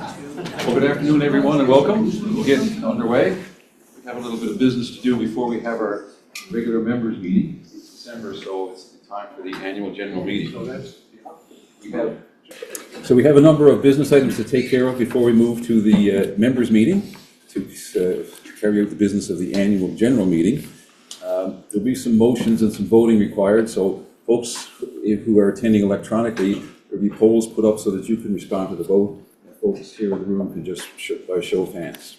Well, good afternoon, everyone, and welcome. We'll get underway. We have a little bit of business to do before we have our regular members meeting. It's December, so it's time for the annual general meeting. So we have a number of business items to take care of before we move to the members meeting to carry out the business of the annual general meeting. There'll be some motions and some voting required, so folks who are attending electronically, there'll be polls put up so that you can respond to the vote. Folks here in the room can just by show of hands.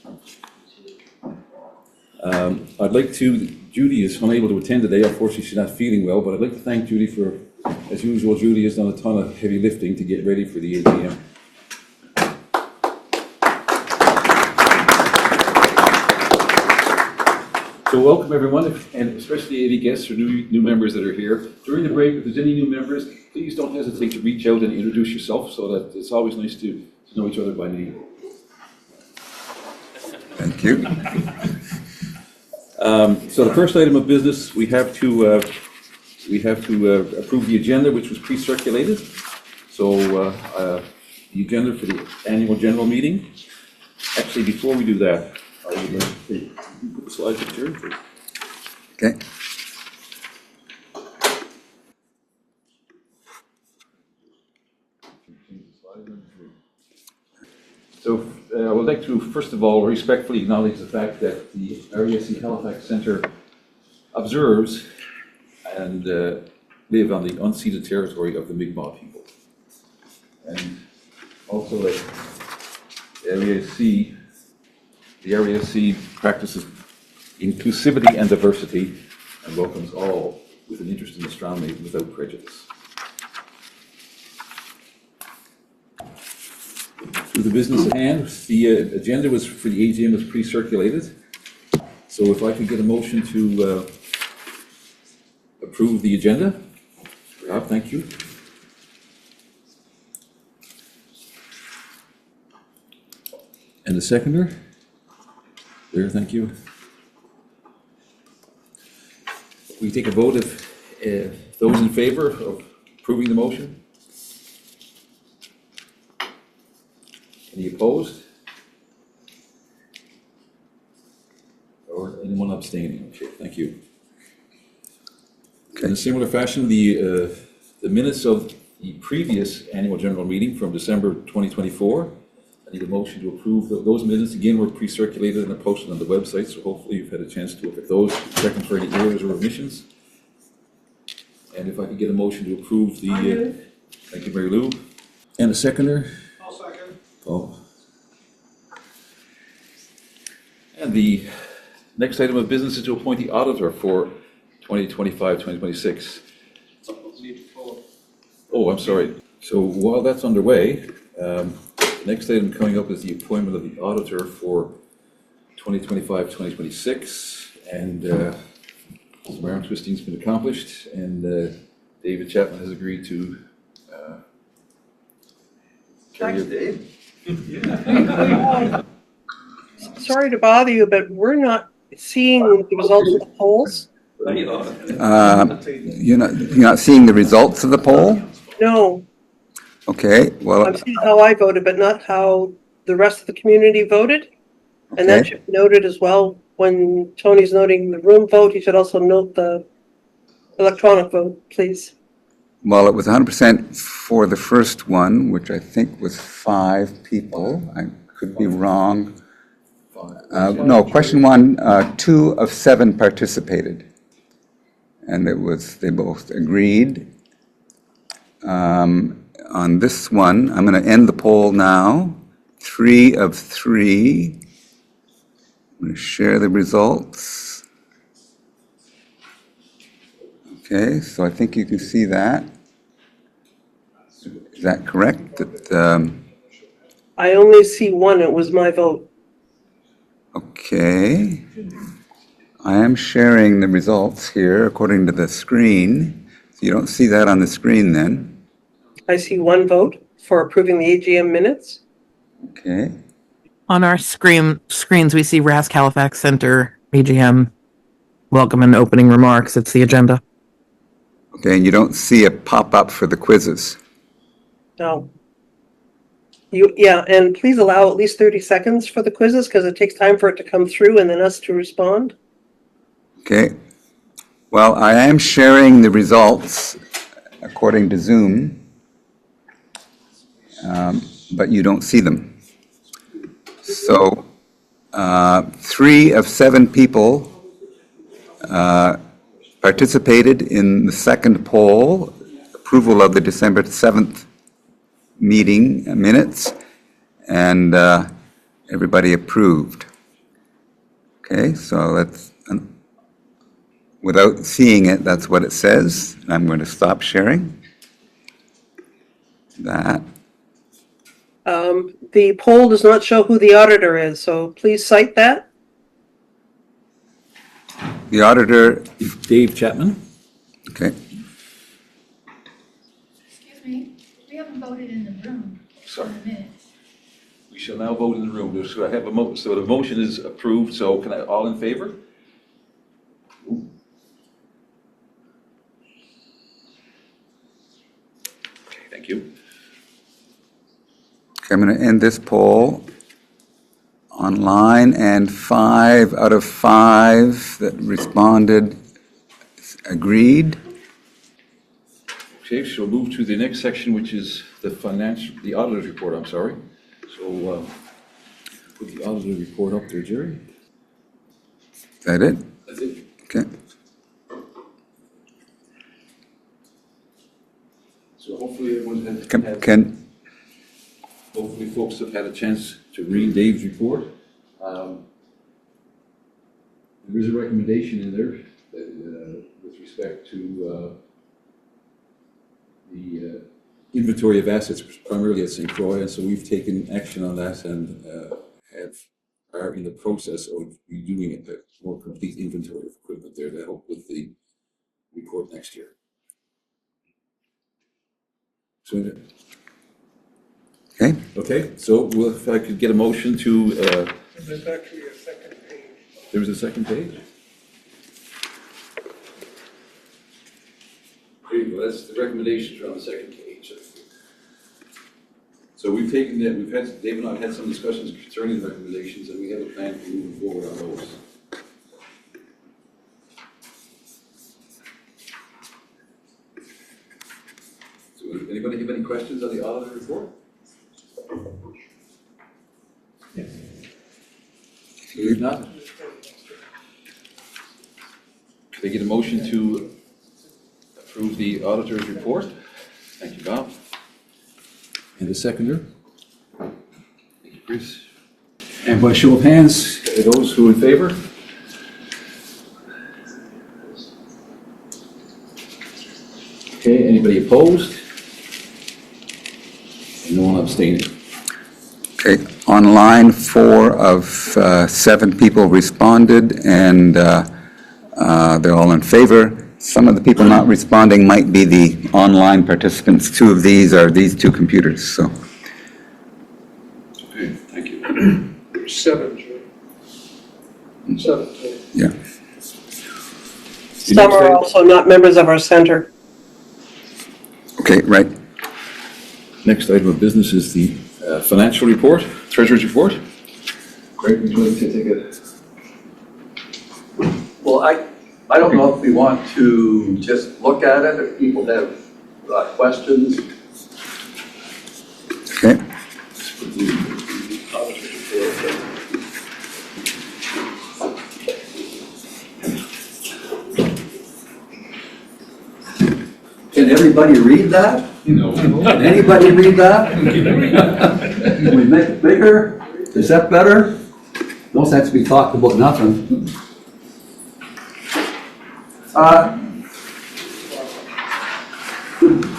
I'd like to, Judy is unable to attend today. Unfortunately, she's not feeling well, but I'd like to thank Judy for, as usual, Judy has done a ton of heavy lifting to get ready for the AGM. So welcome everyone, and especially any guests or new members that are here. During the break, if there's any new members, please don't hesitate to reach out and introduce yourself, so that it's always nice to know each other by name. Thank you. So the first item of business, we have to approve the agenda, which was pre-circulated. So the agenda for the annual general meeting. Actually, before we do that, I would like to put the slides up here. Okay. So I would like to, first of all, respectfully acknowledge the fact that the RASC Halifax Centre observes and live on the unceded territory of the Mi'kmaq people. And also that the RASC practices inclusivity and diversity and welcomes all with an interest in astronomy without prejudice. To the business at hand, the agenda was for the AGM was pre-circulated. So if I could get a motion to approve the agenda. Rob, thank you. And the seconder? There, thank you. We take a vote if those in favor of approving the motion. Any opposed? Or anyone abstaining? Okay, thank you. Okay. In a similar fashion, the minutes of the previous annual general meeting from December 2024, I need a motion to approve those minutes. Again, were pre-circulated and are posted on the website, so hopefully you've had a chance to look at those, checking for any errors or omissions. And if I could get a motion to approve the, thank you, Mary Lou. And a seconder? I'll second. Oh. And the next item of business is to appoint the auditor for 2025-2026. Oh, I'm sorry. So while that's underway, the next item coming up is the appointment of the auditor for 2025-2026. And some arm twisting's been accomplished, and David Chapman has agreed to carry it. Sorry to bother you, but we're not seeing the results of the polls. You're not seeing the results of the poll? No, Okay, well, I'm seeing how I voted, but not how the rest of the community voted. And that okay. should be noted as well. When Tony's noting the room vote, he should also note the electronic vote, please. Well, it was 100% for the first one, which I think was 5 people. I could be wrong. No, question 1, 2 of 7 participated. And they both agreed. On this one, I'm going to end the poll now. 3 of 3. I'm going to share the results. Okay, so I think you can see that. Is that correct? That, I only see one. It was my vote. okay. I am sharing the results here according to the screen. So you don't see that on the screen then. I see one vote for approving the AGM minutes. Okay. On our screens, we see RASC Halifax Centre AGM welcome and opening remarks. It's the agenda. Okay, and you don't see a pop-up for the quizzes. No. Yeah, and please allow at least 30 seconds for the quizzes because it takes time for it to come through and then us to respond. Okay. Well, I am sharing the results according to Zoom, but you don't see them. So 3 of 7 people participated in the second poll, approval of the December 7th meeting minutes, and everybody approved. Okay, so that's, without seeing it, that's what it says. I'm going to stop sharing that. The poll does not show who the auditor is, so please cite that. The auditor, Dave Chapman? okay, Excuse me, we haven't voted in the room Sorry. in the minutes. We shall now vote in the room. So I have so the motion is approved, so can I, all in favor? Okay, thank you. okay, I'm going to end this poll online, and 5 out of 5 that responded agreed. Okay, so we'll move to the next section, which is the auditor's report, I'm sorry. So, put the auditor's report up there, Jerry. Is that it? That's it. Okay. So hopefully everyone has, hopefully folks have had a chance to read Dave's report. There is a recommendation in there that, with respect to the inventory of assets, primarily at St. Croix, and so we've taken action on that and are in the process of redoing a more complete inventory of equipment there to help with the report next year. So, Okay. okay, so if I could get a motion to, There's actually a second page. there was a second page? Great, well, that's the recommendations are on the second page. So we've taken that, Dave and I have had some discussions concerning the recommendations, and we have a plan for moving forward on those. So anybody have any questions on the auditor report? Yes. If not, could I get a motion to approve the auditor's report? Thank you, Bob. And the seconder? Thank you, Chris. And by show of hands, those who in favor? Okay, anybody opposed? And no one abstaining. Okay, online, 4 of 7 people responded, and they're all in favor. Some of the people not responding might be the online participants. 2 of these are these 2 computers, so. Okay, thank you. There's 7, Joe. 7. Yeah. Some are also not members of our center. Okay, right. Next item of business is the financial report, treasurer's report. Greg, would you like to take it? Well, I don't know if we want to just look at it, if people have questions. Okay. Can everybody read that? No. Can anybody read that? Can we make it bigger? Is that better? No sense to be talking about nothing.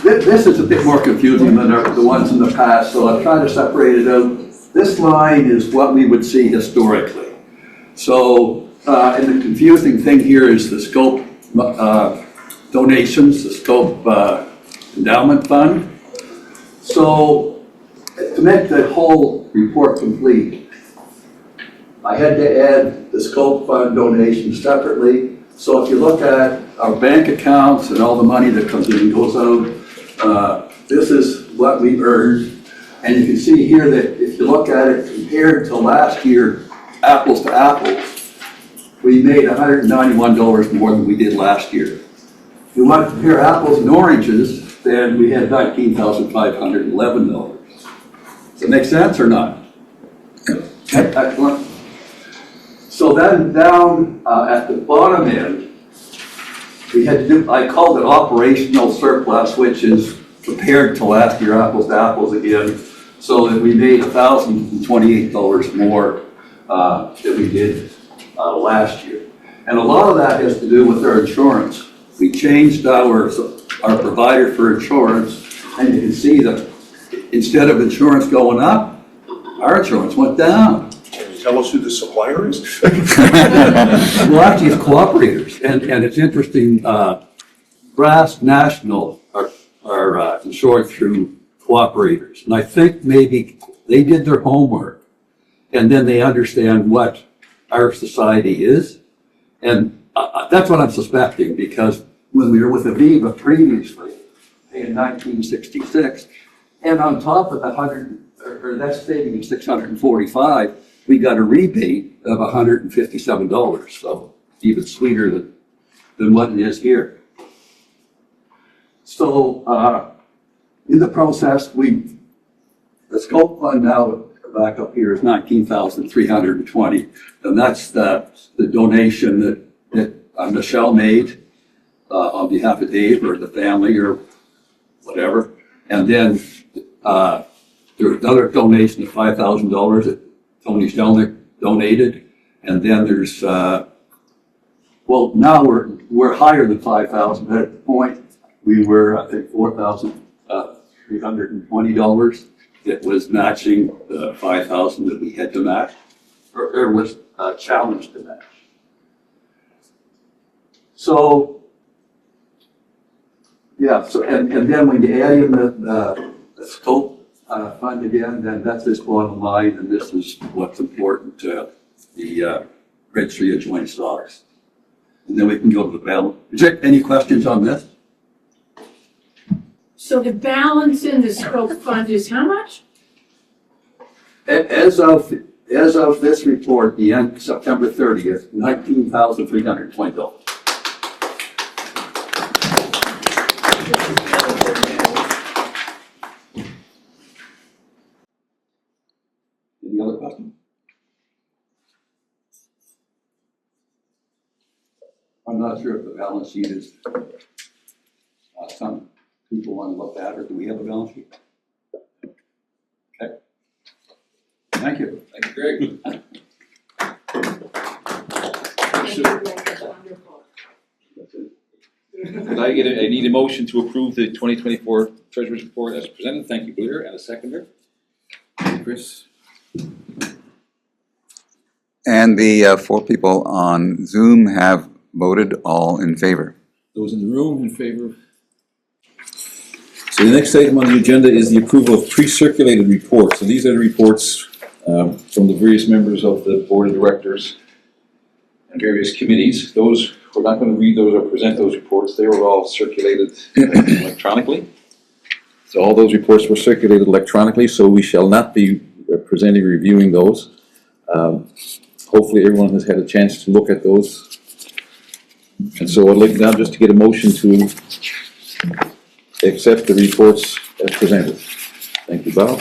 This is a bit more confusing than the ones in the past, so I'll try to separate it out. This line is what we would see historically. So, and the confusing thing here is the scope donations, the scope endowment fund. So, to make the whole report complete, I had to add the scope fund donations separately. So if you look at our bank accounts and all the money that comes in and goes out, this is what we earned. And you can see here that if you look at it compared to last year, apples to apples, we made $191 more than we did last year. If you want to compare apples and oranges, then we had $19,511. Does that make sense or not? Excellent. So then down at the bottom end, we had to do, I called it operational surplus, which is compared to last year, apples to apples again, so that we made $1,028 more than we did last year. And a lot of that has to do with our insurance. We changed our provider for insurance, and you can see that instead of insurance going up, our insurance went down. Can you tell us who the supplier is? Well, actually, it's cooperators, and it's interesting, RASC National are insured through cooperators, and I think maybe they did their homework, and then they understand what our society is, and that's what I'm suspecting, because when we were with Aviva previously, in 1966, and on top of the that saving of $645, we got a rebate of $157, so even sweeter than what it is here. So in the process, the scope fund now back up here is $19,320, and that's the donation that Michelle made on behalf of Dave or the family or whatever, and then there was another donation of $5,000 that Tony Stelnick donated, and then there's well, now we're higher than 5,000. At the point we were, I think, $4,320. It was matching the 5,000 that we had to match, or was challenged to match. So yeah, so and then when you add in the scope fund again, then that's this bottom line, and this is what's important to the registry of joint stocks. And then we can go to the balance. Is there any questions on this? So the balance in the scope fund is how much? As of this report, the end September 30th, $19,320. Any other questions? I'm not sure if the balance sheet is some people want to look at, or do we have a balance sheet? Okay. Thank you. Thank you, Greg. Could I need a motion to approve the 2024 Treasurer's Report as presented? Thank you, Blair, and a seconder. Chris? And the 4 people on Zoom have voted all in favor. Those in the room in favor? So the next item on the agenda is the approval of pre-circulated reports. So these are the reports from the various members of the Board of Directors and various committees. Those, we're not going to read those or present those reports. They were all circulated electronically. So all those reports were circulated electronically, so we shall not be presenting or reviewing those. Hopefully everyone has had a chance to look at those. And so I'd like now just to get a motion to accept the reports as presented. Thank you, Bob.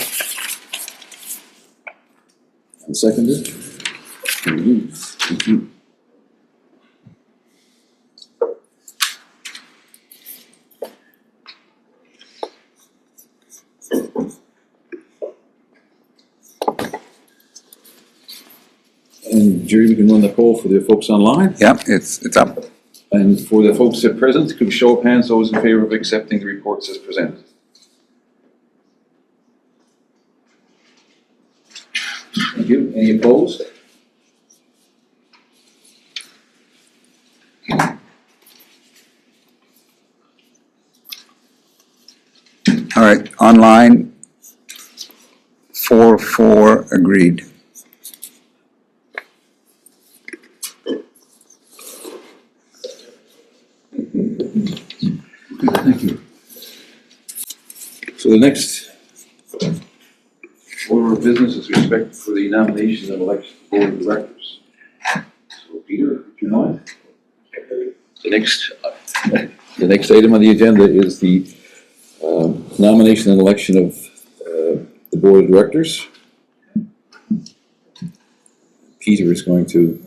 And seconded. Thank you. And Jerry, we can run the poll for the folks online. Yep, it's up. And for the folks at present, could we show of hands those in favor of accepting the reports as presented? Thank you. Any opposed? All right, online, 4 agreed. Thank you. So the next Order of business is respect for the nomination and election of board of directors. So Peter, if you mind. The next item on the agenda is the nomination and election of the board of directors. Peter is going to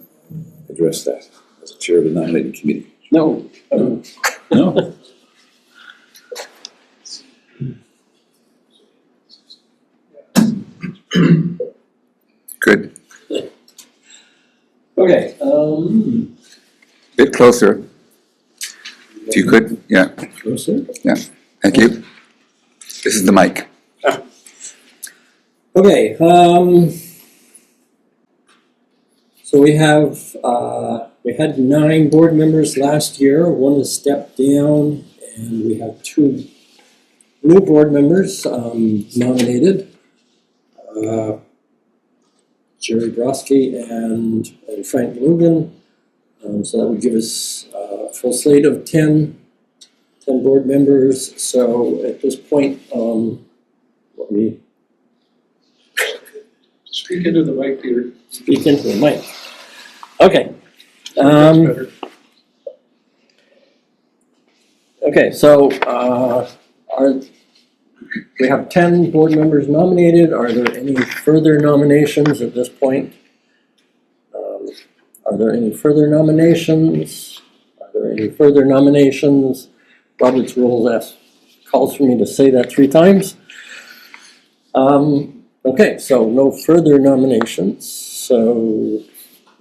address that as the chair of the nominating committee. No. No? Good. Okay, Bit closer. If you could, yeah. Yeah, thank you. This is the mic. Okay, so we had 9 board members last year. One has stepped down, and we have 2 new board members nominated. Jerry Brodsky and Frank Lugan. So that would give us a full slate of 10 board members. So at this point, let me Speak into the mic, Peter. speak into the mic. Okay. That's better. Okay, so we have 10 board members nominated. Are there any further nominations at this point? Are there any further nominations? Are there any further nominations? Robert's rules calls for me to say that 3 times. Okay, so no further nominations. So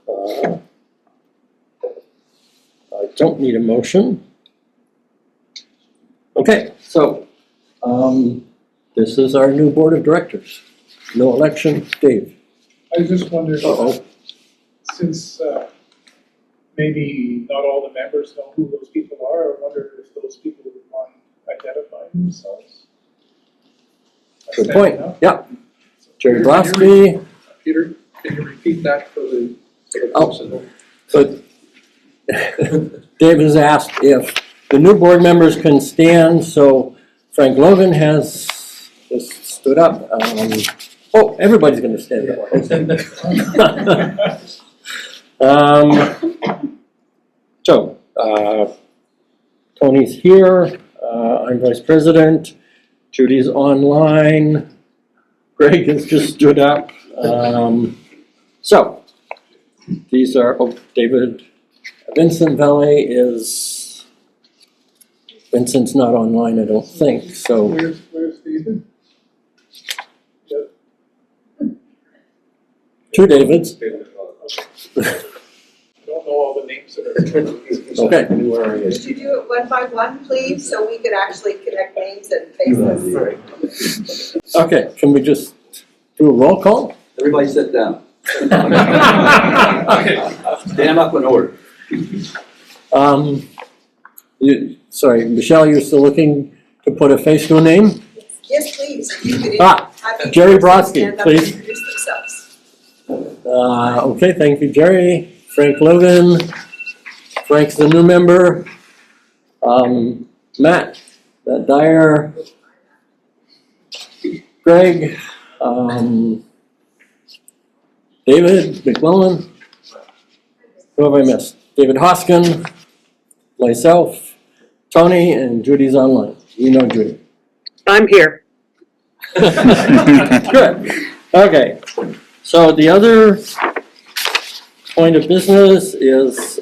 I don't need a motion. Okay, so this is our new board of directors. No election, Dave. I just wondered, Uh-oh. since maybe not all the members know who those people are, I wonder if those people would mind identifying themselves. Good Standing point. up. Yeah. Jerry Peter, Brodsky. Peter, can you repeat that for the Oh. folks at home? So Dave has asked if the new board members can stand, so Frank Logan has just stood up. Oh, everybody's gonna stand up. So, Tony's here, I'm vice president, Judy's online, Greg has just stood up. So, these are, David, Vincent Valet is, Vincent's not online, I don't think, so. Where's David? 2 Davids. I don't know all the names that are. Okay. Could you do it 1 by 1, please, so we could actually connect names and faces? Okay, can we just do a roll call? everybody sit down. Stand up in order. Sorry, Michelle, you're still looking to put a face to a name? Yes, please. If you could have each Jerry person Brodsky, stand up please. and introduce themselves. Okay, thank you, Jerry. Frank Logan. Frank's the new member. Matt Dyer. Greg. David McMullen. Who have I missed? David Hoskin. Myself. Tony, and Judy's online. You know Judy. I'm here. Good. Okay. So the other point of business is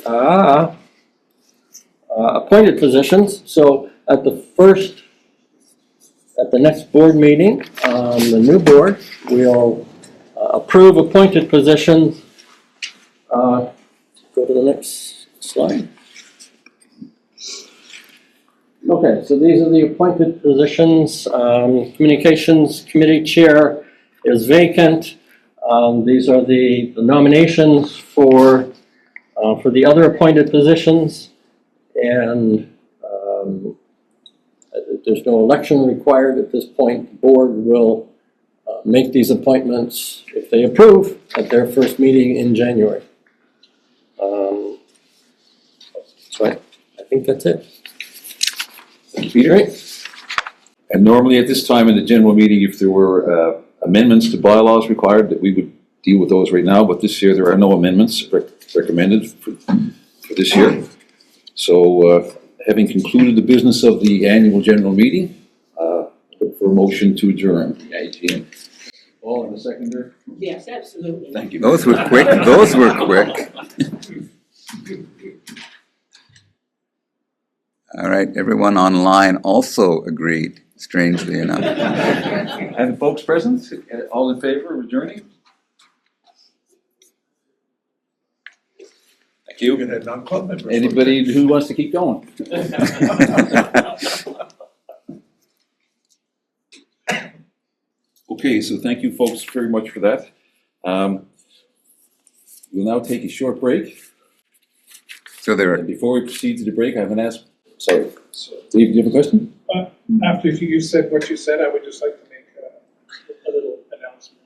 appointed positions. So at the next board meeting, the new board will approve appointed positions. Go to the next slide. Okay, so these are the appointed positions. Communications Committee Chair is vacant. These are the nominations for the other appointed positions, and there's no election required at this point. The board will make these appointments, if they approve, at their first meeting in January. So I think that's it. Thank you, Peter. And normally at this time in the general meeting, if there were amendments to bylaws required, that we would deal with those right now, but this year there are no amendments recommended for this year. So, having concluded the business of the annual general meeting, look for a motion to adjourn the AGM. All in the seconder? Yes, absolutely. Thank you. Those were quick, those were quick. All right, everyone online also agreed, strangely enough. And folks present, all in favor of adjourning? Thank you. You can have non-club members. Anybody who wants to keep going? Okay, so thank you folks very much for that. We'll now take a short break. So there And before we proceed to the break, I have an ask. Sorry, Dave, do you have a question? After you said what you said, I would just like to make a little announcement.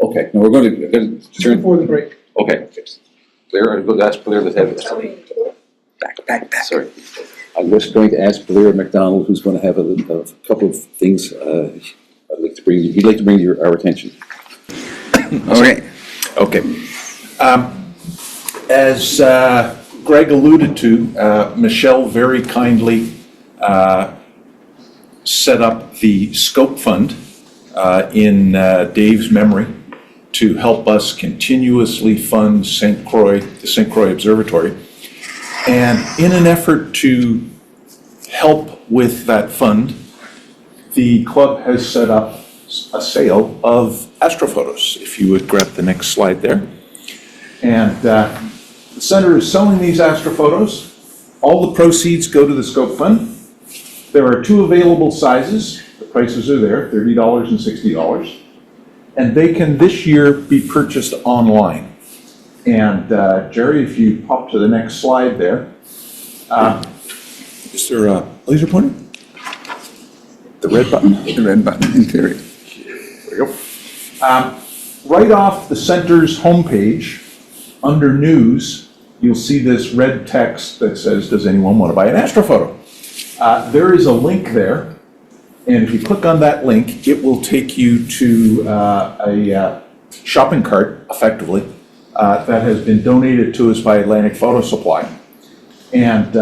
Okay, now we're going to Just turn. before the break. Okay. Blair, I'm going to ask Blair to have it. Back. Sorry. I'm just going to ask Blair MacDonald, who's going to have a couple of things I'd like to bring. He'd like to bring to our attention. Okay. Okay. As Greg alluded to, Michelle very kindly set up the Scope Fund in Dave's memory to help us continuously fund the St. Croix Observatory. And in an effort to help with that fund, the club has set up a sale of astrophotos. If you would grab the next slide there. And the center is selling these astrophotos. All the proceeds go to the Scope Fund. There are two available sizes. The prices are there, $30 and $60. And they can this year be purchased online. And Jerry, if you pop to the next slide there. Is there a laser pointer? The red button? The red button, in theory. There we go. Right off the center's homepage, under news, you'll see this red text that says, does anyone want to buy an astrophoto? There is a link there. And if you click on that link, it will take you to a shopping cart, effectively, that has been donated to us by Atlantic Photo Supply. And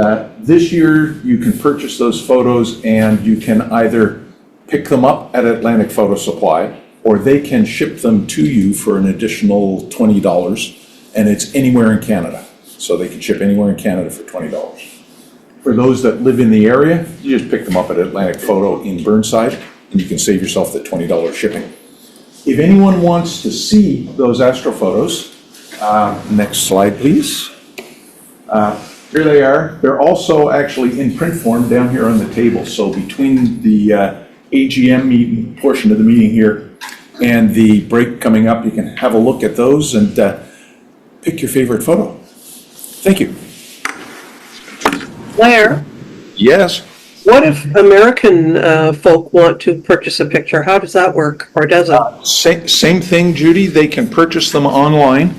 this year, you can purchase those photos and you can either pick them up at Atlantic Photo Supply, or they can ship them to you for an additional $20, and it's anywhere in Canada. So they can ship anywhere in Canada for $20. For those that live in the area, you just pick them up at Atlantic Photo in Burnside, and you can save yourself the $20 shipping. If anyone wants to see those astrophotos, next slide, please. Here they are. They're also actually in print form down here on the table. So between the AGM meeting portion of the meeting here and the break coming up, you can have a look at those and pick your favorite photo. Thank you. Blair, Yes. what if American folk want to purchase a picture? How does that work, or does it? Same thing, Judy. They can purchase them online.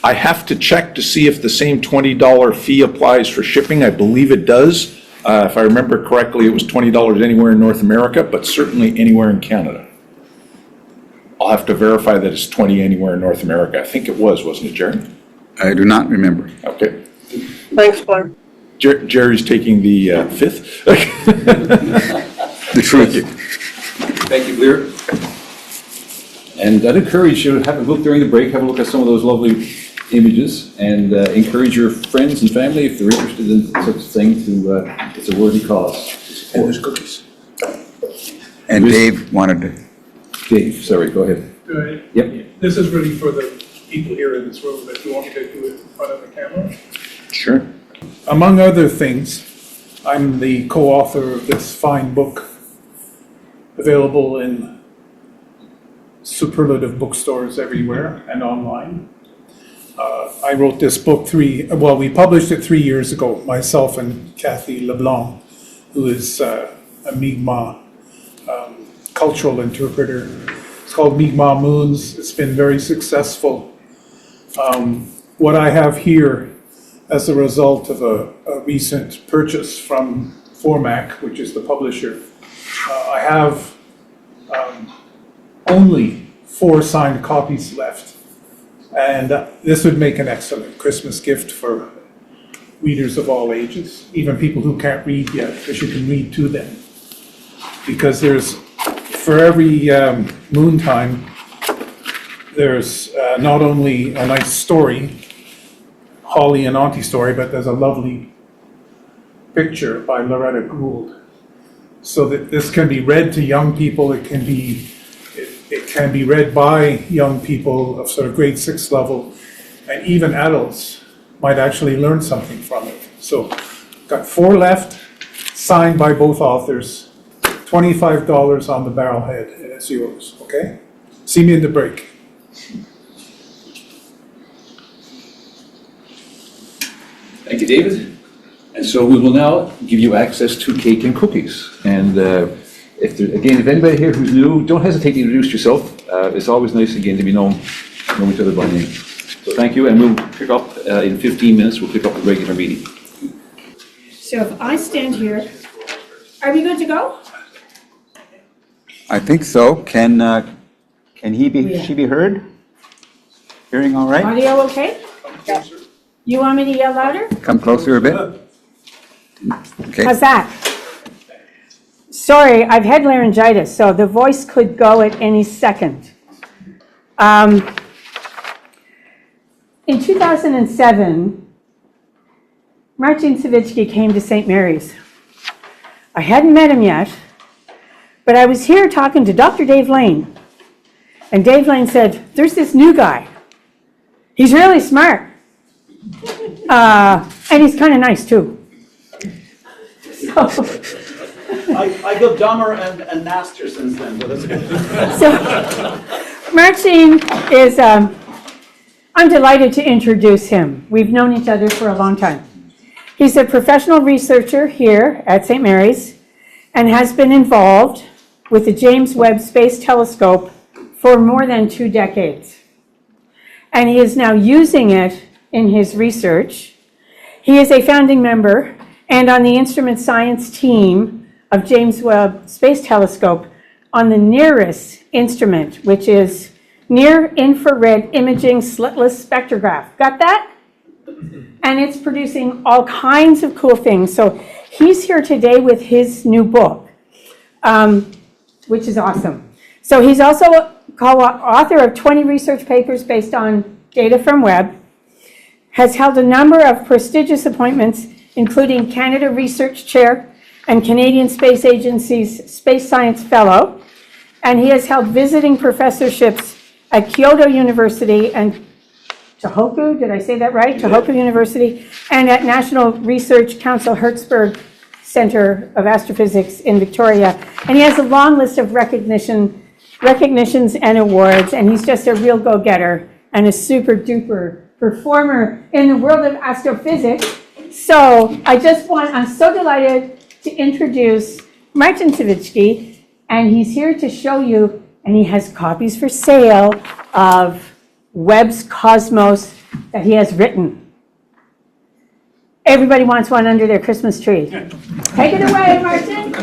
I have to check to see if the same $20 fee applies for shipping. I believe it does. If I remember correctly, it was $20 anywhere in North America, but certainly anywhere in Canada. I'll have to verify that it's $20 anywhere in North America. I think it was, wasn't it, Jerry? I do not remember. Okay. Thanks, Blair. Jerry's taking the fifth. The truth. Thank you, Blair. And I'd encourage you to have a look during the break, have a look at some of those lovely images, and encourage your friends and family, if they're interested in such a thing, to, it's a worthy cause. And there's cookies. And Dave wanted to. Dave, sorry, go ahead. Good. Yep. This is really for the people here in this room, if you want me to do it in front of the camera. Sure. Among other things, I'm the co-author of this fine book, available in superlative bookstores everywhere and online. I wrote this book we published it 3 years ago, myself and Kathy LeBlanc, who is a Mi'kmaq cultural interpreter. It's called Mi'kmaq Moons. It's been very successful. What I have here, as a result of a recent purchase from Formac, which is the publisher, I have only 4 signed copies left. And this would make an excellent Christmas gift for readers of all ages, even people who can't read yet, because you can read to them. Because there's, for every moon time, there's not only a nice story, Holly and Auntie story, but there's a lovely picture by Loretta Gould. So that this can be read to young people, it can be read by young people of sort of grade 6 level, and even adults might actually learn something from it. So, got 4 left, signed by both authors, $25 on the barrelhead, and it's yours, okay? See me in the break. Thank you, David. And so we will now give you access to cake and cookies. And if anybody here who's new, don't hesitate to introduce yourself. It's always nice again to know each other by name. So thank you, and we'll pick up in 15 minutes. We'll pick up the regular meeting. So if I stand here, are we good to go? I think so. Can she be heard? Hearing all right? Audio okay? You want me to yell louder? Come closer a bit. Okay. How's that? Sorry, I've had laryngitis, so the voice could go at any second. In 2007, Marcin Sawicki came to St. Mary's. I hadn't met him yet, but I was here talking to Dr. Dave Lane. And Dave Lane said, there's this new guy. He's really smart. And he's kind of nice too. So, I got dumber and nastier since then, but that's good. So, Marcin is, I'm delighted to introduce him. We've known each other for a long time. He's a professional researcher here at St. Mary's and has been involved with the James Webb Space Telescope for more than 2 decades. And he is now using it in his research. He is a founding member and on the instrument science team of James Webb Space Telescope on the NIRISS instrument, which is Near Infrared Imaging Slitless Spectrograph. Got that? And it's producing all kinds of cool things. So he's here today with his new book, which is awesome. So he's also co-author of 20 research papers based on data from Webb, has held a number of prestigious appointments, including Canada Research Chair and Canadian Space Agency's Space Science Fellow, and he has held visiting professorships at Kyoto University and Tohoku, did I say that right? Tohoku University, and at National Research Council Hertzberg Center of Astrophysics in Victoria. And he has a long list of recognitions and awards, and he's just a real go-getter and a super duper performer in the world of astrophysics. So I'm so delighted to introduce Marcin Sawicki, and he's here to show you, and he has copies for sale of Webb's Cosmos that he has written. Everybody wants one under their Christmas tree. Take it away, Marcin.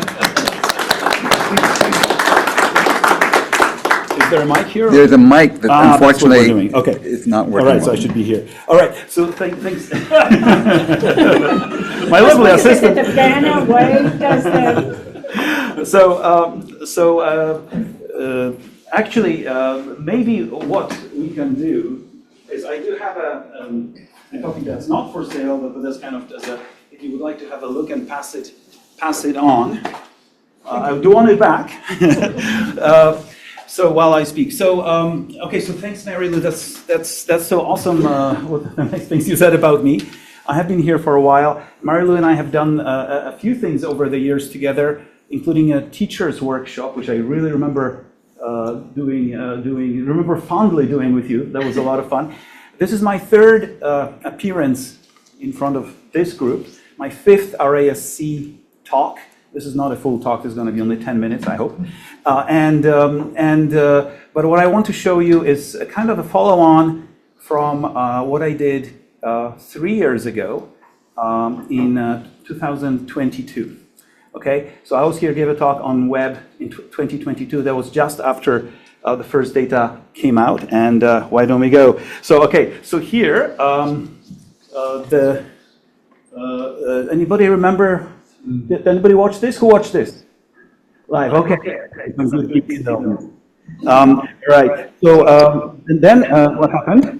Is there a mic here? There's a mic that unfortunately okay. is not working. All right, so I should be here. All right, so thanks. My lovely assistant. The banner wave does the... Actually, maybe what we can do is I do have a copy that's not for sale, but that's kind of if you would like to have a look and pass it on. I do want it back. So while I speak, so okay, so thanks, Mary Lou. That's so awesome. What the nice things you said about me. I have been here for a while. Mary Lou and I have done a few things over the years together, including a teacher's workshop, which I really remember fondly doing with you. That was a lot of fun. This is my 3rd appearance in front of this group, my 5th RASC talk. This is not a full talk. This is going to be only 10 minutes, I hope. But what I want to show you is a kind of a follow-on from what I did 3 years ago in 2022. Okay, so I was here to give a talk on Webb in 2022. That was just after the first data came out, and why don't we go? So, okay, so here, anybody remember, did anybody watch this? Who watched this? Live, okay. Right, so, and then what happened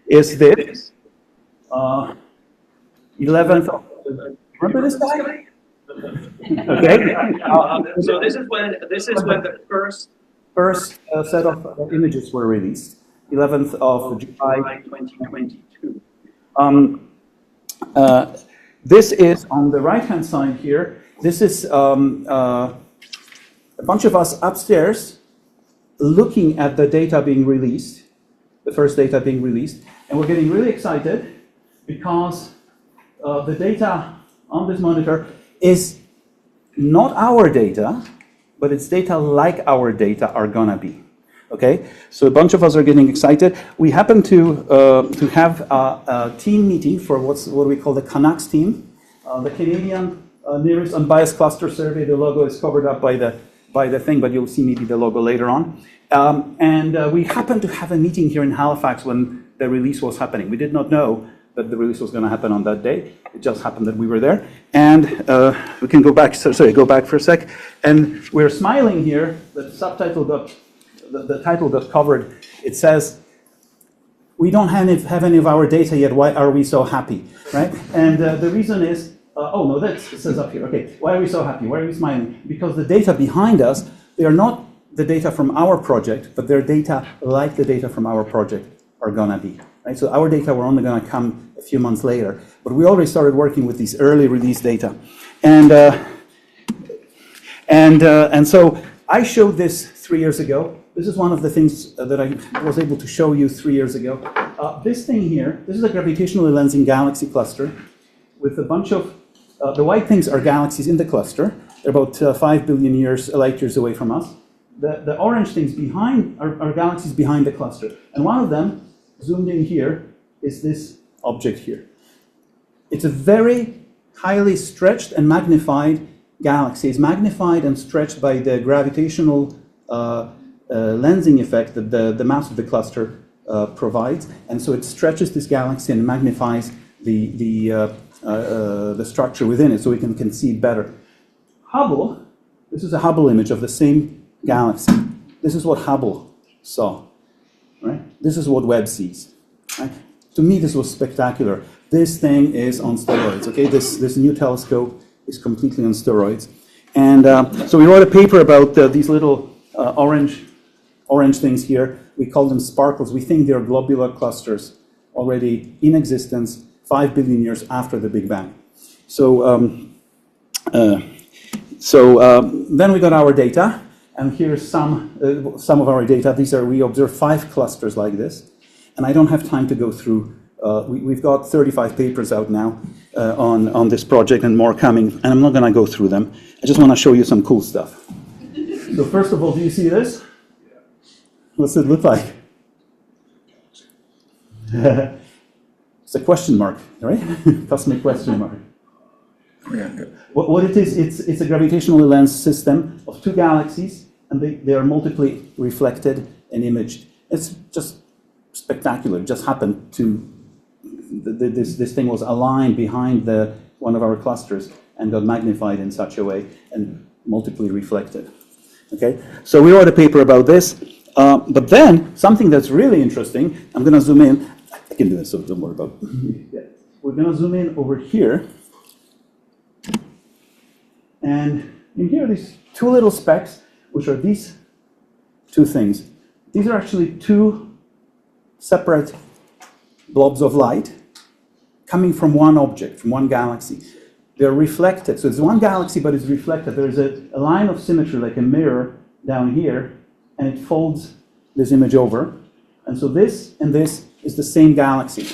is this, 11th of, remember this guy? Okay. So this is when the first set of images were released, 11th of July 2022. This is on the right-hand side here. This is a bunch of us upstairs looking at the data being released, the first data being released, and we're getting really excited because the data on this monitor is not our data, but it's data like our data are gonna be. Okay, so a bunch of us are getting excited. We happen to have a team meeting for what we call the Canucks team, the Canadian Nearest Unbiased Cluster Survey. The logo is covered up by the thing, but you'll see maybe the logo later on. And we happened to have a meeting here in Halifax when the release was happening. We did not know that the release was going to happen on that day. It just happened that we were there. And we can go back. Go back for a sec. And we're smiling here. The subtitle got. The title got covered. It says, "We don't have any of our data yet. Why are we so happy?" Right? And the reason is, oh no, it says up here. Okay, why are we so happy? Why are we smiling? Because the data behind us, they are not the data from our project, but they're data like the data from our project are gonna be. Right? So our data were only gonna come a few months later, but we already started working with these early release data, and so I showed this 3 years ago. This is one of the things that I was able to show you 3 years ago. This thing here, this is a gravitationally lensing galaxy cluster with a bunch of, the white things are galaxies in the cluster. They're about 5 billion light years away from us. The orange things behind are galaxies behind the cluster. And one of them, zoomed in here, is this object here. It's a very highly stretched and magnified galaxy. It's magnified and stretched by the gravitational lensing effect that the mass of the cluster provides, and so it stretches this galaxy and magnifies the structure within it, so we can see it better. Hubble, this is a Hubble image of the same galaxy. This is what Hubble saw, right? This is what Webb sees. Right? To me, this was spectacular. This thing is on steroids. Okay, this new telescope is completely on steroids, and so we wrote a paper about these little orange things here. We call them sparkles. We think they're globular clusters already in existence 5 billion years after the Big Bang. So, then we got our data, and here's some of our data. We observed 5 clusters like this, and I don't have time to go through. We've got 35 papers out now on this project and more coming, and I'm not going to go through them. I just want to show you some cool stuff. So first of all, do you see this? What's it look like? It's a question mark, right? Cosmic question mark. What it is, it's a gravitationally lensed system of 2 galaxies, and they are multiply reflected and imaged. It's just spectacular. It just happened to, this thing was aligned behind one of our clusters and got magnified in such a way and multiply reflected. Okay, so we wrote a paper about this. But then, something that's really interesting, I'm going to zoom in. I can do it, so don't worry about it. Yeah. We're going to zoom in over here. And in here, these 2 little specks, which are these 2 things. These are actually 2 separate blobs of light coming from one object, from one galaxy. They're reflected. So it's one galaxy, but it's reflected. There's a line of symmetry, like a mirror down here, and it folds this image over. And so this and this is the same galaxy.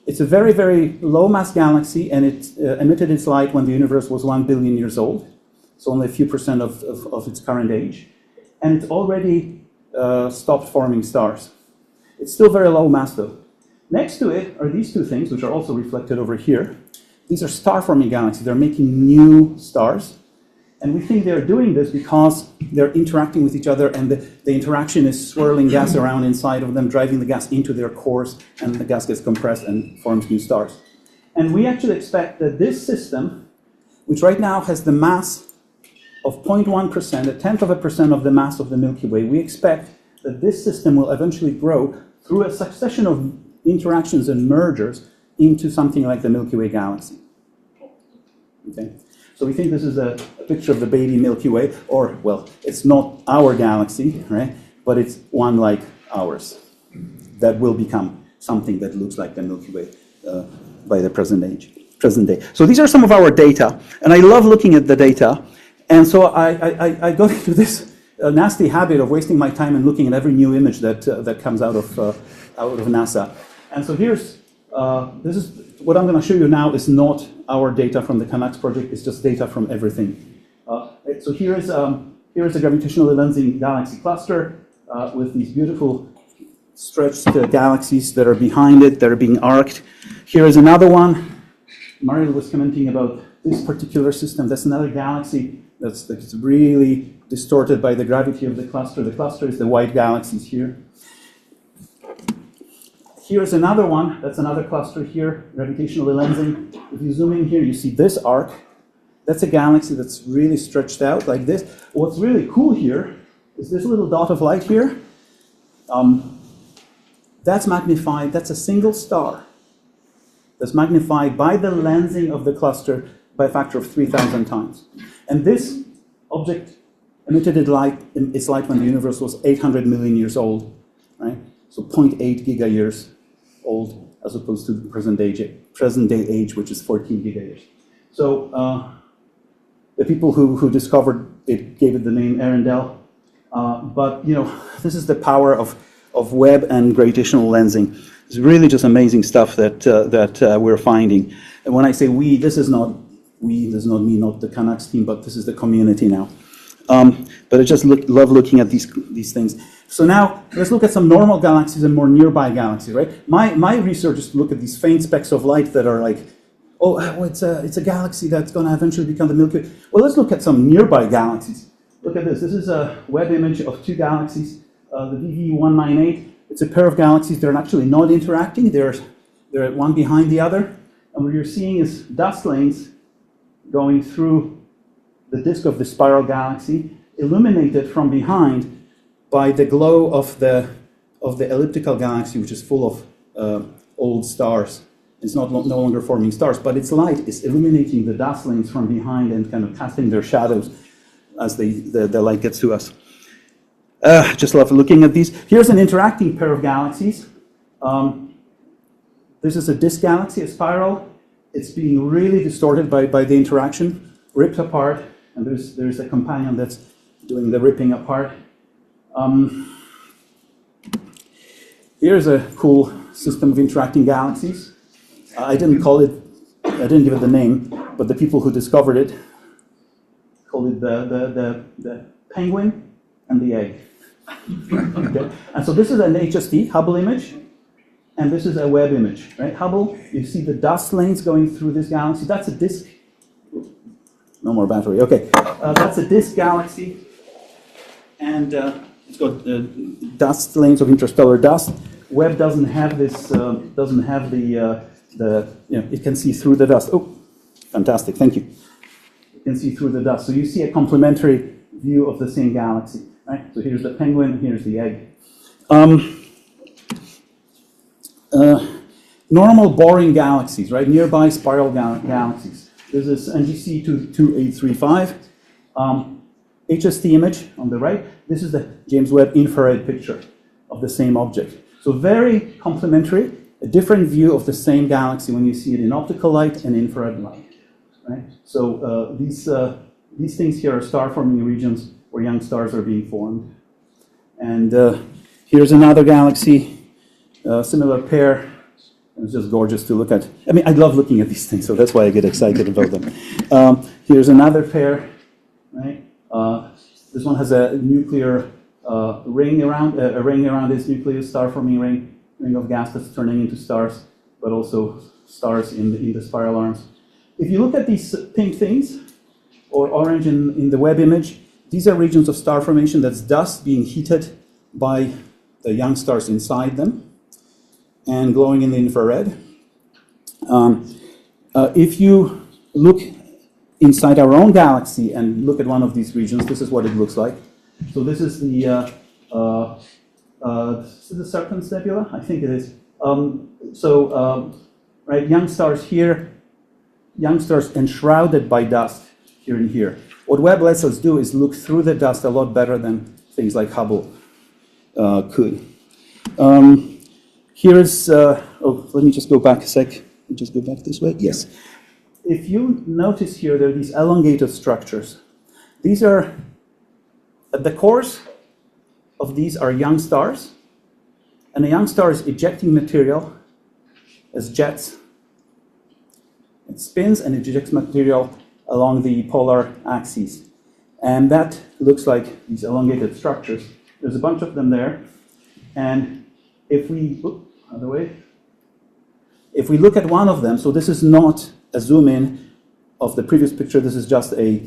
It's a very, very low mass galaxy, and it emitted its light when the universe was 1 billion years old. So only a few percent of its current age. And it's already stopped forming stars. It's still very low mass though. Next to it are these 2 things, which are also reflected over here. These are star-forming galaxies. They're making new stars. And we think they're doing this because they're interacting with each other, and the interaction is swirling gas around inside of them, driving the gas into their cores, and the gas gets compressed and forms new stars. And we actually expect that this system, which right now has the mass of 0.1%, a tenth of a percent of the mass of the Milky Way, we expect that this system will eventually grow through a succession of interactions and mergers into something like the Milky Way galaxy. Okay? So we think this is a picture of the baby Milky Way, or, well, it's not our galaxy, right? But it's one like ours that will become something that looks like the Milky Way by the present day. So these are some of our data, and I love looking at the data. And so I got into this nasty habit of wasting my time and looking at every new image that comes out of NASA. And so here's this is what I'm going to show you now is not our data from the Canucks project. It's just data from everything. So here is a gravitationally lensing galaxy cluster with these beautiful stretched galaxies that are behind it, that are being arced. Here is another one. Mario was commenting about this particular system. That's another galaxy that's really distorted by the gravity of the cluster. The cluster is the white galaxies here. Here's another one. That's another cluster here, gravitationally lensing. If you zoom in here, you see this arc. That's a galaxy that's really stretched out like this. What's really cool here is this little dot of light here. That's magnified. That's a single star that's magnified by the lensing of the cluster by a factor of 3,000 times. And this object emitted its light when the universe was 800 million years old, right? So 0.8 gigayears old, as opposed to the present day age, which is 14 gigayears. So the people who discovered it gave it the name Arendelle. But this is the power of Webb and gravitational lensing. It's really just amazing stuff that we're finding. And when I say we, this is not me, not the Canucks team, but this is the community now. But I just love looking at these things. So now let's look at some normal galaxies and more nearby galaxies, right? My research is to look at these faint specks of light that are like, it's a galaxy that's going to eventually become the Milky Way. Well, let's look at some nearby galaxies. Look at this. This is a Webb image of two galaxies, the VV198. It's a pair of galaxies. They're actually not interacting. They're one behind the other. And what you're seeing is dust lanes going through the disk of the spiral galaxy, illuminated from behind by the glow of the elliptical galaxy, which is full of old stars. It's no longer forming stars, but its light is illuminating the dust lanes from behind and kind of casting their shadows as the light gets to us. Just love looking at these. Here's an interacting pair of galaxies. This is a disk galaxy, a spiral. It's being really distorted by the interaction, ripped apart, and there's a companion that's doing the ripping apart. Here's a cool system of interacting galaxies. I didn't give it the name, but the people who discovered it called it the penguin and the egg. Okay? And so this is an HST, Hubble image, and this is a Webb image, right? Hubble, you see the dust lanes going through this galaxy. That's a disk. No more battery. Okay, that's a disk galaxy, and it's got dust lanes of interstellar dust. Webb doesn't have this. Doesn't have it can see through the dust. Oh, fantastic! Thank you. It can see through the dust. So you see a complementary view of the same galaxy, right? So here's the penguin. Here's the egg. Normal boring galaxies, right? Nearby spiral galaxies. This is NGC 2835. HST image on the right. This is the James Webb infrared picture of the same object. So very complementary, a different view of the same galaxy when you see it in optical light and infrared light. Right? So these things here are star-forming regions where young stars are being formed. And here's another galaxy, similar pair. It's just gorgeous to look at. I mean, I love looking at these things, so that's why I get excited about them. Here's another pair, right? This one has a nuclear ring around its nucleus, star-forming ring of gas that's turning into stars, but also stars in the spiral arms. If you look at these pink things, or orange in the Webb image, these are regions of star formation that's dust being heated by the young stars inside them and glowing in the infrared. If you look inside our own galaxy and look at one of these regions, this is what it looks like. So this is the Serpens Nebula, I think it is. Right, young stars here, young stars enshrouded by dust here and here. What Webb lets us do is look through the dust a lot better than things like Hubble could. Here's, let me just go back a sec. Just go back this way. Yes. If you notice here, there are these elongated structures. These are, at the cores of these are young stars, and the young star is ejecting material as jets. It spins and ejects material along the polar axes. And that looks like these elongated structures. There's a bunch of them there. And if we, other way, if we look at one of them, so this is not a zoom in of the previous picture, this is just a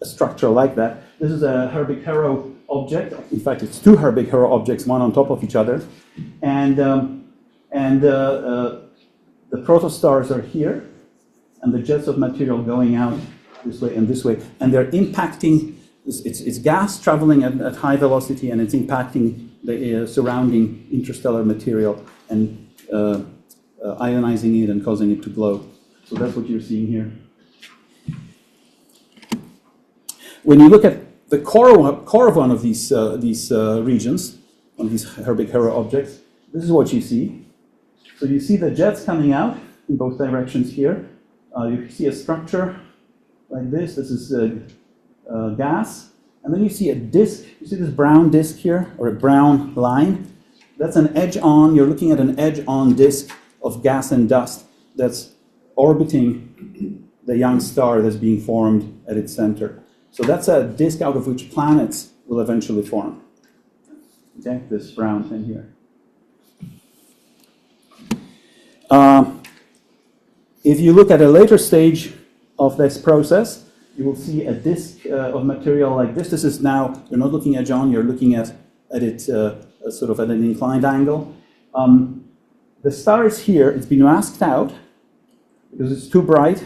structure like that. This is a Herbig-Haro object. In fact, it's two Herbig-Haro objects, one on top of each other. And the protostars are here, and the jets of material going out this way and this way. And they're impacting, it's gas traveling at high velocity, and it's impacting the surrounding interstellar material and ionizing it and causing it to glow. So that's what you're seeing here. When you look at the core of one of these regions, one of these Herbig-Haro objects, this is what you see. So you see the jets coming out in both directions here. You see a structure like this. This is gas. And then you see a disk. You see this brown disk here, or a brown line? That's an edge-on. You're looking at an edge-on disk of gas and dust that's orbiting the young star that's being formed at its center. So that's a disk out of which planets will eventually form. Okay, this brown thing here. If you look at a later stage of this process, you will see a disk of material like this. This is now, you're not looking at John, you're looking at it sort of at an inclined angle. The star is here, it's been masked out because it's too bright.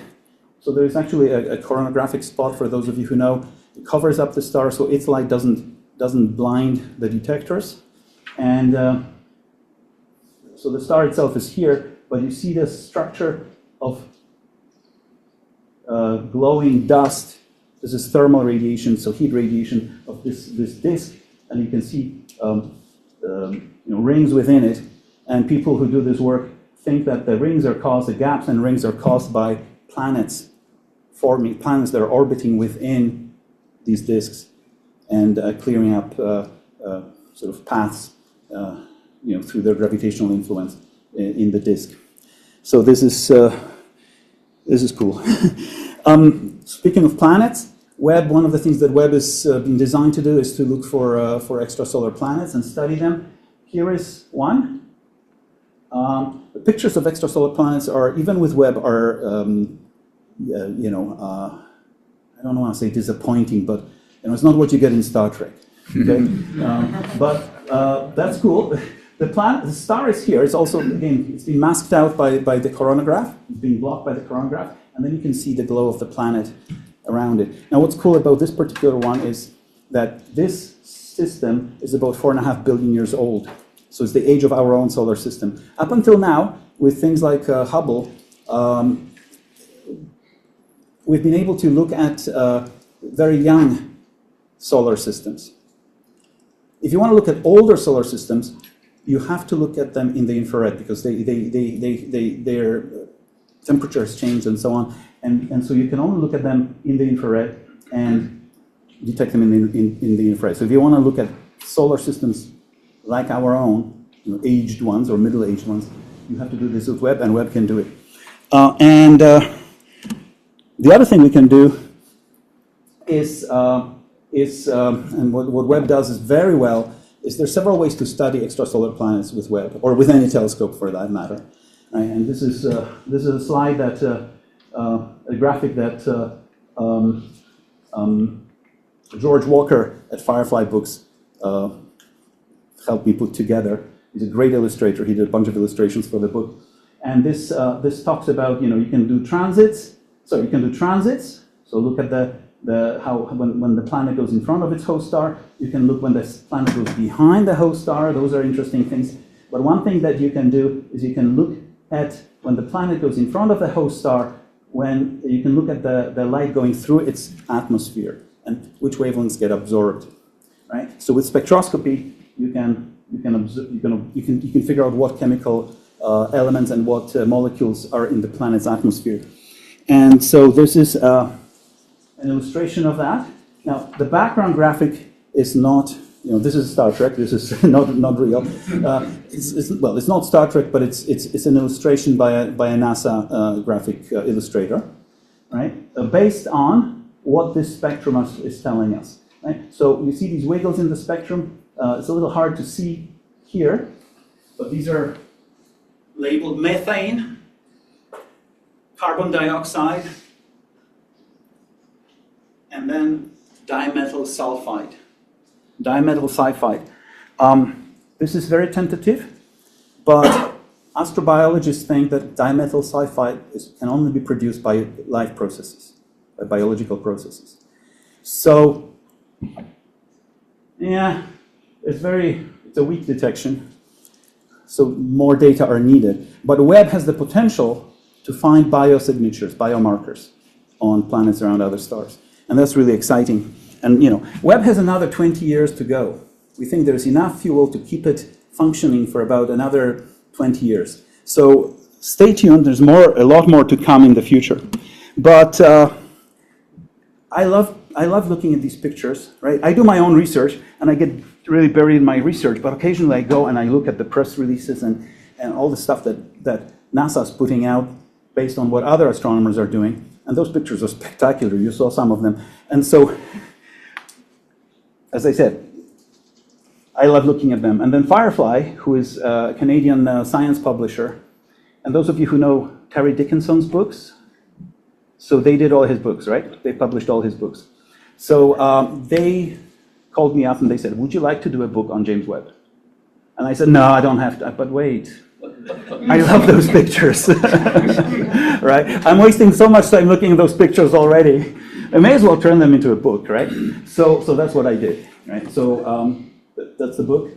So there is actually a coronographic spot, for those of you who know. It covers up the star so its light doesn't blind the detectors. And so the star itself is here, but you see this structure of glowing dust. This is thermal radiation, so heat radiation of this disk, and you can see rings within it. And people who do this work think that the rings are caused, the gaps and rings are caused by planets forming, planets that are orbiting within these disks and clearing up sort of paths, through their gravitational influence in the disk. So this is cool. Speaking of planets, Webb, one of the things that Webb is being designed to do is to look for extrasolar planets and study them. Here is one. The pictures of extrasolar planets are, even with Webb, are, I don't want to say disappointing, but it's not what you get in Star Trek. Okay? But that's cool. The star is here. It's also, again, it's been masked out by the coronagraph. It's being blocked by the coronagraph, and then you can see the glow of the planet around it. Now, what's cool about this particular one is that this system is about 4.5 billion years old. So it's the age of our own solar system. Up until now, with things like Hubble, we've been able to look at very young solar systems. If you want to look at older solar systems, you have to look at them in the infrared because their temperature has changed and so on. And so you can only look at them in the infrared and detect them in the infrared. So if you want to look at solar systems like our own, aged ones or middle-aged ones, you have to do this with Webb, and Webb can do it. The other thing we can do is and what Webb does is very well, is there's several ways to study extrasolar planets with Webb, or with any telescope for that matter. Right? And this is a slide that, a graphic that George Walker at Firefly Books helped me put together. He's a great illustrator. He did a bunch of illustrations for the book. And this talks about, you can do transits. So you can do transits. So look at when the planet goes in front of its host star. You can look when the planet goes behind the host star. Those are interesting things. But one thing that you can do is you can look at when the planet goes in front of the host star, when you can look at the light going through its atmosphere and which wavelengths get absorbed, right? So with spectroscopy, you can figure out what chemical elements and what molecules are in the planet's atmosphere. And so this is an illustration of that. Now, the background graphic is not, this is Star Trek. This is not real. It's not Star Trek, but it's an illustration by a NASA graphic illustrator, right? Based on what this spectrum is telling us, right? So you see these wiggles in the spectrum. It's a little hard to see here, but these are labeled methane, carbon dioxide, and then dimethyl sulfide. This is very tentative, but astrobiologists think that dimethyl sulfide can only be produced by life processes, by biological processes. So, yeah, it's a weak detection, so more data are needed. But Webb has the potential to find biosignatures, biomarkers on planets around other stars. And that's really exciting. And Webb has another 20 years to go. We think there's enough fuel to keep it functioning for about another 20 years. So stay tuned, there's a lot more to come in the future. But I love looking at these pictures, right? I do my own research, and I get really buried in my research, but occasionally I go and I look at the press releases and all the stuff that NASA's putting out based on what other astronomers are doing, and those pictures are spectacular. You saw some of them. And so, as I said, I love looking at them. And then Firefly, who is a Canadian science publisher, and those of you who know Terry Dickinson's books, so they did all his books, right? They published all his books. So they called me up and they said, would you like to do a book on James Webb? And I said, no, I don't have to, but wait. I love those pictures, right? I'm wasting so much time looking at those pictures already. I may as well turn them into a book, right? So that's what I did, right? So that's the book.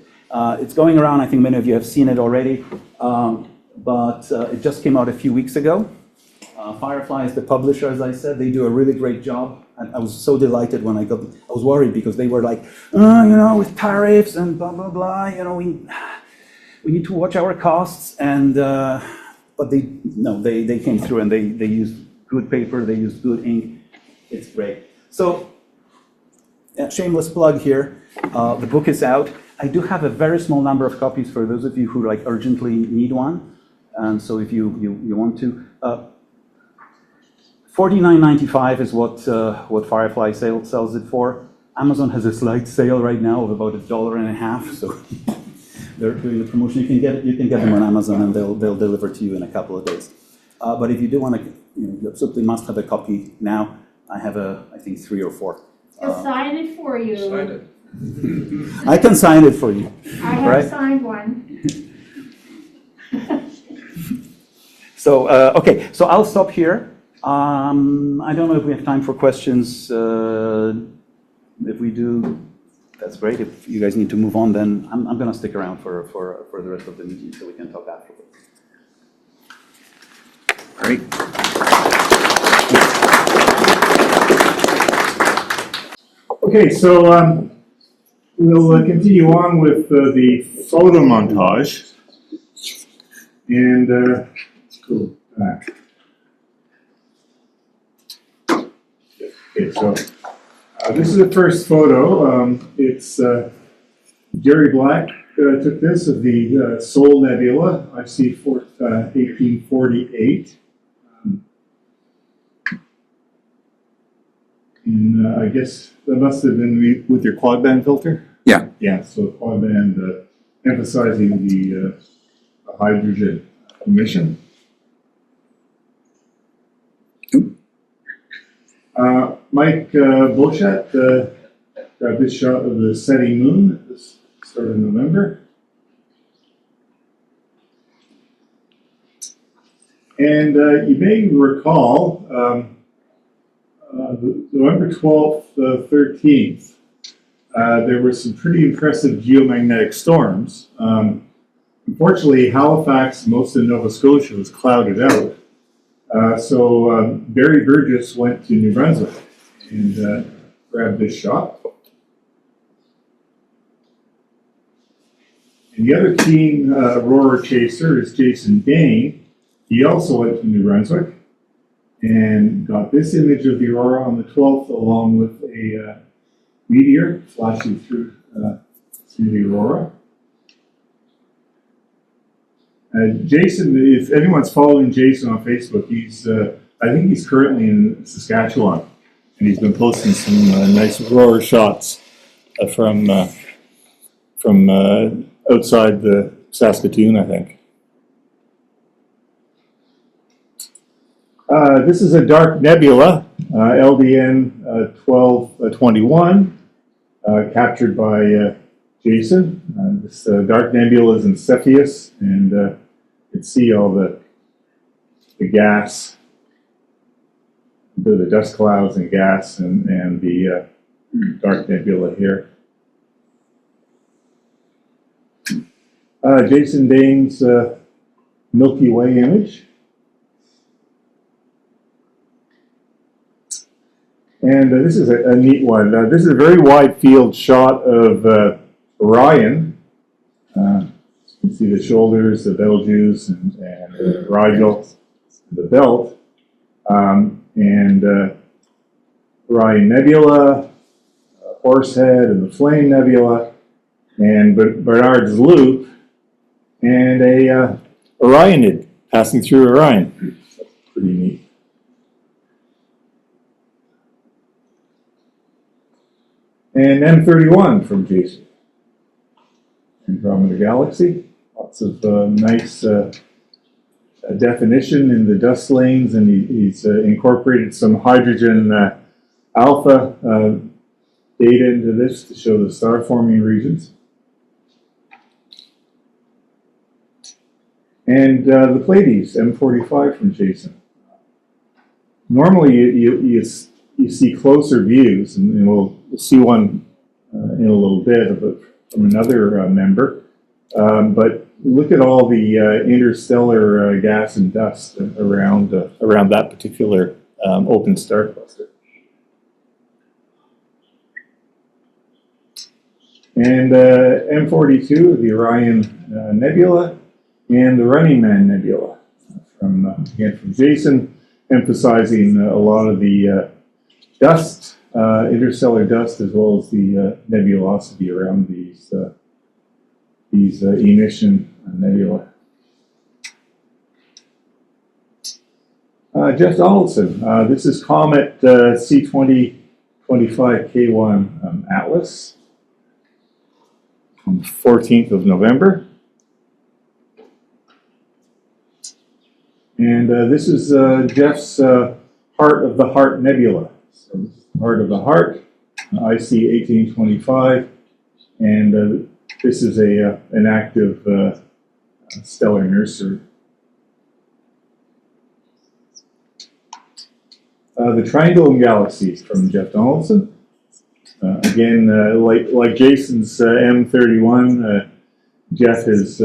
It's going around. I think many of you have seen it already, but it just came out a few weeks ago. Firefly is the publisher, as I said. They do a really great job. And I was so delighted when I was worried because they were like, with tariffs and blah, blah, blah, we need to watch our costs. And, but they came through and they used good paper, they used good ink. It's great. So, shameless plug here. The book is out. I do have a very small number of copies for those of you who urgently need one. And so if you want to, $49.95 is what Firefly sells it for. Amazon has a slight sale right now of about $1.50, so they're doing the promotion. You can get them on Amazon, and they'll deliver to you in a couple of days. But if you do want to, you absolutely must have a copy now. I have I think 3 or 4. I'll sign it for you. Sign it. I can sign it for you. I have signed one. So okay, so I'll stop here. I don't know if we have time for questions. If we do, that's great. If you guys need to move on, then I'm going to stick around for the rest of the meeting so we can talk afterwards. Great. Okay, so we'll continue on with the photo montage. And let's go back. Okay, so this is the first photo. It's Jerry Black took this of the Sol Nebula. I see 1848. And I guess that must have been with your quad band filter? Yeah. Yeah, so quad band emphasizing the hydrogen emission. Mike Bochat got this shot of the setting moon at the start of November. And you may recall November 12th, 13th, there were some pretty impressive geomagnetic storms. Unfortunately, Halifax, most of Nova Scotia was clouded out. So Barry Burgess went to New Brunswick and grabbed this shot. And the other keen aurora chaser is Jason Dane. He also went to New Brunswick and got this image of the aurora on the 12th, along with a meteor flashing through the aurora. Jason, if anyone's following Jason on Facebook, I think he's currently in Saskatchewan, and he's been posting some nice aurora shots from outside the Saskatoon, I think. This is a dark nebula, LDN 1221, captured by Jason. This dark nebula is in Cepheus, and you can see all the gas, the dust clouds and gas, and the dark nebula here. Jason Dane's Milky Way image. And this is a neat one. This is a very wide field shot of Orion. You can see the shoulders, the Betelgeuse, and Rigel, the belt, and Orion Nebula, Horsehead, and the Flame Nebula, and Bernard's Loop, and a Orionid passing through Orion. Pretty neat. And M31 from Jason. Andromeda Galaxy. Lots of nice definition in the dust lanes, and he's incorporated some hydrogen alpha data into this to show the star forming regions. And the Pleiades, M45 from Jason. Normally you see closer views, and we'll see one in a little bit from another member. But look at all the interstellar gas and dust around that particular open star cluster. And M42, the Orion Nebula, and the Running Man Nebula, again from Jason, emphasizing a lot of the dust, interstellar dust, as well as the nebulosity around these emission nebula. Jeff Donaldson, this is Comet C2025K1 Atlas on the 14th of November. And this is Jeff's Heart of the Heart Nebula. So this is Heart of the Heart, IC 1825, and this is an active stellar nursery. The Triangulum Galaxies from Jeff Donaldson. Again, like Jason's M31, Jeff has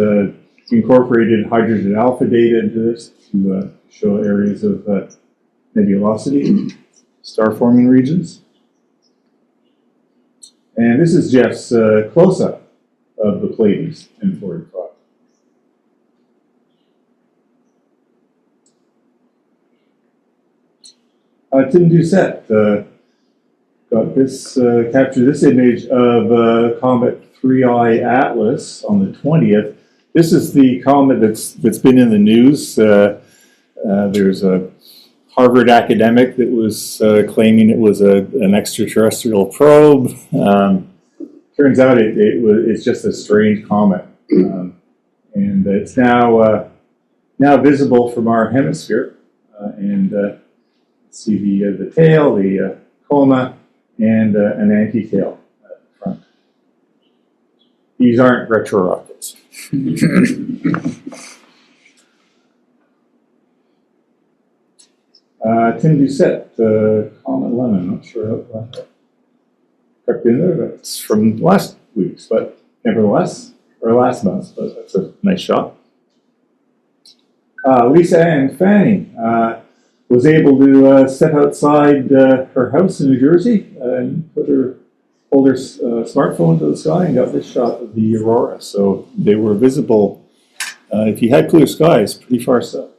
incorporated hydrogen alpha data into this to show areas of nebulosity, star forming regions. And this is Jeff's close-up of the Pleiades M45. Tim Doucette got this, captured this image of Comet 3I Atlas on the 20th. This is the comet that's been in the news. There's a Harvard academic that was claiming it was an extraterrestrial probe. Turns out it's just a strange comet, and it's now visible from our hemisphere. And see the tail, the coma, and an anti-tail at the front. These aren't retro rockets. Tim Doucette, Comet Lemon, not sure how that crept in there, that's from last week's, but nevertheless, or last month's, but that's a nice shot. Lisa Ann Fanning was able to step outside her house in New Jersey and hold her smartphone to the sky and got this shot of the aurora. So they were visible, if you had clear skies, pretty far south.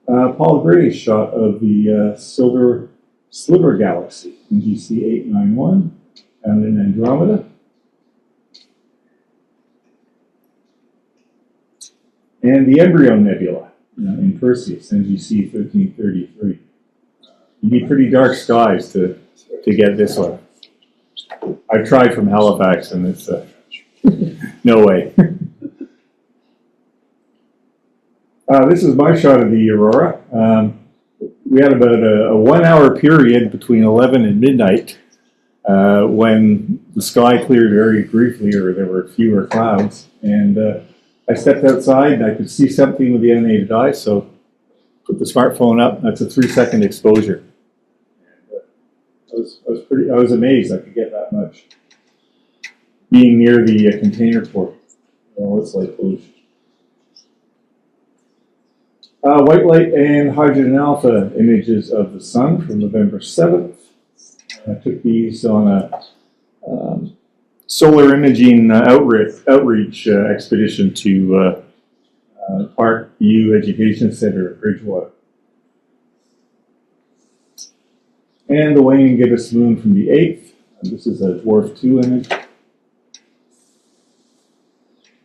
Paul Gray's shot of the Silver Sliver Galaxy, NGC 891, found in Andromeda. And the Embryo Nebula in Perseus, NGC 1333. You need pretty dark skies to get this one. I've tried from Halifax and it's no way. This is my shot of the aurora. We had about a 1 hour period between 11 and midnight when the sky cleared very briefly, or there were fewer clouds. And I stepped outside and I could see something with the unaided eye, so put the smartphone up. That's a 3-second exposure. And, I was amazed I could get that much. Being near the container port, all this light pollution. White light and hydrogen alpha images of the sun from November 7th. I took these on a solar imaging outreach expedition to Park View Education Center at Bridgewater. And the waning gibbous moon from the 8th. This is a dwarf 2 image.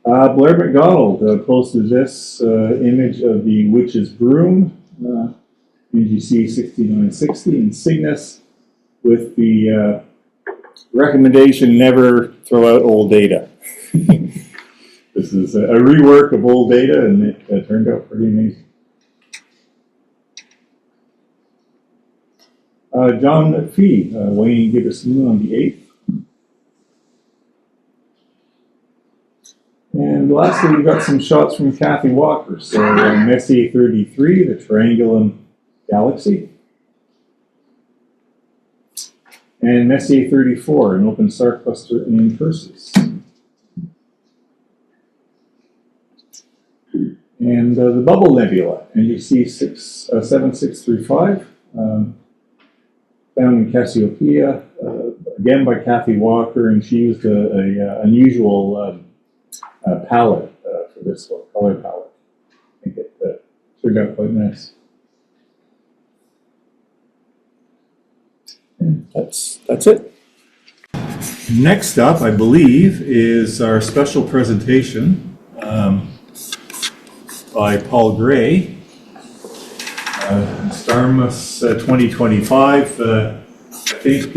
Blair MacDonald posted this image of the Witch's Broom, UGC 6960 in Cygnus, with the recommendation never throw out old data. This is a rework of old data, and it turned out pretty amazing. John McPhee, waning gibbous moon on the 8th. And lastly, we got some shots from Kathy Walker. So Messier 33, the Triangulum Galaxy. And Messier 34, an open star cluster in Perseus. And the Bubble Nebula, NGC 7635, found in Cassiopeia, again by Kathy Walker, and she used an unusual palette for this one, color palette. I think it turned out quite nice. And that's it. Next up, I believe, is our special presentation by Paul Gray, Starmus 2025. I think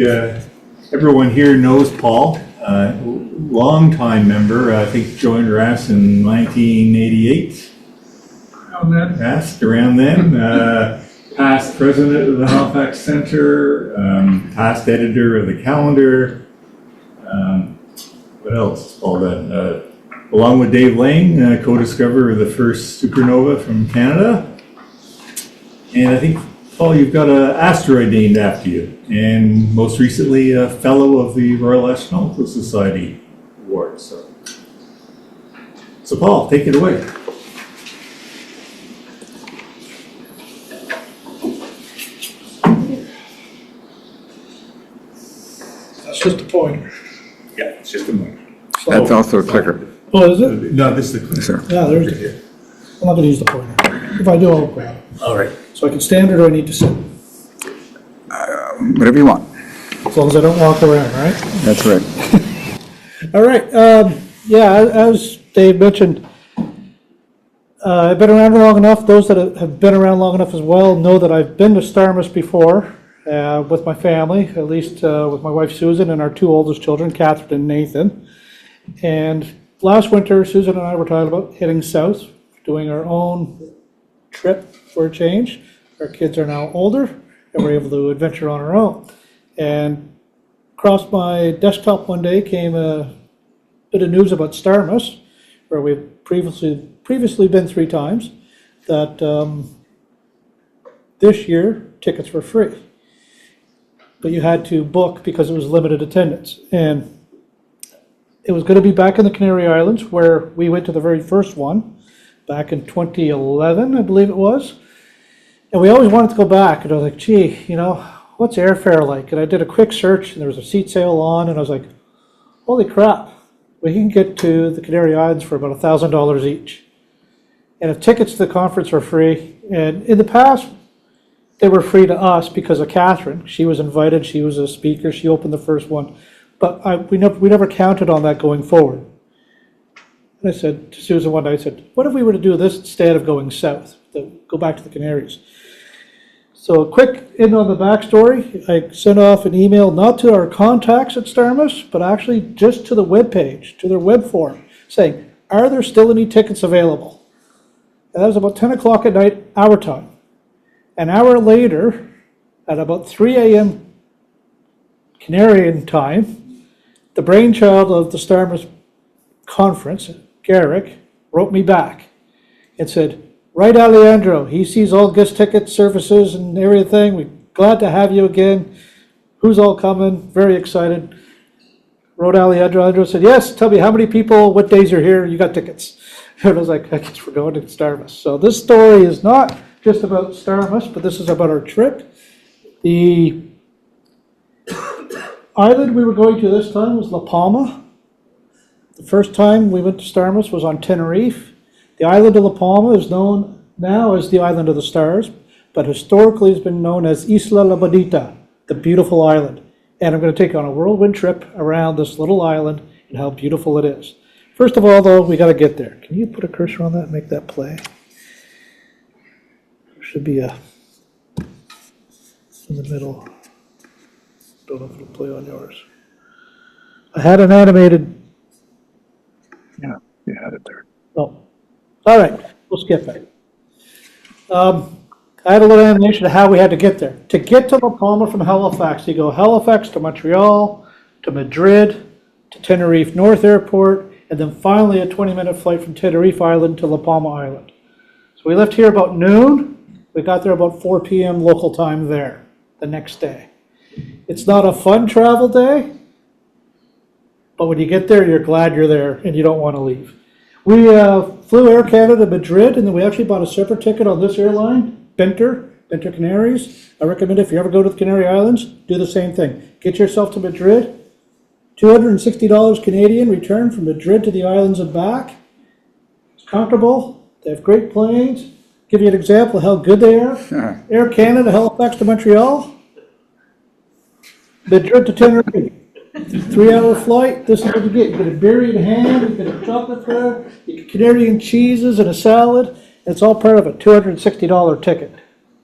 everyone here knows Paul. Long-time member, I think joined RASC in 1988. Around then. Past president of the Halifax Center, past editor of the calendar. What else? Paul done? Along with Dave Lang, co-discoverer of the first supernova from Canada. And I think, Paul, you've got an asteroid named after you, and most recently a fellow of the Royal Astronomical Society Award. So Paul, take it away. That's just a pointer. Yeah, it's just a pointer. That's also a clicker. Oh, is it? No, this is the clicker. Sir. Yeah, there's it. I'm not going to use the pointer. If I do, I'll grab it. All right. So I can stand, or do I need to sit? Whatever you want. As long as I don't walk around, right? That's right. All right. Yeah, as Dave mentioned, I've been around long enough. Those that have been around long enough as well know that I've been to Starmus before with my family, at least with my wife Susan and our two oldest children, Catherine and Nathan. And last winter, Susan and I were talking about heading south, doing our own trip for a change. Our kids are now older, and we're able to adventure on our own. And across my desktop one day came a bit of news about Starmus, where we've previously been 3 times, that this year tickets were free. But you had to book because it was limited attendance. And it was going to be back in the Canary Islands, where we went to the very first one back in 2011, I believe it was. And we always wanted to go back. And I was like, gee, you know, what's airfare like? And I did a quick search, and there was a seat sale on, and I was like, holy crap, we can get to the Canary Islands for about $1,000 each. And if tickets to the conference are free, and in the past, they were free to us because of Catherine. She was invited, she was a speaker, she opened the first one. But we never counted on that going forward. And I said to Susan one day, I said, what if we were to do this instead of going south, go back to the Canaries? So a quick in on the backstory, I sent off an email not to our contacts at Starmus, but actually just to the web page, to their web forum, saying, are there still any tickets available? And that was about 10 o'clock at night, our time. An hour later, at about 3 a.m. Canarian time, the brainchild of the Starmus conference, Garrick, wrote me back and said, right, Alejandro, he sees all guest ticket services and everything. We're glad to have you again. Who's all coming? Very excited. Wrote Alejandro. Alejandro said, yes, tell me how many people, what days you're here, you got tickets. And I was like, I guess we're going to Starmus. So this story is not just about Starmus, but this is about our trip. The island we were going to this time was La Palma. The first time we went to Starmus was on Tenerife. The island of La Palma is known now as the Island of the Stars, but historically has been known as Isla La Bonita, the beautiful island. And I'm going to take you on a whirlwind trip around this little island and how beautiful it is. First of all, though, we got to get there. Can you put a cursor on that and make that play? There should be a in the middle. Don't know if it'll play on yours. I had an animated. Yeah, you had it there. Oh. All right, we'll skip it. I had a little animation of how we had to get there. To get to La Palma from Halifax, you go Halifax to Montreal, to Madrid, to Tenerife North Airport, and then finally a 20-minute flight from Tenerife Island to La Palma Island. So we left here about noon. We got there about 4 p.m. local time there the next day. It's not a fun travel day, but when you get there, you're glad you're there and you don't want to leave. We flew Air Canada to Madrid, and then we actually bought a separate ticket on this airline, Benter Canaries. I recommend if you ever go to the Canary Islands, do the same thing. Get yourself to Madrid, $260 Canadian, return from Madrid to the islands and back. It's comfortable. They have great planes. Give you an example of how good they are. Sure. Air Canada, Halifax to Montreal, Madrid to Tenerife. 3-hour flight. This is what you get. You get a berry in hand, you get a chocolate there, you get Canadian cheeses and a salad, and it's all part of a $260 ticket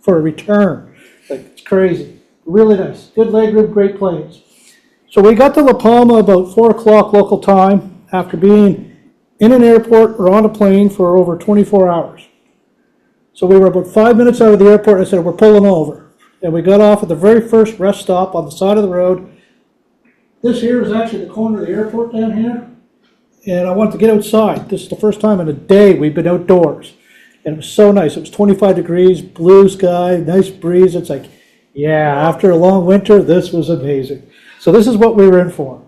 for a return. Like, it's crazy. Really nice. Good legroom, great planes. So we got to La Palma about 4 o'clock local time after being in an airport or on a plane for over 24 hours. So we were about 5 minutes out of the airport. I said, we're pulling over. And we got off at the very first rest stop on the side of the road. This here is actually the corner of the airport down here, and I wanted to get outside. This is the first time in a day we've been outdoors, and it was so nice. It was 25 degrees, blue sky, nice breeze. It's like, yeah, after a long winter, this was amazing. So this is what we were in for.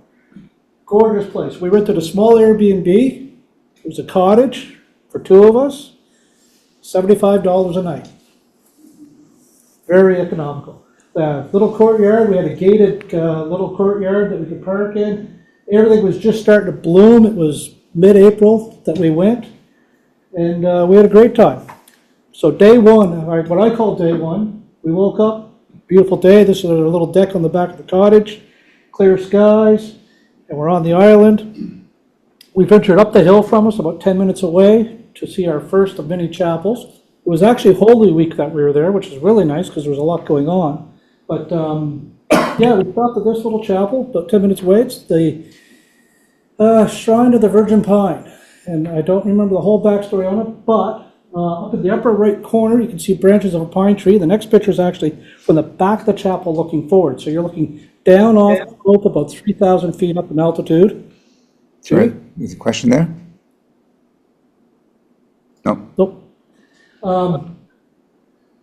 Gorgeous place. We rented a small Airbnb. It was a cottage for 2 of us, $75 a night. Very economical. Little courtyard, we had a gated little courtyard that we could park in. Everything was just starting to bloom. It was mid-April that we went, and we had a great time. So day one, what I call day one, we woke up, beautiful day. This is a little deck on the back of the cottage, clear skies, and we're on the island. We ventured up the hill from us, about 10 minutes away, to see our first of many chapels. It was actually Holy Week that we were there, which is really nice because there was a lot going on. But yeah, we stopped at this little chapel, about 10 minutes away. It's the Shrine of the Virgin Pine. And I don't remember the whole backstory on it, but Up in the upper right corner, you can see branches of a pine tree. The next picture is actually from the back of the chapel looking forward. So you're looking down off the slope about 3,000 feet up in altitude. Sorry, there's a question there? No. Nope.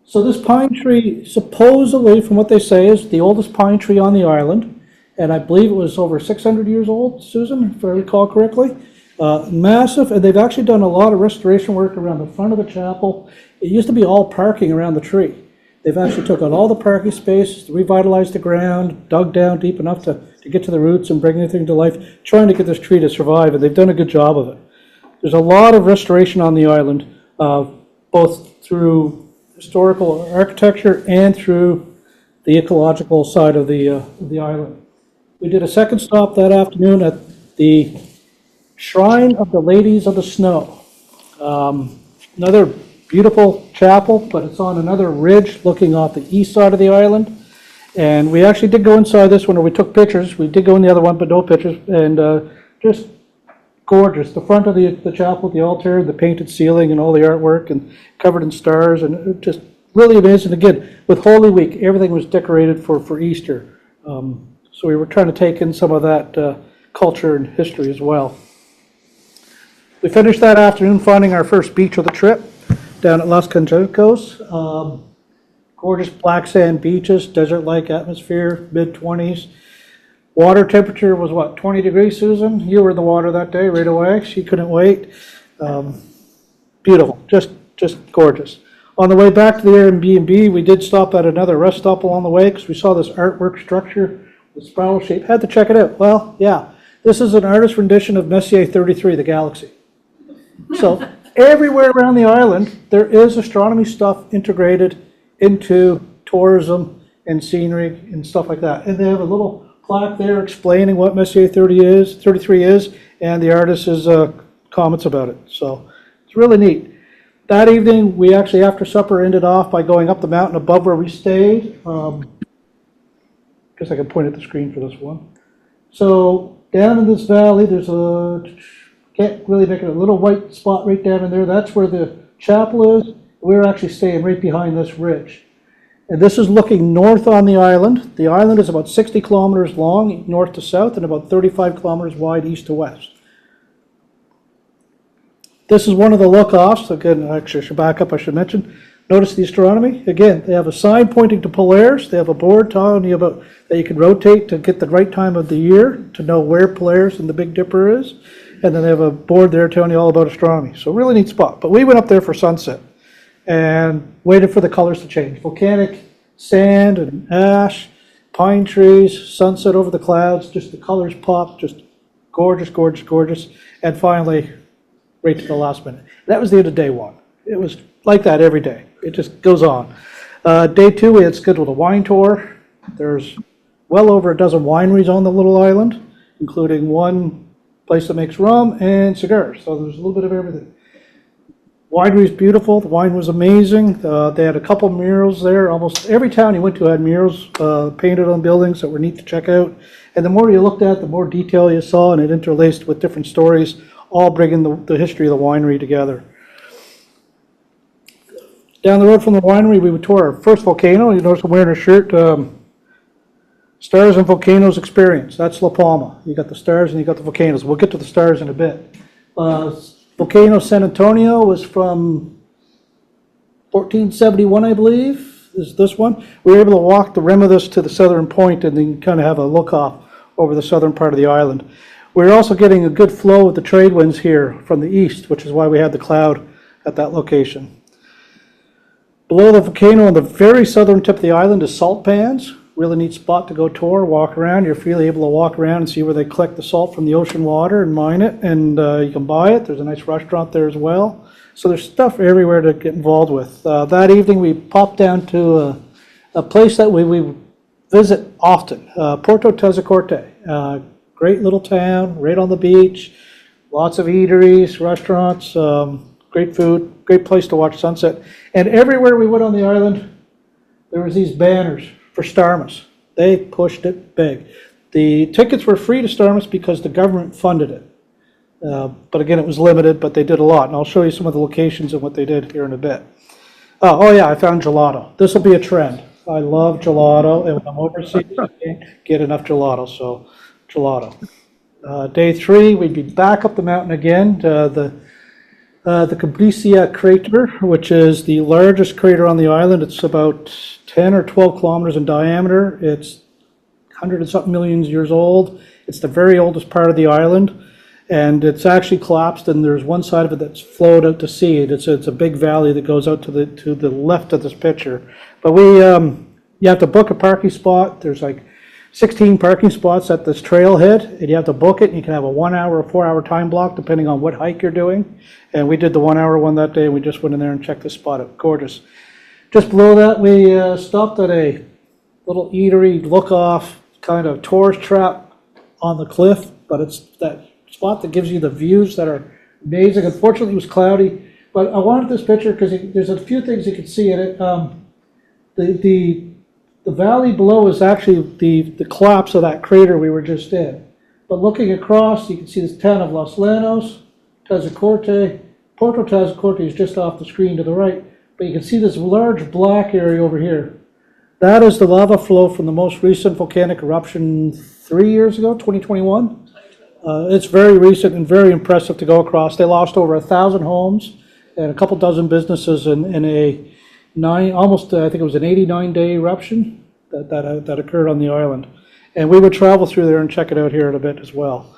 So this pine tree, supposedly, from what they say, is the oldest pine tree on the island. And I believe it was over 600 years old, Susan, if I recall correctly. Massive, and they've actually done a lot of restoration work around the front of the chapel. It used to be all parking around the tree. They've actually took out all the parking spaces, revitalized the ground, dug down deep enough to get to the roots and bring anything to life, trying to get this tree to survive, and they've done a good job of it. There's a lot of restoration on the island, both through historical architecture and through the ecological side of the island. We did a second stop that afternoon at the Shrine of the Ladies of the Snow. Another beautiful chapel, but it's on another ridge looking off the east side of the island. And we actually did go inside this one, or we took pictures. We did go in the other one, but no pictures. And just gorgeous. The front of the chapel, the altar, the painted ceiling, and all the artwork, and covered in stars, and just really amazing. Again, with Holy Week, everything was decorated for Easter. So we were trying to take in some of that culture and history as well. We finished that afternoon finding our first beach of the trip down at Las Conjuntos. Gorgeous black sand beaches, desert-like atmosphere, mid-20s. Water temperature was what, 20 degrees, Susan? You were in the water that day right away. She couldn't wait. Beautiful, just gorgeous. On the way back to the Airbnb, we did stop at another rest stop along the way because we saw this artwork structure with spiral shape. Had to check it out. Well, yeah, this is an artist's rendition of Messier 33, the galaxy. So everywhere around the island, there is astronomy stuff integrated into tourism and scenery and stuff like that. And they have a little plaque there explaining what Messier 33 is, and the artist's comments about it. So it's really neat. That evening, we actually, after supper, ended off by going up the mountain above where we stayed. Guess I can point at the screen for this one. So down in this valley, there's can't really make it, a little white spot right down in there. That's where the chapel is. We're actually staying right behind this ridge. And this is looking north on the island. The island is about 60 kilometers long, north to south, and about 35 kilometers wide, east to west. This is one of the look-offs. Again, actually, I should back up, I should mention. Notice the astronomy. Again, they have a sign pointing to Polaris. They have a board telling you about that you can rotate to get the right time of the year to know where Polaris and the Big Dipper is. And then they have a board there telling you all about astronomy. So really neat spot. But we went up there for sunset and waited for the colors to change. Volcanic sand and ash, pine trees, sunset over the clouds, just the colors popped, just gorgeous, gorgeous, gorgeous. And finally, right to the last minute. That was the end of day one. It was like that every day. It just goes on. Day two, we had scheduled a wine tour. There's well over a dozen wineries on the little island, including one place that makes rum and cigars. So there's a little bit of everything. Winery is beautiful. The wine was amazing. They had a couple murals there. Almost every town you went to had murals painted on buildings that were neat to check out. And the more you looked at, the more detail you saw, and it interlaced with different stories, all bringing the history of the winery together. Down the road from the winery, we would tour our first volcano. You notice I'm wearing a shirt, Stars and Volcanoes Experience. That's La Palma. You got the stars and you got the volcanoes. We'll get to the stars in a bit. Volcano San Antonio was from 1471, I believe, is this one. We were able to walk the rim of this to the southern point and then kind of have a look off over the southern part of the island. We're also getting a good flow of the trade winds here from the east, which is why we had the cloud at that location. Below the volcano on the very southern tip of the island is salt pans. Really neat spot to go tour, walk around. You're freely able to walk around and see where they collect the salt from the ocean water and mine it, and you can buy it. There's a nice restaurant there as well. So there's stuff everywhere to get involved with. That evening we popped down to a place that we visit often, Puerto Tezacorte. Great little town, right on the beach, lots of eateries, restaurants, great food, great place to watch sunset. And everywhere we went on the island, there was these banners for Starmus. They pushed it big. The tickets were free to Starmus because the government funded it. But again, it was limited, but they did a lot. And I'll show you some of the locations and what they did here in a bit. Oh yeah, I found gelato. This will be a trend. I love gelato, and when I'm overseas, I can't get enough gelato, so gelato. Day 3, we'd be back up the mountain again. The Complicia crater, which is the largest crater on the island. It's about 10 or 12 kilometers in diameter. It's 100 and something million years old. It's the very oldest part of the island, and it's actually collapsed, and there's one side of it that's flowed out to sea. It's a big valley that goes out to the left of this picture. But you have to book a parking spot. There's like 16 parking spots at this trailhead, and you have to book it, and you can have a 1 hour or 4 hour time block depending on what hike you're doing. And we did the 1 hour one that day, and we just went in there and checked the spot out. Gorgeous. Just below that, we stopped at a little eatery look-off kind of tourist trap on the cliff, but it's that spot that gives you the views that are amazing. Unfortunately, it was cloudy, but I wanted this picture because there's a few things you can see in it. The valley below is actually the collapse of that crater we were just in. But looking across, you can see this town of Los Llanos, Tazacorte. Puerto Tazacorte is just off the screen to the right, but you can see this large black area over here. That is the lava flow from the most recent volcanic eruption 3 years ago, 2021. It's very recent and very impressive to go across. They lost over 1,000 homes and a couple dozen businesses in a I think it was an 89-day eruption that occurred on the island. And we would travel through there and check it out here in a bit as well.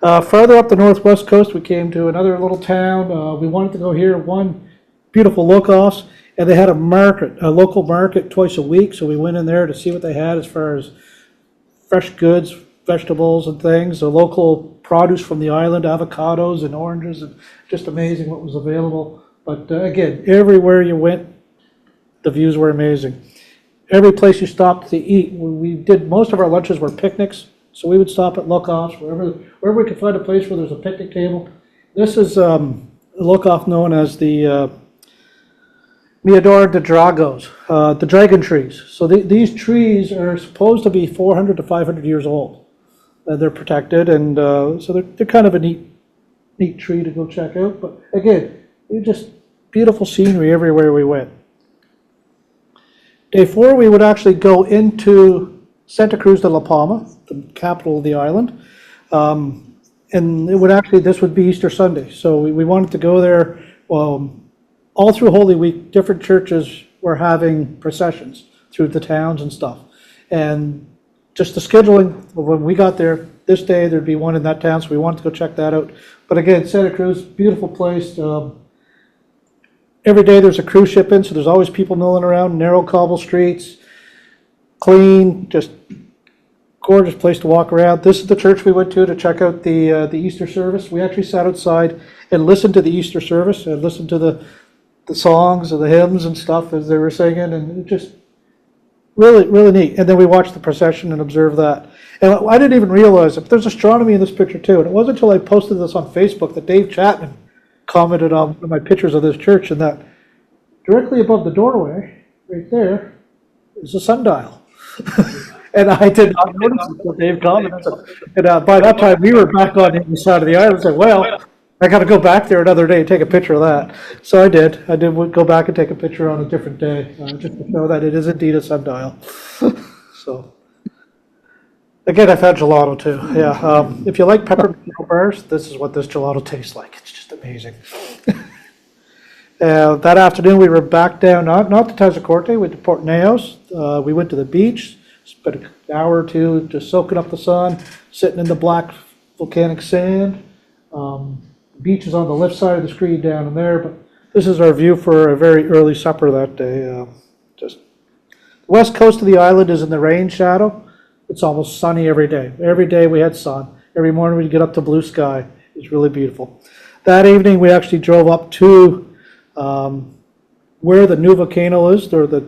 Further up the northwest coast, we came to another little town. We wanted to go here, one beautiful look-offs, and they had a local market twice a week, so we went in there to see what they had as far as fresh goods, vegetables and things, the local produce from the island, avocados and oranges, and just amazing what was available. But again, everywhere you went, the views were amazing. Every place you stopped to eat, we did, most of our lunches were picnics, so we would stop at look-offs, wherever we could find a place where there's a picnic table. This is a look-off known as the Mirador de Dragos, the dragon trees. So these trees are supposed to be 400 to 500 years old. They're protected, and so they're kind of a neat tree to go check out. But again, just beautiful scenery everywhere we went. Day 4, we would actually go into Santa Cruz de la Palma, the capital of the island. And this would be Easter Sunday. So we wanted to go there. All through Holy Week, different churches were having processions through the towns and stuff. And just the scheduling, when we got there, this day there'd be one in that town, so we wanted to go check that out. But again, Santa Cruz, beautiful place. Every day there's a cruise ship in, so there's always people milling around, narrow cobble streets, clean, just gorgeous place to walk around. This is the church we went to check out the Easter service. We actually sat outside and listened to the Easter service and listened to the songs and the hymns and stuff as they were singing, and it just really, really neat. And then we watched the procession and observed that. And I didn't even realize it, but there's astronomy in this picture too. And it wasn't until I posted this on Facebook that Dave Chapman commented on one of my pictures of this church, and that directly above the doorway, right there, is a sundial. And I did not notice it until Dave commented. And by that time, we were back on the other side of the island. I said, well, I got to go back there another day and take a picture of that. So I did. I did go back and take a picture on a different day, just to show that it is indeed a sundial. So, again, I found gelato too. Yeah, if you like peppermint bars, this is what this gelato tastes like. It's just amazing. That afternoon, we were back down, not to Tazacorte, we went to Port Neos. We went to the beach, spent an hour or two just soaking up the sun, sitting in the black volcanic sand. Beach is on the left side of the screen down in there, but this is our view for a very early supper that day. Just the west coast of the island is in the rain shadow. It's almost sunny every day. Every day we had sun. Every morning we'd get up to blue sky. It's really beautiful. That evening we actually drove up to where the new volcano is, or the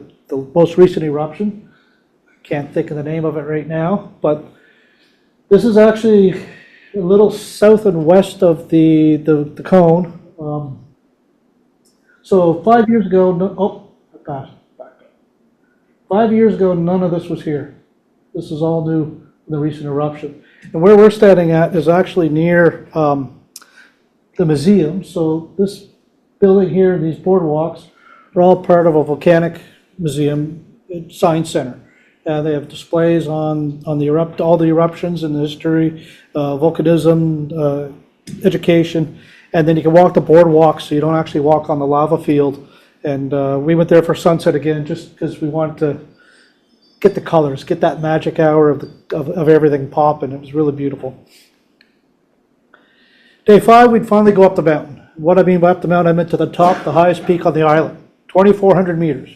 most recent eruption. I can't think of the name of it right now, but this is actually a little south and west of the cone. So 5 years ago, back up. 5 years ago, none of this was here. This is all new in the recent eruption. And where we're standing at is actually near the museum. So this building here, and these boardwalks, are all part of a volcanic museum science center. They have displays on all the eruptions in the history, volcanism, education, and then you can walk the boardwalk, so you don't actually walk on the lava field. And we went there for sunset again, just because we wanted to get the colors, get that magic hour of everything popping. It was really beautiful. Day 5, we'd finally go up the mountain. What I mean by up the mountain, I meant to the top, the highest peak on the island, 2,400 meters.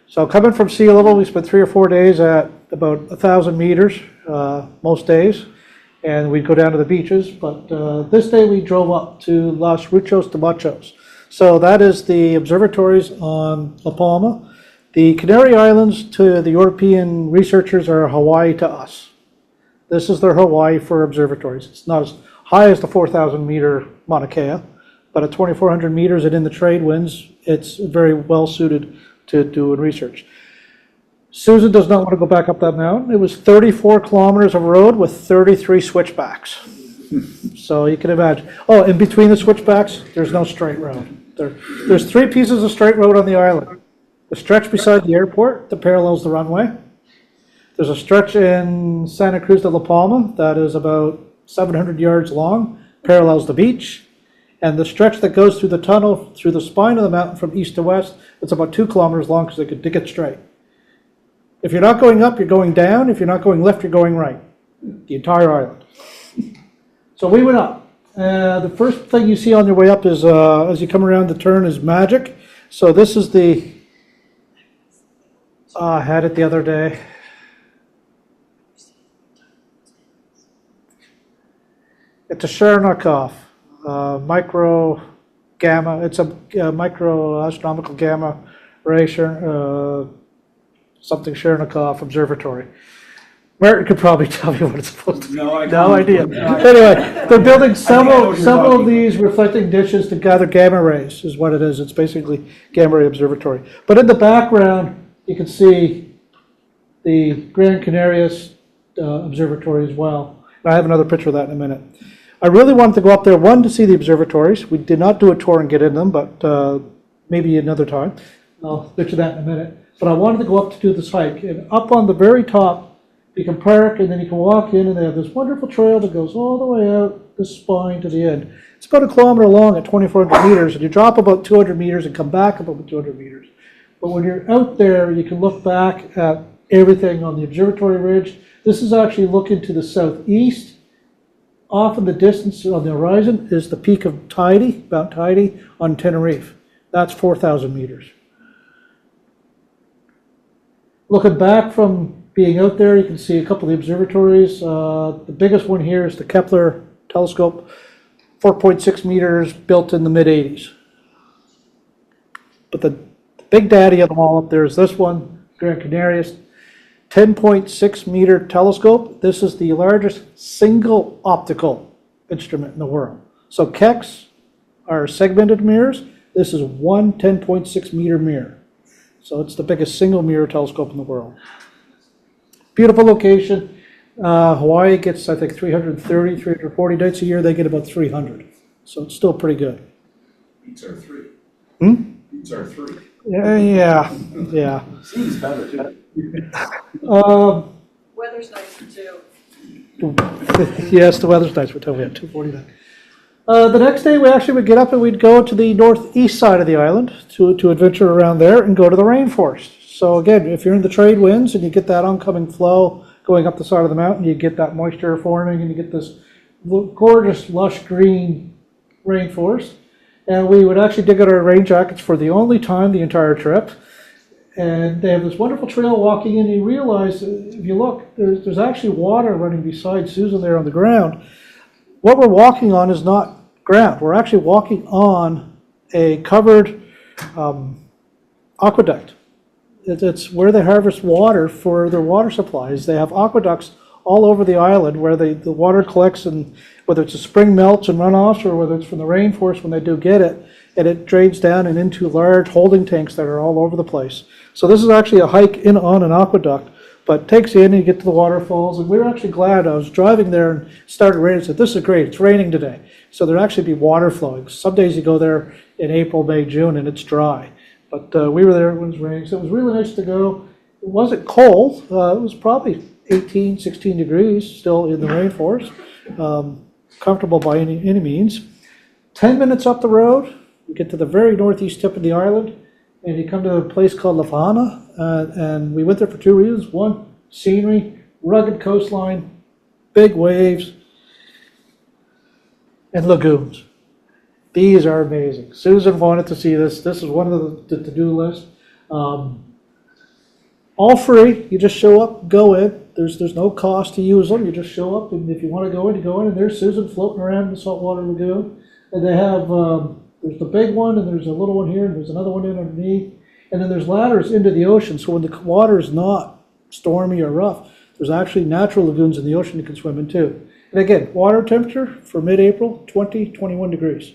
So coming from sea level, we spent 3 or 4 days at about 1,000 meters most days, and we'd go down to the beaches. But this day we drove up to Los Ruchos de Machos. So that is the observatories on La Palma. The Canary Islands to the European researchers are Hawaii to us. This is their Hawaii for observatories. It's not as high as the 4,000 meter Mauna Kea, but at 2,400 meters and in the trade winds, it's very well suited to doing research. Susan does not want to go back up that mountain. It was 34 kilometers of road with 33 switchbacks. So you can imagine. Oh, in between the switchbacks, there's no straight road. There's 3 pieces of straight road on the island. The stretch beside the airport that parallels the runway. There's a stretch in Santa Cruz de la Palma that is about 700 yards long, parallels the beach. And the stretch that goes through the tunnel, through the spine of the mountain from east to west, it's about 2 kilometers long because they could dig it straight. If you're not going up, you're going down. If you're not going left, you're going right. The entire island. So we went up. The first thing you see on your way up is, as you come around the turn, is magic. So this is the, I had it the other day. It's a Cherenkov micro gamma. It's a micro astronomical gamma ray, something Cherenkov observatory. Martin could probably tell me what it's supposed to be. No idea. Anyway, they're building several of these reflecting dishes to gather gamma rays, is what it is. It's basically gamma ray observatory. But in the background, you can see the Gran Canarias observatory as well. And I have another picture of that in a minute. I really wanted to go up there, one, to see the observatories. We did not do a tour and get in them, but maybe another time. I'll get to that in a minute. But I wanted to go up to do this hike. And up on the very top, you can park and then you can walk in, and they have this wonderful trail that goes all the way out this spine to the end. It's about 1 kilometer long at 2,400 meters, and you drop about 200 meters and come back about 200 meters. But when you're out there, you can look back at everything on the observatory ridge. This is actually looking to the southeast. Off in the distance on the horizon is the peak of Mount Tidy on Tenerife. That's 4,000 meters. Looking back from being out there, you can see a couple of the observatories. The biggest one here is the Kepler telescope, 4.6 meters, built in the mid-'80s. But the big daddy of them all up there is this one, Gran Canarias, 10.6 meter telescope. This is the largest single optical instrument in the world. So Keck's are segmented mirrors. This is one 10.6 meter mirror. So it's the biggest single mirror telescope in the world. Beautiful location. Hawaii gets, I think, 330, 340 nights a year. They get about 300. So it's still pretty good. Beats our 3. Beats our 3. Yeah. Seems better, too. Weather's nicer too. Yes, the weather's nice. We're telling you at 2:49. The next day, we actually would get up and we'd go to the northeast side of the island to adventure around there and go to the rainforest. So again, if you're in the trade winds and you get that oncoming flow going up the side of the mountain, you get that moisture forming and you get this gorgeous, lush green rainforest. And we would actually dig out our rain jackets for the only time the entire trip. And they have this wonderful trail walking in, and you realize, if you look, there's actually water running beside Susan there on the ground. What we're walking on is not ground. We're actually walking on a covered aqueduct. It's where they harvest water for their water supplies. They have aqueducts all over the island where the water collects, and whether it's a spring melts and runoffs or whether it's from the rainforest when they do get it, and it drains down and into large holding tanks that are all over the place. So this is actually a hike in on an aqueduct, but takes you in and you get to the waterfalls. And we were actually glad. I was driving there and it started raining. I said, this is great. It's raining today. So there'll actually be water flowing. Some days you go there in April, May, June, and it's dry. But we were there when it was raining. So it was really nice to go. It wasn't cold. It was probably 18, 16 degrees still in the rainforest. Comfortable by any means. 10 minutes up the road, you get to the very northeast tip of the island, and you come to a place called Lafana, and we went there for two reasons. One, scenery, rugged coastline, big waves, and lagoons. These are amazing. Susan wanted to see this. This is one of the to-do list. All free. You just show up, go in. There's no cost to use them. You just show up, and if you want to go in, you go in. And there's Susan floating around in the saltwater lagoon. And they have there's the big one, and there's a little one here, and there's another one in underneath. And then there's ladders into the ocean. So when the water is not stormy or rough, there's actually natural lagoons in the ocean you can swim in too. And again, water temperature for mid-April, 20, 21 degrees.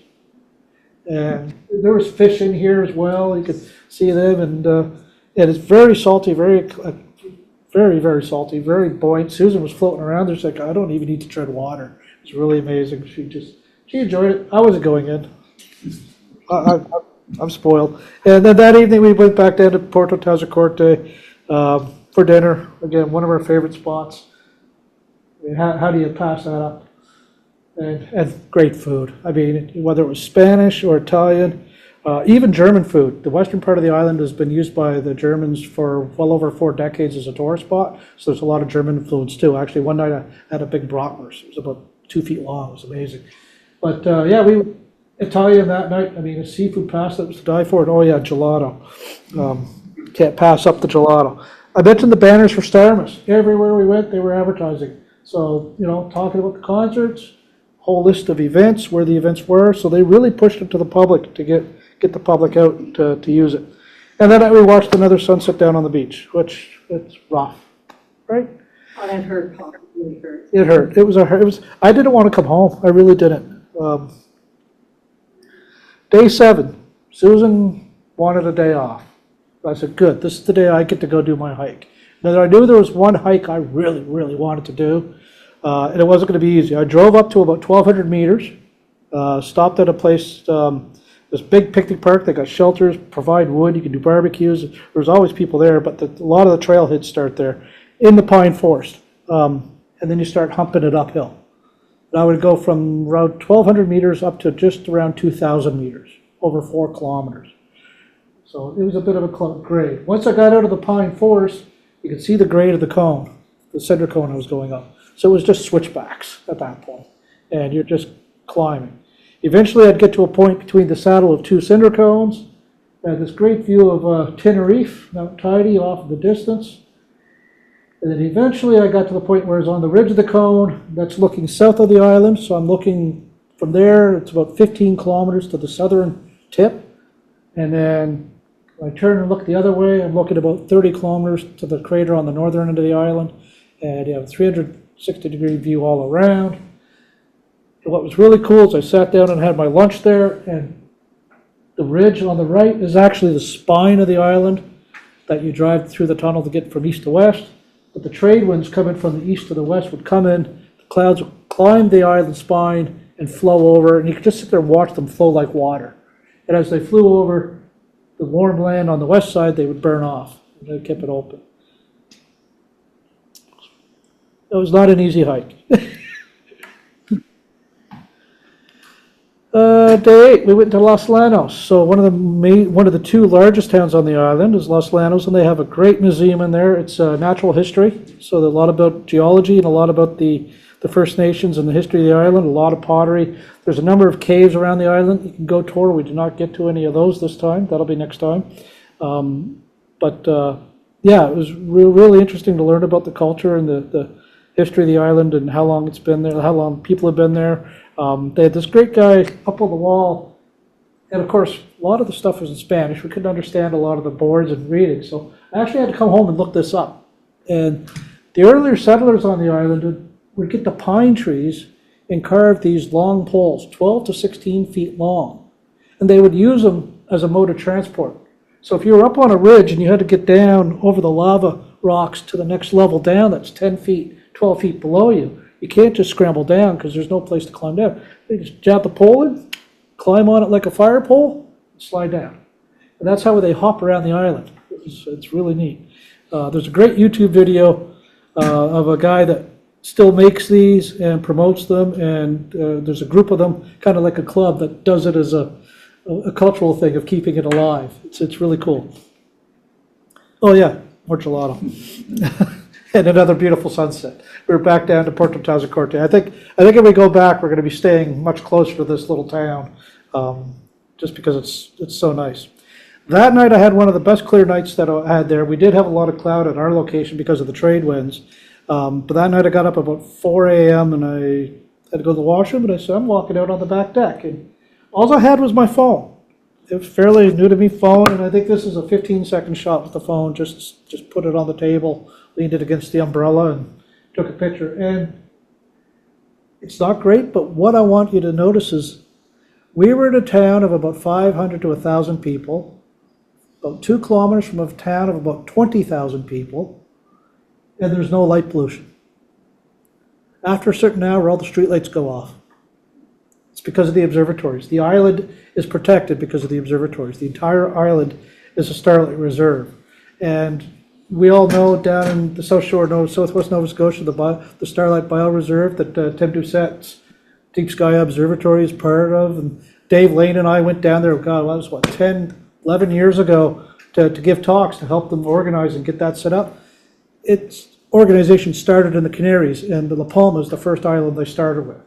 And there was fish in here as well. You could see them, and it's very salty, very, very salty, very buoyant. Susan was floating around there. She's like, I don't even need to tread water. It's really amazing. She enjoyed it. I wasn't going in. I'm spoiled. And then that evening we went back down to Porto Tazacorte for dinner. Again, one of our favorite spots. I mean, how do you pass that up? And great food. I mean, whether it was Spanish or Italian, even German food. The western part of the island has been used by the Germans for well over 4 decades as a tourist spot. So there's a lot of German influence too. Actually, one night I had a big bratwurst. It was about 2 feet long. It was amazing. But yeah, we Italian that night. I mean, a seafood pasta that was to die for. And oh yeah, gelato. Can't pass up the gelato. I mentioned the banners for Starmus. Everywhere we went, they were advertising. So, you know, talking about the concerts, whole list of events, where the events were. So they really pushed it to the public to get the public out to use it. And then we watched another sunset down on the beach, which it's rough, right? Oh, that hurt, Paul. Really hurt. It hurt. It was. I didn't want to come home. I really didn't. Day 7, Susan wanted a day off. I said, good, this is the day I get to go do my hike. Now, I knew there was one hike I really, really wanted to do, and it wasn't going to be easy. I drove up to about 1,200 meters, stopped at a place, this big picnic park. They got shelters, provide wood, you can do barbecues. There's always people there, but a lot of the trailheads start there in the pine forest, and then you start humping it uphill. And I would go from around 1,200 meters up to just around 2,000 meters, over 4 kilometers. So it was a bit of a grade. Once I got out of the pine forest, you could see the grade of the cone, the center cone I was going up. So it was just switchbacks at that point, and you're just climbing. Eventually I'd get to a point between the saddle of 2 cinder cones. I had this great view of Tenerife, Mount Tidy off in the distance. And then eventually I got to the point where I was on the ridge of the cone that's looking south of the island. So I'm looking from there, it's about 15 kilometers to the southern tip. And then I turn and look the other way, I'm looking about 30 kilometers to the crater on the northern end of the island. And you have a 360-degree view all around. And what was really cool is I sat down and had my lunch there, and the ridge on the right is actually the spine of the island that you drive through the tunnel to get from east to west. But the trade winds coming from the east to the west would come in, the clouds would climb the island spine and flow over, and you could just sit there and watch them flow like water. And as they flew over the warm land on the west side, they would burn off, and they kept it open. It was not an easy hike. Day 8, we went to Los Llanos. So one of the 2 largest towns on the island is Los Llanos, and they have a great museum in there. It's natural history, so a lot about geology and a lot about the First Nations and the history of the island, a lot of pottery. There's a number of caves around the island you can go tour. We did not get to any of those this time. That'll be next time. Yeah, it was really interesting to learn about the culture and the history of the island and how long it's been there, how long people have been there. They had this great guy up on the wall, and of course, a lot of the stuff was in Spanish. We couldn't understand a lot of the boards and reading, so I actually had to come home and look this up. And the earlier settlers on the island would get the pine trees and carve these long poles, 12 to 16 feet long, and they would use them as a mode of transport. So if you were up on a ridge and you had to get down over the lava rocks to the next level down that's 10 feet, 12 feet below you. You can't just scramble down because there's no place to climb down. They just jab the pole in, climb on it like a fire pole, and slide down. And that's how they hop around the island. It's really neat. There's a great YouTube video of a guy that still makes these and promotes them, and there's a group of them, kind of like a club, that does it as a cultural thing of keeping it alive. It's really cool. Oh yeah, more gelato. And another beautiful sunset. We're back down to Puerto Tazacorte. I think if we go back, we're going to be staying much closer to this little town, just because it's so nice. That night I had one of the best clear nights that I had there. We did have a lot of cloud at our location because of the trade winds. But that night I got up about 4 a.m. and I had to go to the washroom, and I said, I'm walking out on the back deck. And all I had was my phone. It was fairly new to me phone, and I think this is a 15-second shot with the phone. Just put it on the table, leaned it against the umbrella, and took a picture. And it's not great, but what I want you to notice is we were in a town of about 500 to 1,000 people, about 2 kilometers from a town of about 20,000 people, and there's no light pollution. After a certain hour, all the streetlights go off. It's because of the observatories. The island is protected because of the observatories. The entire island is a starlight reserve. And we all know down in the South Shore, Southwest Nova Scotia, the Starlight Bioreserve that Tim Doucette's Deep Sky Observatory is part of. And Dave Lane and I went down there, God, that was 10, 11 years ago to give talks to help them organize and get that set up. Its organization started in the Canaries, and La Palma is the first island they started with.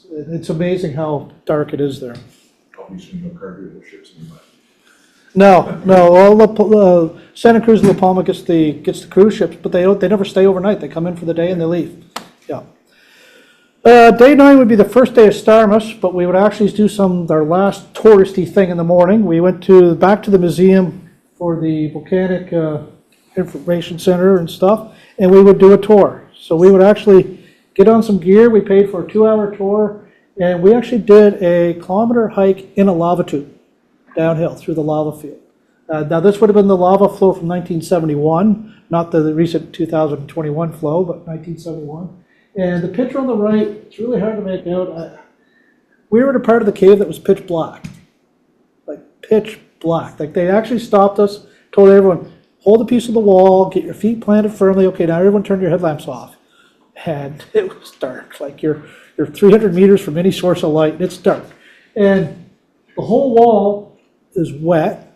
It's amazing how dark it is there. No. All Santa Cruz and La Palma gets the cruise ships, but they never stay overnight. They come in for the day and they leave. Yeah. Day 9 would be the first day of Starmus, but we would actually do our last touristy thing in the morning. We went back to the museum for the volcanic information center and stuff, and we would do a tour. So we would actually get on some gear. We paid for a 2-hour tour, and we actually did a kilometer hike in a lava tube downhill through the lava field. Now this would have been the lava flow from 1971, not the recent 2021 flow, but 1971. And the picture on the right, it's really hard to make out. We were in a part of the cave that was pitch black, like pitch black. Like they actually stopped us, told everyone, hold a piece of the wall, get your feet planted firmly. Okay, now everyone turn your headlamps off. And it was dark, like you're 300 meters from any source of light, and it's dark. And the whole wall is wet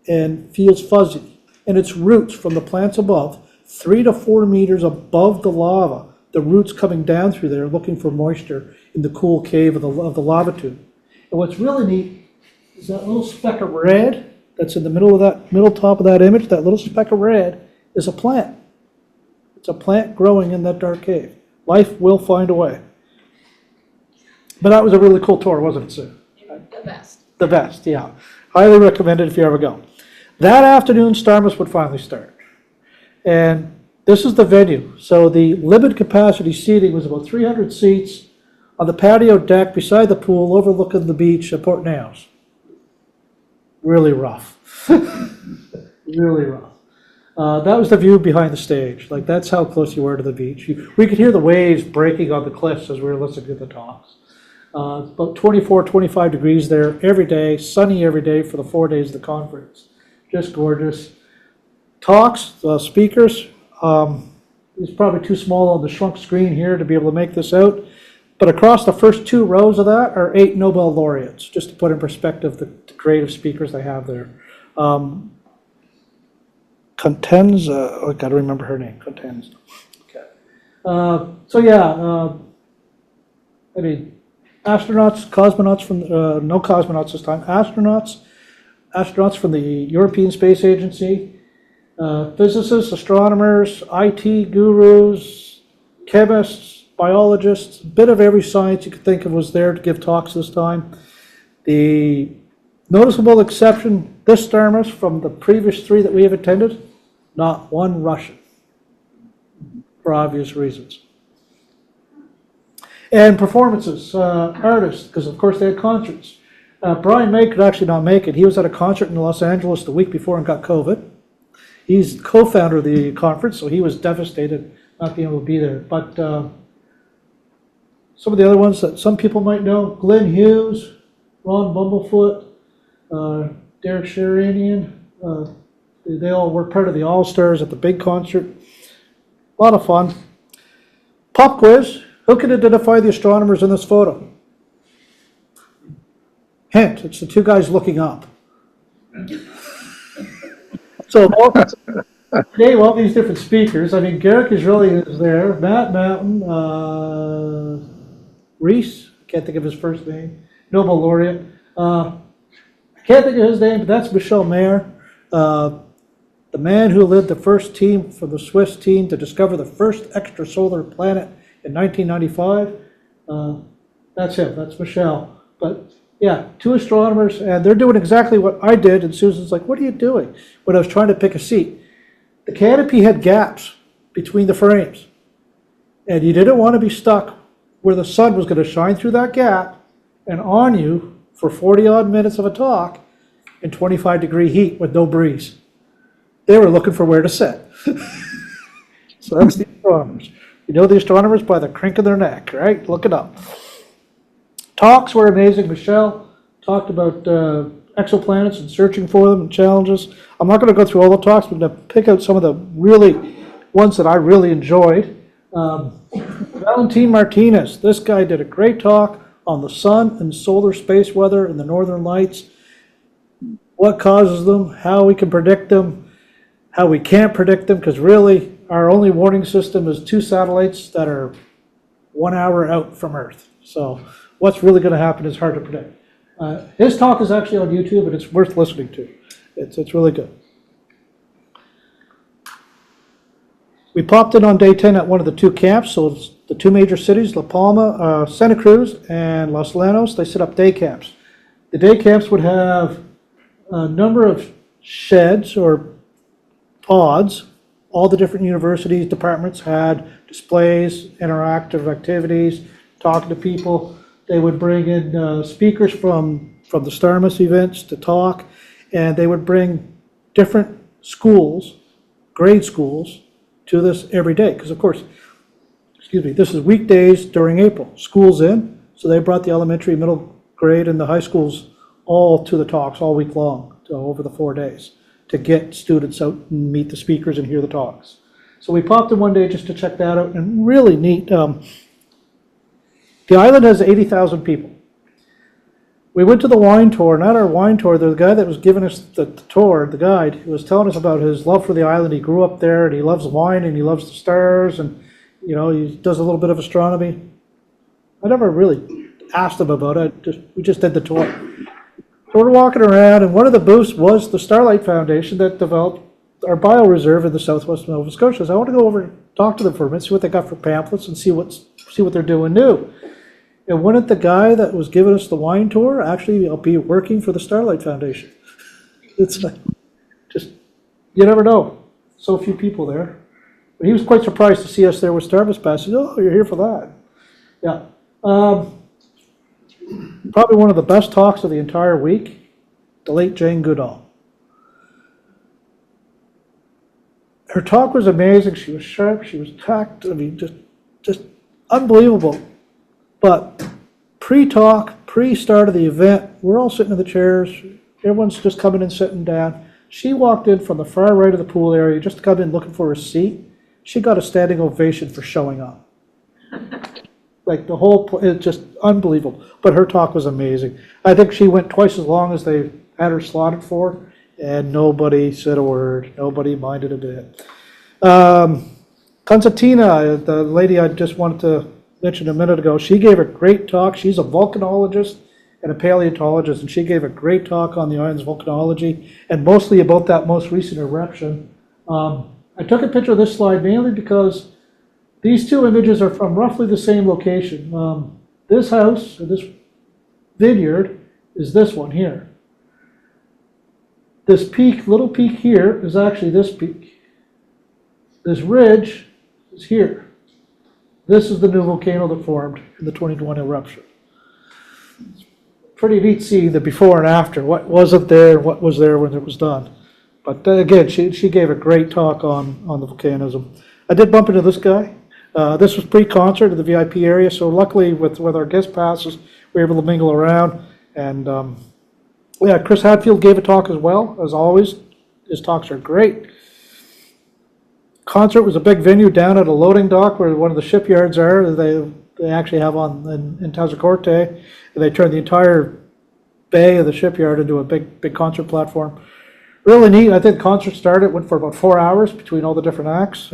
and feels fuzzy. And its roots from the plants above, 3 to 4 meters above the lava, the roots coming down through there looking for moisture in the cool cave of the lava tube. And what's really neat is that little speck of red that's in the middle top of that image, that little speck of red is a plant. It's a plant growing in that dark cave. Life will find a way. But that was a really cool tour, wasn't it, Sue? The best. The best, yeah. Highly recommended if you ever go. That afternoon, Starmus would finally start. And this is the venue. So the limited capacity seating was about 300 seats on the patio deck beside the pool overlooking the beach at Port Naos. Really rough. Really rough. That was the view behind the stage. Like, that's how close you were to the beach. We could hear the waves breaking on the cliffs as we were listening to the talks. About 24, 25 degrees there every day, sunny every day for the 4 days of the conference. Just gorgeous. Talks, speakers. It's probably too small on the shrunk screen here to be able to make this out. But across the first 2 rows of that are 8 Nobel laureates, just to put in perspective the creative speakers they have there. Contenza, I got to remember her name, Contenza. Okay. I mean, astronauts, cosmonauts from, no cosmonauts this time, astronauts from the European Space Agency, physicists, astronomers, IT gurus, chemists, biologists, a bit of every science you could think of was there to give talks this time. The noticeable exception this Starmus from the previous 3 that we have attended, not one Russian, for obvious reasons. And performances, artists, because of course they had concerts. Brian May could actually not make it. He was at a concert in Los Angeles the week before and got COVID. He's co-founder of the conference, so he was devastated not being able to be there. But some of the other ones that some people might know, Glenn Hughes, Ron Bumblefoot, Derek Sheranian, they all were part of the All-Stars at the big concert. A lot of fun. Pop quiz. Who can identify the astronomers in this photo? Hint, it's the two guys looking up. So, name all these different speakers. I mean, Garrick is there. Matt Mountain, Reese, can't think of his first name, Nobel laureate. I can't think of his name, but that's Michel Mayer, the man who led the first team from the Swiss team to discover the first extrasolar planet in 1995. That's him, that's Michel. But yeah, two astronomers, and they're doing exactly what I did, and Susan's like, what are you doing? When I was trying to pick a seat. The canopy had gaps between the frames, and you didn't want to be stuck where the sun was going to shine through that gap and on you for 40-odd minutes of a talk in 25-degree heat with no breeze. They were looking for where to sit. So that's the astronomers. You know the astronomers by the crink of their neck, right? Look it up. Talks were amazing. Michelle talked about exoplanets and searching for them and challenges. I'm not going to go through all the talks. I'm going to pick out some of the really ones that I really enjoyed. Valentin Martinez, this guy did a great talk on the sun and solar space weather and the northern lights, what causes them, how we can predict them, how we can't predict them, because really our only warning system is 2 satellites that are 1 hour out from Earth. So what's really going to happen is hard to predict. His talk is actually on YouTube, and it's worth listening to. It's really good. We popped in on day 10 at one of the 2 camps, so it's the 2 major cities, La Palma, Santa Cruz, and Los Llanos. They set up day camps. The day camps would have a number of sheds or pods. All the different universities, departments had displays, interactive activities, talking to people. They would bring in speakers from the Starmus events to talk, and they would bring different schools, grade schools, to this every day. Because of course, this is weekdays during April. School's in, so they brought the elementary, middle grade, and the high schools all to the talks all week long, over the 4 days, to get students out and meet the speakers and hear the talks. So we popped in one day just to check that out, and really neat. The island has 80,000 people. We went to the wine tour, and at our wine tour, the guy that was giving us the tour, the guide, he was telling us about his love for the island. He grew up there, and he loves wine, and he loves the stars, and he does a little bit of astronomy. I never really asked him about it. We just did the tour. So we're walking around, and one of the booths was the Starlight Foundation that developed our bioreserve in the southwest of Nova Scotia. So I want to go over and talk to them for a minute, see what they got for pamphlets, and see what they're doing new. And wouldn't the guy that was giving us the wine tour actually be working for the Starlight Foundation? It's like, just, you never know. So few people there. But he was quite surprised to see us there with Starmus Pass. He said, oh, you're here for that. Yeah. Probably one of the best talks of the entire week, the late Jane Goodall. Her talk was amazing. She was sharp. She was tact. I mean, just unbelievable. But pre-talk, pre-start of the event, we're all sitting in the chairs. Everyone's just coming and sitting down. She walked in from the far right of the pool area, just to come in looking for a seat. She got a standing ovation for showing up. Like the whole, it's just unbelievable. But her talk was amazing. I think she went twice as long as they had her slotted for, and nobody said a word. Nobody minded a bit. Constantina, the lady I just wanted to mention a minute ago, she gave a great talk. She's a volcanologist and a paleontologist, and she gave a great talk on the island's volcanology, and mostly about that most recent eruption. I took a picture of this slide mainly because these 2 images are from roughly the same location. This house, or this vineyard, is this one here. This peak, little peak here, is actually this peak. This ridge is here. This is the new volcano that formed in the 2021 eruption. Pretty neat seeing the before and after, what wasn't there, what was there when it was done. But again, she gave a great talk on the volcanism. I did bump into this guy. This was pre-concert in the VIP area, so luckily with our guest passes, we were able to mingle around. And yeah, Chris Hadfield gave a talk as well, as always. His talks are great. Concert was a big venue down at a loading dock where one of the shipyards are. They actually have in Tazacorte, and they turned the entire bay of the shipyard into a big concert platform. Really neat. I think the concert went for about 4 hours between all the different acts.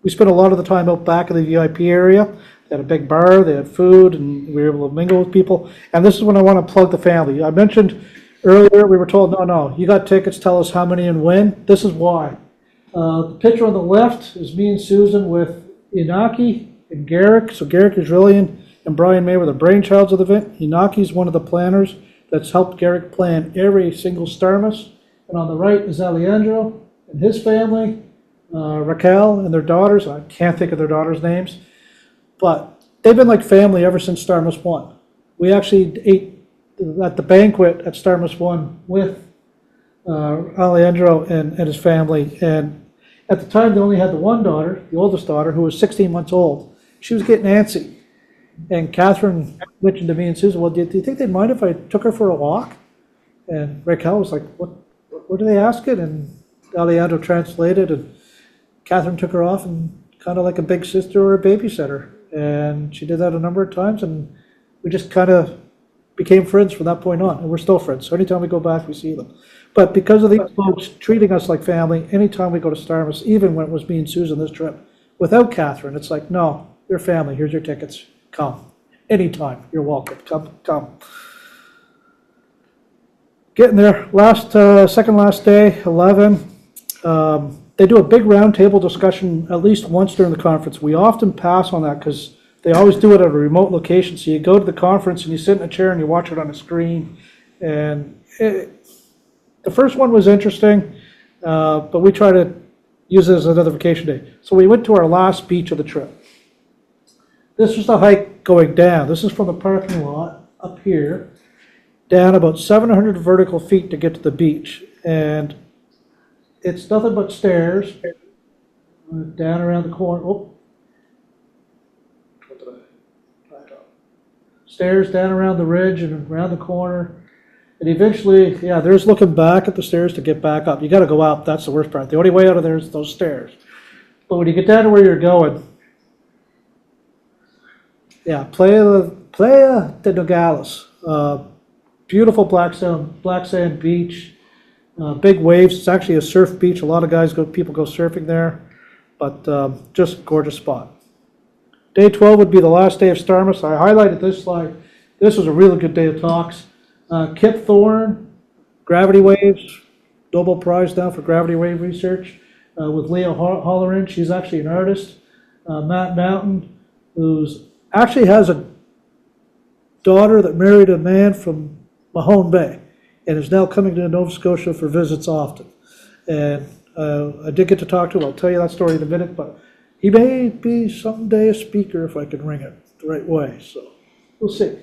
We spent a lot of the time out back in the VIP area. They had a big bar, they had food, and we were able to mingle with people. And this is when I want to plug the family. I mentioned earlier, we were told, no, you got tickets, tell us how many and when. This is why. The picture on the left is me and Susan with Inaki and Garrick. So Garrick is Rillian and Brian May were the brainchilds of the event. Inaki's one of the planners that's helped Garrick plan every single Starmus. And on the right is Alejandro and his family, Raquel and their daughters. I can't think of their daughters' names, but they've been like family ever since Starmus 1. We actually ate at the banquet at Starmus 1 with Alejandro and his family. And at the time, they only had the one daughter, the oldest daughter, who was 16 months old. She was getting antsy. And Catherine mentioned to me and Susan, well, do you think they'd mind if I took her for a walk? And Raquel was like, what do they ask it? And Alejandro translated, and Catherine took her off and kind of like a big sister or a babysitter. And she did that a number of times, and we just kind of became friends from that point on, and we're still friends. So anytime we go back, we see them. But because of these folks treating us like family, anytime we go to Starmus, even when it was me and Susan this trip, without Catherine, it's like, no, you're family, here's your tickets, come. Anytime, you're welcome, come. Getting there, second last day, 11. They do a big roundtable discussion at least once during the conference. We often pass on that because they always do it at a remote location. So you go to the conference and you sit in a chair and you watch it on a screen. And the first one was interesting, but we try to use it as another vacation day. So we went to our last beach of the trip. This was the hike going down. This is from the parking lot up here, down about 700 vertical feet to get to the beach. And it's nothing but stairs down around the corner. Oh, what did I? Stairs down around the ridge and around the corner. And eventually, yeah, there's looking back at the stairs to get back up. You got to go up. That's the worst part. The only way out of there is those stairs. But when you get down to where you're going, yeah, Playa de Nogales. Beautiful black sand beach. Big waves. It's actually a surf beach. A lot of people go surfing there, but just gorgeous spot. Day 12 would be the last day of Starmus. I highlighted this slide. This was a really good day of talks. Kip Thorne, gravity waves, Nobel Prize now for gravity wave research, with Leah Holleran. She's actually an artist. Matt Mountain, who's actually has a daughter that married a man from Mahone Bay and is now coming to Nova Scotia for visits often. And I did get to talk to him. I'll tell you that story in a minute, but he may be someday a speaker if I can ring it the right way. So we'll see.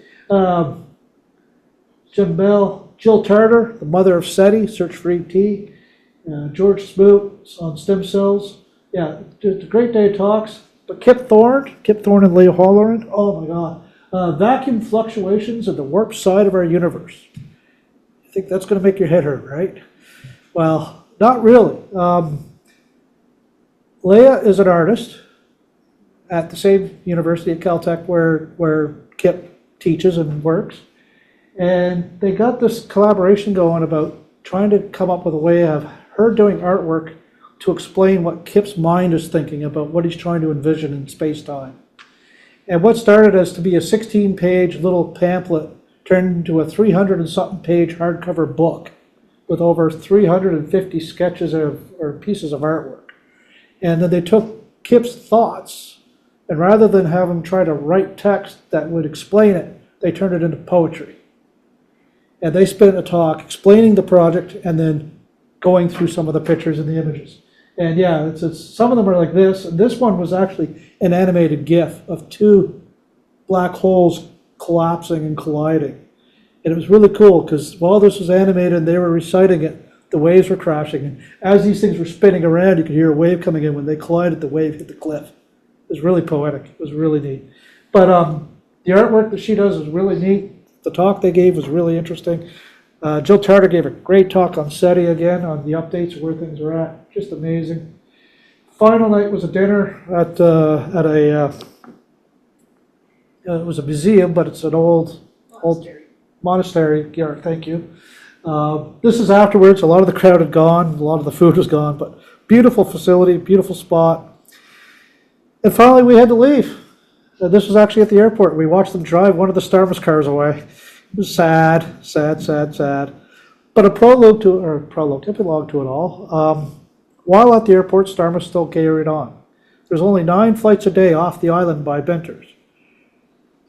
Jill Tarter, the mother of SETI, Search for ET. George Smoot on stem cells. Yeah, just a great day of talks. But Kip Thorne and Leah Holleran, oh my God. Vacuum fluctuations at the warp side of our universe. I think that's going to make your head hurt, right? Well, not really. Leah is an artist at the same university at Caltech where Kip teaches and works. And they got this collaboration going about trying to come up with a way of her doing artwork to explain what Kip's mind is thinking about what he's trying to envision in space-time. And what started as to be a 16-page little pamphlet turned into a 300 and something page hardcover book with over 350 sketches or pieces of artwork. And then they took Kip's thoughts, and rather than have him try to write text that would explain it, they turned it into poetry. And they spent a talk explaining the project and then going through some of the pictures and the images. And yeah, some of them are like this, and this one was actually an animated GIF of two black holes collapsing and colliding. And it was really cool because while this was animated and they were reciting it, The waves were crashing. And as these things were spinning around, you could hear a wave coming in. When they collided, the wave hit the cliff. It was really poetic. It was really neat. But the artwork that she does is really neat. The talk they gave was really interesting. Jill Tarter gave a great talk on SETI again, on the updates of where things are at. Just amazing. Final night was a dinner at a it was a museum, but it's an old monastery. Yeah, thank you. This is afterwards. A lot of the crowd had gone. A lot of the food was gone, but beautiful facility, beautiful spot. And finally, we had to leave. This was actually at the airport. We watched them drive one of the Starmus cars away. It was sad. But a epilogue to it all. While at the airport, Starmus still carried on. There's only 9 flights a day off the island by Benters.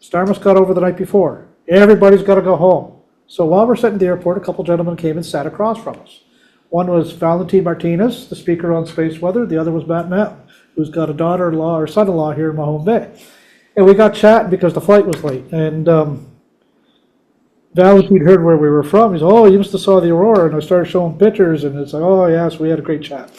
Starmus got over the night before. Everybody's got to go home. So while we're sitting at the airport, a couple gentlemen came and sat across from us. One was Valentin Martinez, the speaker on space weather. The other was Matt Mountain, who's got a daughter-in-law or son-in-law here in Mahone Bay. And we got chatting because the flight was late. And Valentin heard where we were from. He said, "Oh, you must have saw the aurora." And I started showing pictures, and it's like, "Oh, yes, we had a great chat."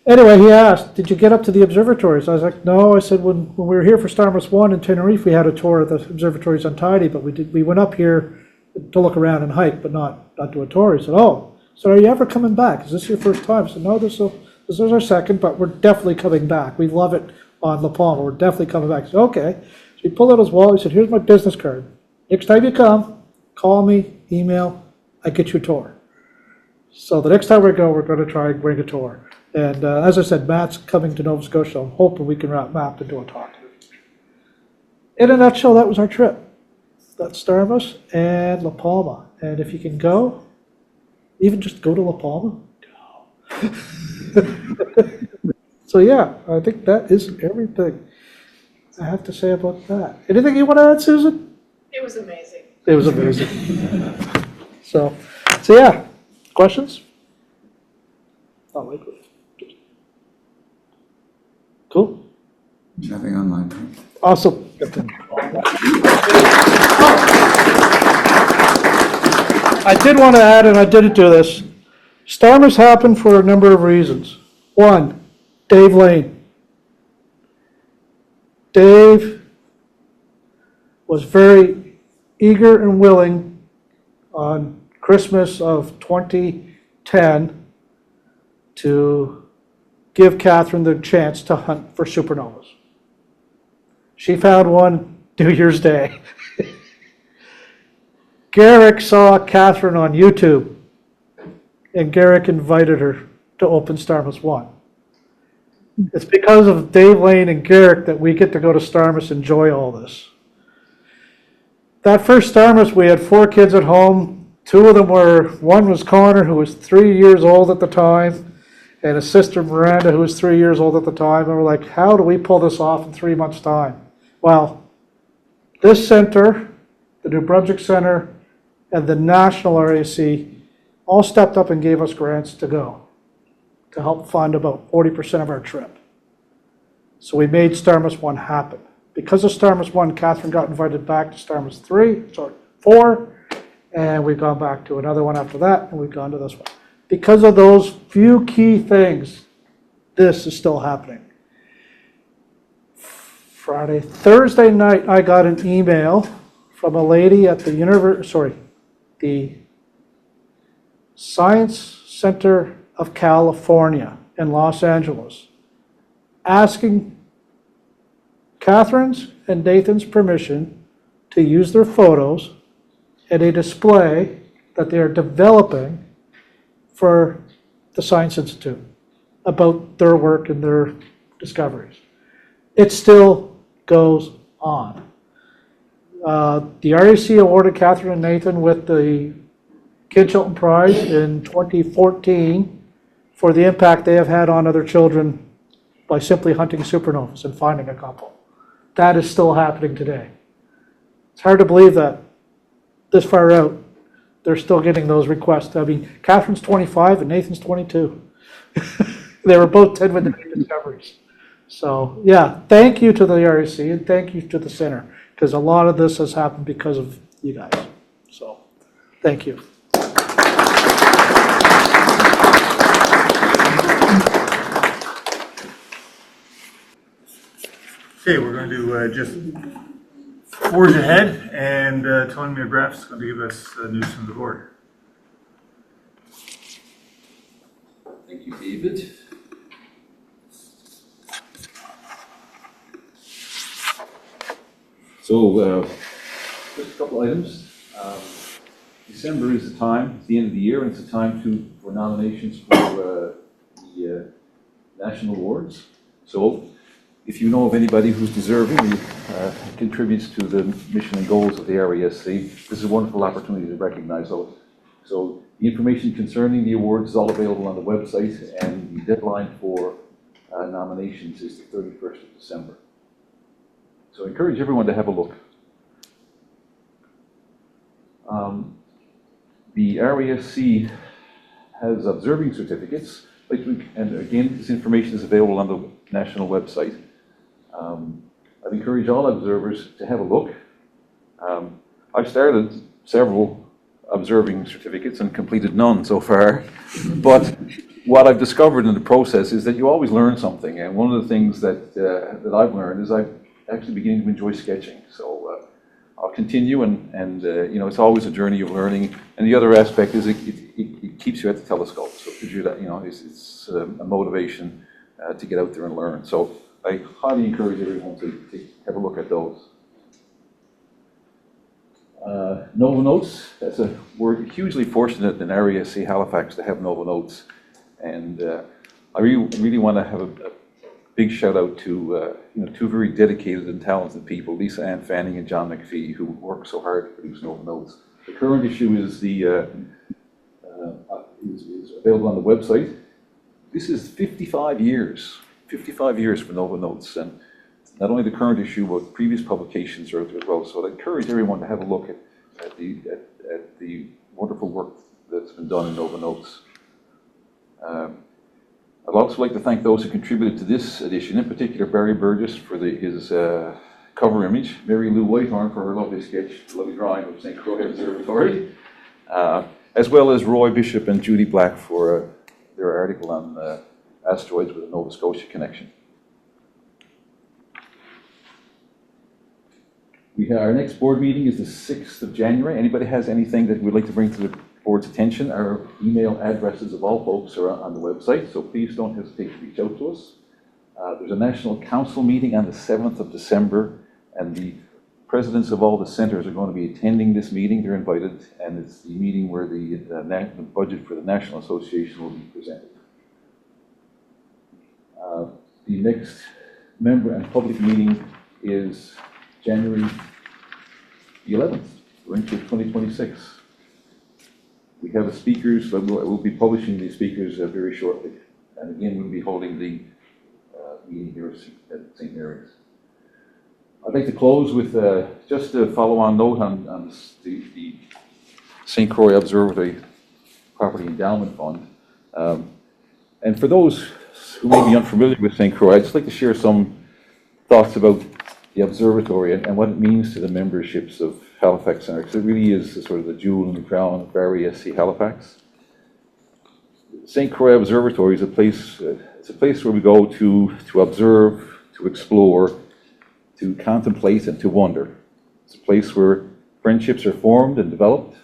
Anyway, he asked, "Did you get up to the observatories?" I was like, "No." I said, when we were here for Starmus 1 in Tenerife, we had a tour of the observatories untidy, but we went up here to look around and hike, but not do a tour." He said, "Oh, so are you ever coming back? Is this your first time?" I said, "No, this is our second, but we're definitely coming back. We love it on La Palma. We're definitely coming back." He said, "Okay." So he pulled out his wallet. He said, "Here's my business card. Next time you come, call me, email, I get you a tour." So the next time we go, we're going to try and bring a tour. And as I said, Matt's coming to Nova Scotia. I'm hoping we can wrap Matt and do a talk. In a nutshell, that was our trip. That's Starmus and La Palma. And if you can go, even just go to La Palma, go. So yeah, I think that is everything I have to say about that. Anything you want to add, Susan? It was amazing. It was amazing. So yeah, questions? Not likely. Cool. Nothing online. Awesome. I did want to add, and I didn't do this. Starmus happened for a number of reasons. One, Dave Lane. Dave was very eager and willing on Christmas of 2010 to give Catherine the chance to hunt for supernovas. She found one New Year's Day. Garrick saw Catherine on YouTube, and Garrick invited her to open Starmus 1. It's because of Dave Lane and Garrick that we get to go to Starmus and enjoy all this. That first Starmus, we had 4 kids at home. 2 of them one was Connor, who was 3 years old at the time, and his sister Miranda, who was 3 years old at the time. And we're like, how do we pull this off in 3 months' time? Well, this center, the New Brunswick Center, and the National RAC all stepped up and gave us grants to go, to help fund about 40% of our trip. So we made Starmus 1 happen. Because of Starmus 1, Catherine got invited back to Starmus 4, and we've gone back to another one after that, and we've gone to this one. Because of those few key things, this is still happening. Thursday night, I got an email from a lady at the Science Center of California in Los Angeles, asking Catherine's and Nathan's permission to use their photos at a display that they are developing for the Science Institute about their work and their discoveries. It still goes on. The RAC awarded Catherine and Nathan with the Kid Chilton Prize in 2014 for the impact they have had on other children by simply hunting supernovas and finding a couple. That is still happening today. It's hard to believe that this far out, they're still getting those requests. I mean, Catherine's 25 and Nathan's 22. They were both 10 with the discoveries. So yeah, thank you to the RAC and thank you to the center, because a lot of this has happened because of you guys. So thank you. Okay, we're going to just forge ahead, and Tony McGrath is going to give us news from the board. Thank you, David. So, just a couple items. December is the time, it's the end of the year, and it's the time for nominations for the national awards. So, if you know of anybody who's deserving or contributes to the mission and goals of the RASC, this is a wonderful opportunity to recognize those. So, the information concerning the awards is all available on the website, and the deadline for nominations is the 31st of December. So I encourage everyone to have a look. The RASC has observing certificates, and again, this information is available on the national website. I'd encourage all observers to have a look. I've started several observing certificates and completed none so far, but what I've discovered in the process is that you always learn something, and one of the things that I've learned is I'm actually beginning to enjoy sketching. So I'll continue, and you know, it's always a journey of learning. And the other aspect is it keeps you at the telescope, so it gives you that, you know, it's a motivation to get out there and learn. So I highly encourage everyone to have a look at those. Nova Notes, we're hugely fortunate in RASC Halifax to have Nova Notes, and I really want to have a big shout out to you know, two very dedicated and talented people, Lisa Ann Fanning and John McPhee, who work so hard to produce Nova Notes. The current issue is is available on the website. This is 55 years for Nova Notes, and not only the current issue, but previous publications are out there as well. So I'd encourage everyone to have a look at the wonderful work that's been done in Nova Notes. I'd also like to thank those who contributed to this edition, in particular Barry Burgess for his cover image, Mary Lou Whitehorn for her lovely sketch, lovely drawing of St. Croix Observatory, as well as Roy Bishop and Judy Black for their article on asteroids with a Nova Scotia connection. Our next board meeting is the 6th of January. Anybody has anything that we'd like to bring to the board's attention? Our email addresses of all folks are on the website, so please don't hesitate to reach out to us. There's a National Council meeting on the 7th of December, and the presidents of all the centers are going to be attending this meeting. They're invited, and it's the meeting where the budget for the National Association will be presented. The next member and public meeting is January the 11th. We're into 2026. We have a speakers, but we'll be publishing the speakers very shortly. And again, we'll be holding the meeting here at St. Mary's. I'd like to close with just a follow-on note on the St. Croix Observatory Property Endowment Fund. And for those who may be unfamiliar with St. Croix, I'd just like to share some thoughts about the observatory and what it means to the memberships of Halifax Centre, because it really is sort of the jewel in the crown of RASC Halifax. St. Croix Observatory is a place. It's a place where we go to observe, to explore, to contemplate, and to wonder. It's a place where friendships are formed and developed.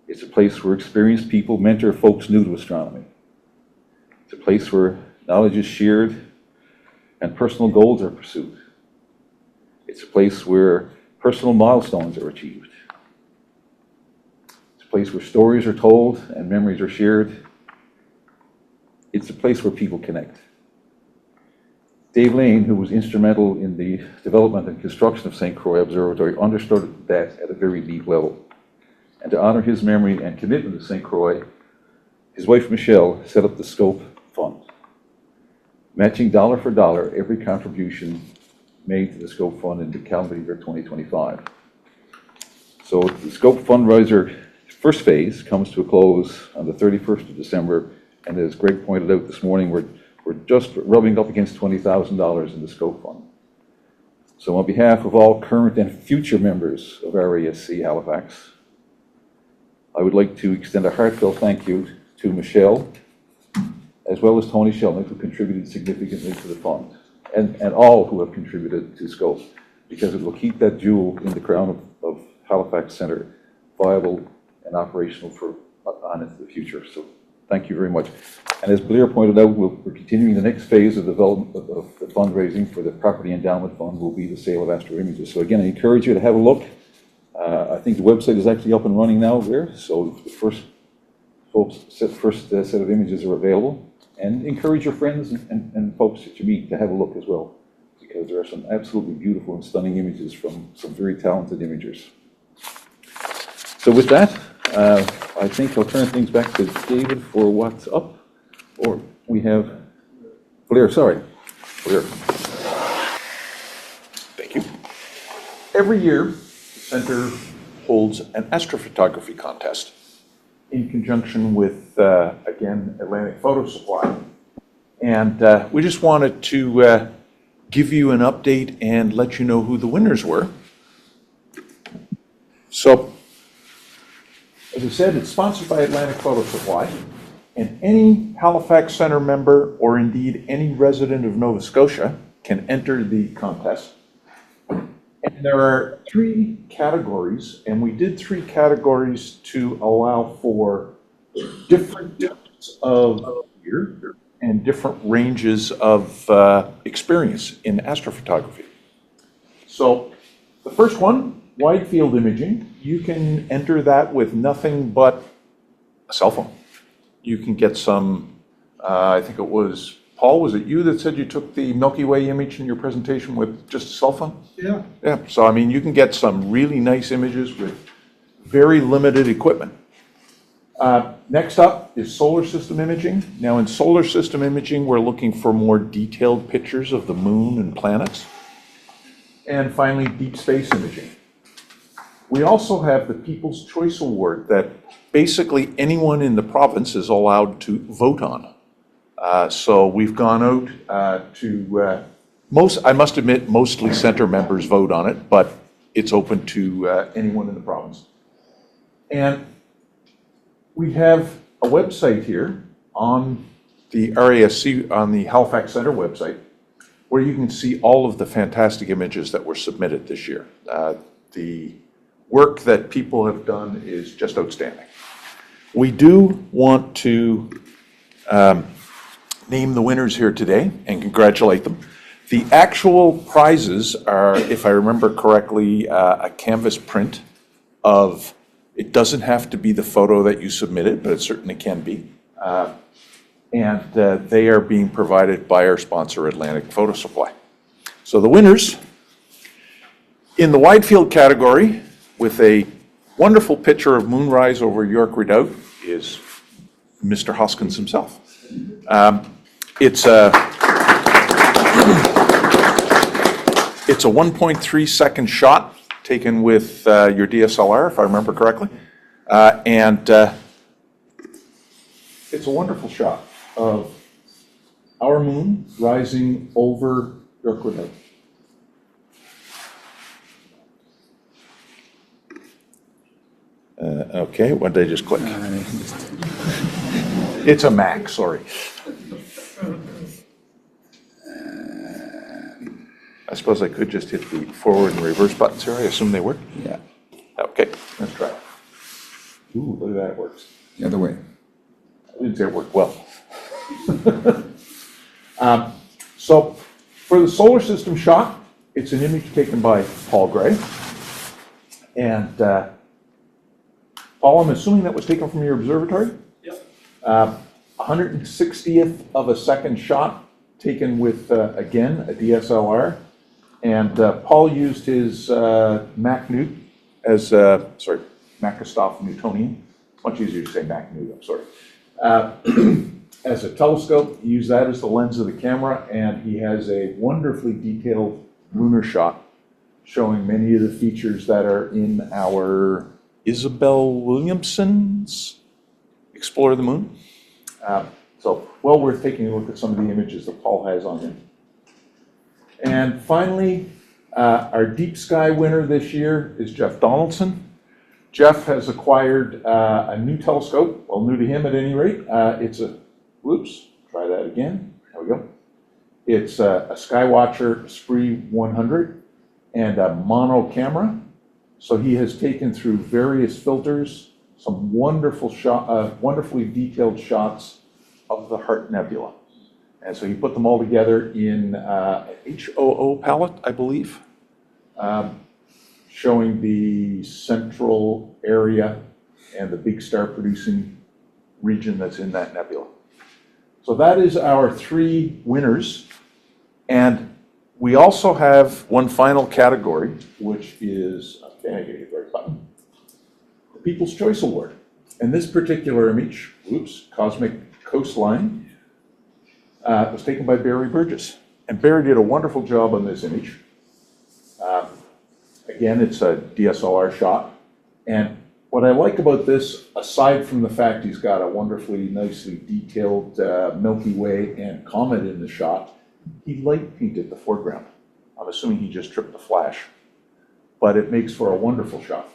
It's a place where experienced people mentor folks new to astronomy. It's a place where knowledge is shared and personal goals are pursued. It's a place where personal milestones are achieved. It's a place where stories are told and memories are shared. It's a place where people connect. Dave Lane, who was instrumental in the development and construction of St. Croix Observatory, understood that at a very deep level. And to honor his memory and commitment to St. Croix, his wife Michelle set up the Scope Fund, matching dollar for dollar every contribution made to the Scope Fund in the calendar year 2025. So the Scope Fundraiser first phase comes to a close on the 31st of December, and as Greg pointed out this morning, we're just rubbing up against $20,000 in the Scope Fund. So on behalf of all current and future members of RASC Halifax, I would like to extend a heartfelt thank you to Michelle, as well as Tony Shelnick, who contributed significantly to the fund. and all who have contributed to scope, because it will keep that jewel in the crown of Halifax Centre viable and operational on into the future. So thank you very much. And as Blair pointed out, we're continuing the next phase of development of the fundraising for the Property Endowment Fund will be the sale of Astro images. So again, I encourage you to have a look. I think the website is actually up and running now there. So the first set of images are available. And encourage your friends and folks that you meet to have a look as well, because there are some absolutely beautiful and stunning images from some very talented imagers. So with that, I think I'll turn things back to David for what's up. Or we have Blair, sorry. Blair. Thank you. Every year, the Center holds an astrophotography contest in conjunction with, again, Atlantic Photo Supply. And we just wanted to give you an update and let you know who the winners were. So, as I said, it's sponsored by Atlantic Photo Supply, and any Halifax Centre member, or indeed any resident of Nova Scotia, can enter the contest. And there are 3 categories, and we did 3 categories to allow for different types of gear and different ranges of experience in astrophotography. So the first one, wide field imaging, you can enter that with nothing but a cell phone. You can get some, I think it was, Paul, was it you that said you took the Milky Way image in your presentation with just a cell phone? Yeah. Yeah, so I mean, you can get some really nice images with very limited equipment. Next up is solar system imaging. Now in solar system imaging, we're looking for more detailed pictures of the moon and planets. And finally, deep space imaging. We also have the People's Choice Award that basically anyone in the province is allowed to vote on. So we've gone out to I must admit, mostly Centre members vote on it, but it's open to anyone in the province. And we have a website here on the RASC, on the Halifax Centre website, where you can see all of the fantastic images that were submitted this year. The work that people have done is just outstanding. We do want to name the winners here today and congratulate them. The actual prizes are, if I remember correctly, a canvas print of, it doesn't have to be the photo that you submitted, but it certainly can be. And they are being provided by our sponsor, Atlantic Photo Supply. So the winners, in the wide field category, with a wonderful picture of moonrise over York Redoubt, is Mr. Hoskins himself. It's a 1.3 second shot taken with your DSLR, if I remember correctly. And it's a wonderful shot of our moon rising over York Redoubt. Okay, what did I just click? It's a Mac, sorry. I suppose I could just hit the forward and reverse buttons here. I assume they work? Yeah. Okay, let's try it. Ooh, look at that, it works. The other way. I didn't say it worked well. So for the solar system shot, it's an image taken by Paul Gray. And Paul, I'm assuming that was taken from your observatory? Yep. 160th of a second shot taken with, again, a DSLR. And Paul used his MacNewt as, Macastoph Newtonian. Much easier to say MacNewt, I'm sorry. As a telescope, he used that as the lens of the camera, and he has a wonderfully detailed lunar shot showing many of the features that are in our Isabel Williamson's Explore the Moon. So well worth taking a look at some of the images that Paul has on him. And finally, our Deep Sky winner this year is Jeff Donaldson. Jeff has acquired a new telescope, well, new to him at any rate. It's a, whoops, try that again. There we go. It's a Skywatcher Spree 100 and a mono camera. So he has taken through various filters, some wonderfully detailed shots of the Heart Nebula. And so he put them all together in an HOO palette, I believe, showing the central area and the big star producing region that's in that nebula. So that is our 3 winners. And we also have one final category, which is, okay, I get the right button, the People's Choice Award. And this particular image, Cosmic Coastline, was taken by Barry Burgess. And Barry did a wonderful job on this image. Again, it's a DSLR shot. And what I like about this, aside from the fact he's got a wonderfully, nicely detailed Milky Way and comet in the shot, he light painted the foreground. I'm assuming he just tripped the flash. But it makes for a wonderful shot.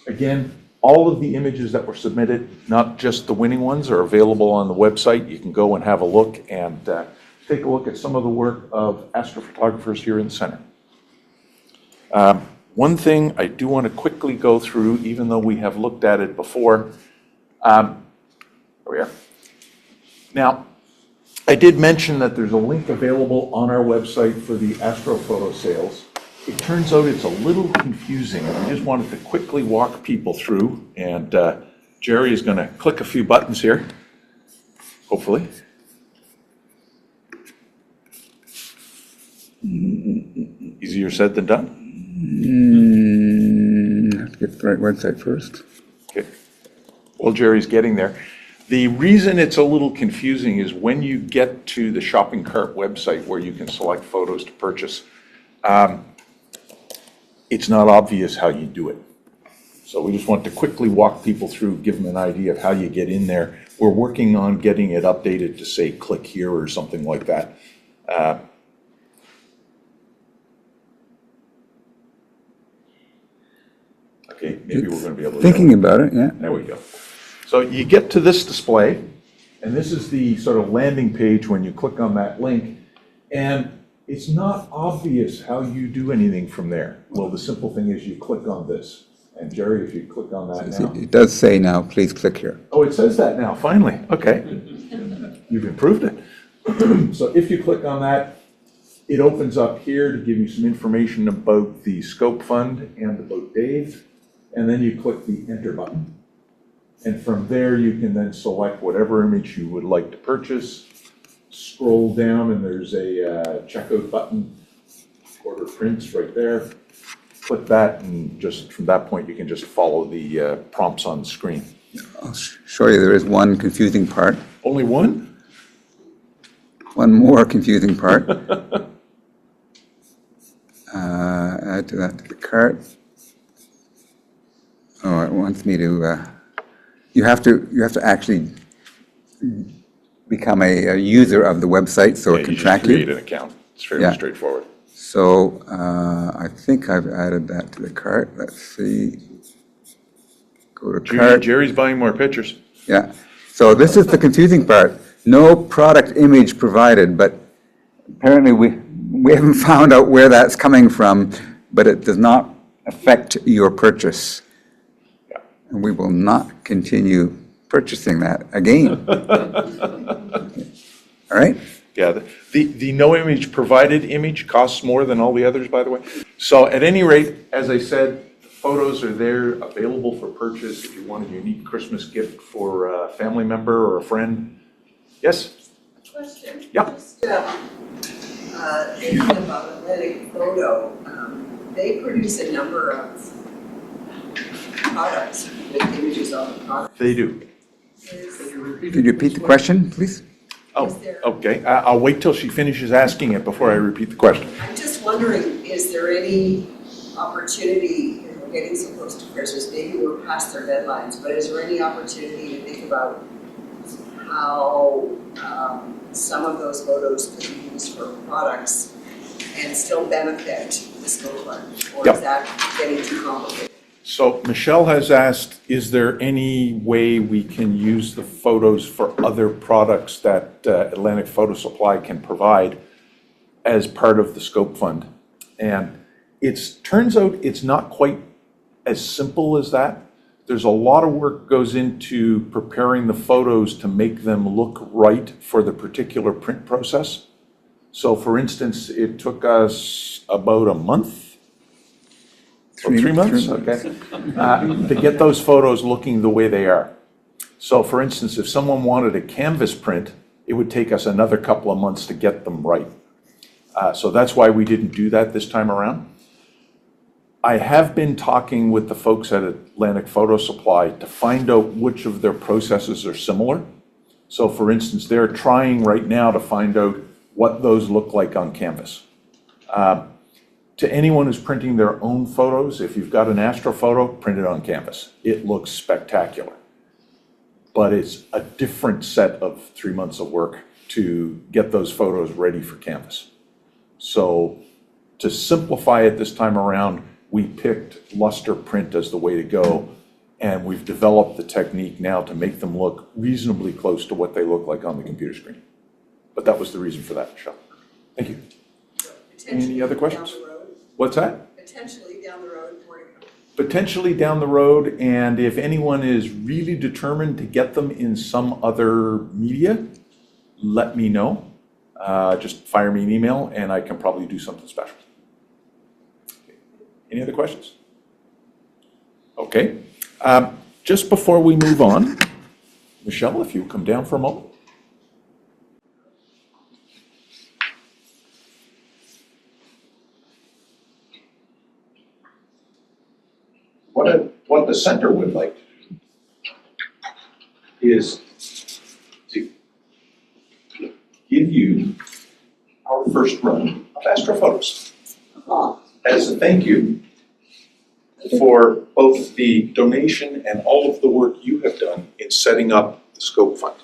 Again, all of the images that were submitted, not just the winning ones, are available on the website. You can go and have a look and take a look at some of the work of astrophotographers here in the center. One thing I do want to quickly go through, even though we have looked at it before. There we are. Now, I did mention that there's a link available on our website for the Astrophoto sales. It turns out it's a little confusing. I just wanted to quickly walk people through, and Jerry is going to click a few buttons here, hopefully. Easier said than done. Have to get the right website first. Okay. Well, Jerry's getting there. The reason it's a little confusing is when you get to the shopping cart website where you can select photos to purchase, it's not obvious how you do it. So we just want to quickly walk people through, give them an idea of how you get in there. We're working on getting it updated to say click here or something like that. Okay, maybe we're going to be able to. Thinking about it, yeah. There we go. So you get to this display, and this is the sort of landing page when you click on that link, and it's not obvious how you do anything from there. Well, the simple thing is you click on this. And Jerry, if you click on that now. It does say now, please click here. Oh, it says that now, finally. Okay. You've improved it. So if you click on that, it opens up here to give you some information about the Scope Fund and about Dave. And then you click the Enter button. And from there, you can then select whatever image you would like to purchase. Scroll down, and there's a checkout button. Order prints right there. Click that, and just from that point, you can just follow the prompts on the screen. I'll show you there is one confusing part. Only one? One more confusing part. Add to that to the cart. Oh, it wants me to. You have to actually become a user of the website, so it can track you. Create an account. It's fairly straightforward. So I think I've added that to the cart. Let's see. Go to cart. Jerry's buying more pictures. Yeah. So this is the confusing part. No product image provided, but apparently we haven't found out where that's coming from, but it does not affect your purchase. Yeah. And we will not continue purchasing that again. All right? Yeah, the no image provided image costs more than all the others, by the way. So at any rate, as I said, photos are there available for purchase if you want a unique Christmas gift for a family member or a friend. Yes? Question. Yeah. Just thinking about Atlantic Photo, they produce a number of products with images on the product. They do. Could you repeat the question, please? Oh, okay. I'll wait till she finishes asking it before I repeat the question. I'm just wondering, is there any opportunity, and we're getting so close to Christmas, maybe we're past their deadlines, but is there any opportunity to think about how some of those photos could be used for products and still benefit the Scope Fund? Or is that getting too complicated? So Michelle has asked, is there any way we can use the photos for other products that Atlantic Photo Supply can provide as part of the scope fund? And turns out it's not quite as simple as that. There's a lot of work goes into preparing the photos to make them look right for the particular print process. So for instance, it took us about a month, 3 months, okay, to get those photos looking the way they are. So for instance, if someone wanted a canvas print, it would take us another couple of months to get them right. So that's why we didn't do that this time around. I have been talking with the folks at Atlantic Photo Supply to find out which of their processes are similar. So for instance, they're trying right now to find out what those look like on canvas. To anyone who's printing their own photos, if you've got an Astrophoto, print it on canvas. It looks spectacular. But it's a different set of 3 months of work to get those photos ready for canvas. So to simplify it this time around, we picked luster print as the way to go, and we've developed the technique now to make them look reasonably close to what they look like on the computer screen. But that was the reason for that, Michelle. Thank you. Any other questions? What's that? Potentially down the road, more to come. Potentially down the road, and if anyone is really determined to get them in some other media, let me know. Just fire me an email and I can probably do something special. Any other questions? Okay. Just before we move on, Michelle, if you come down for a moment. What the center would like is to give you our first run of Astrophotos as a thank you for both the donation and all of the work you have done in setting up the Scope Fund.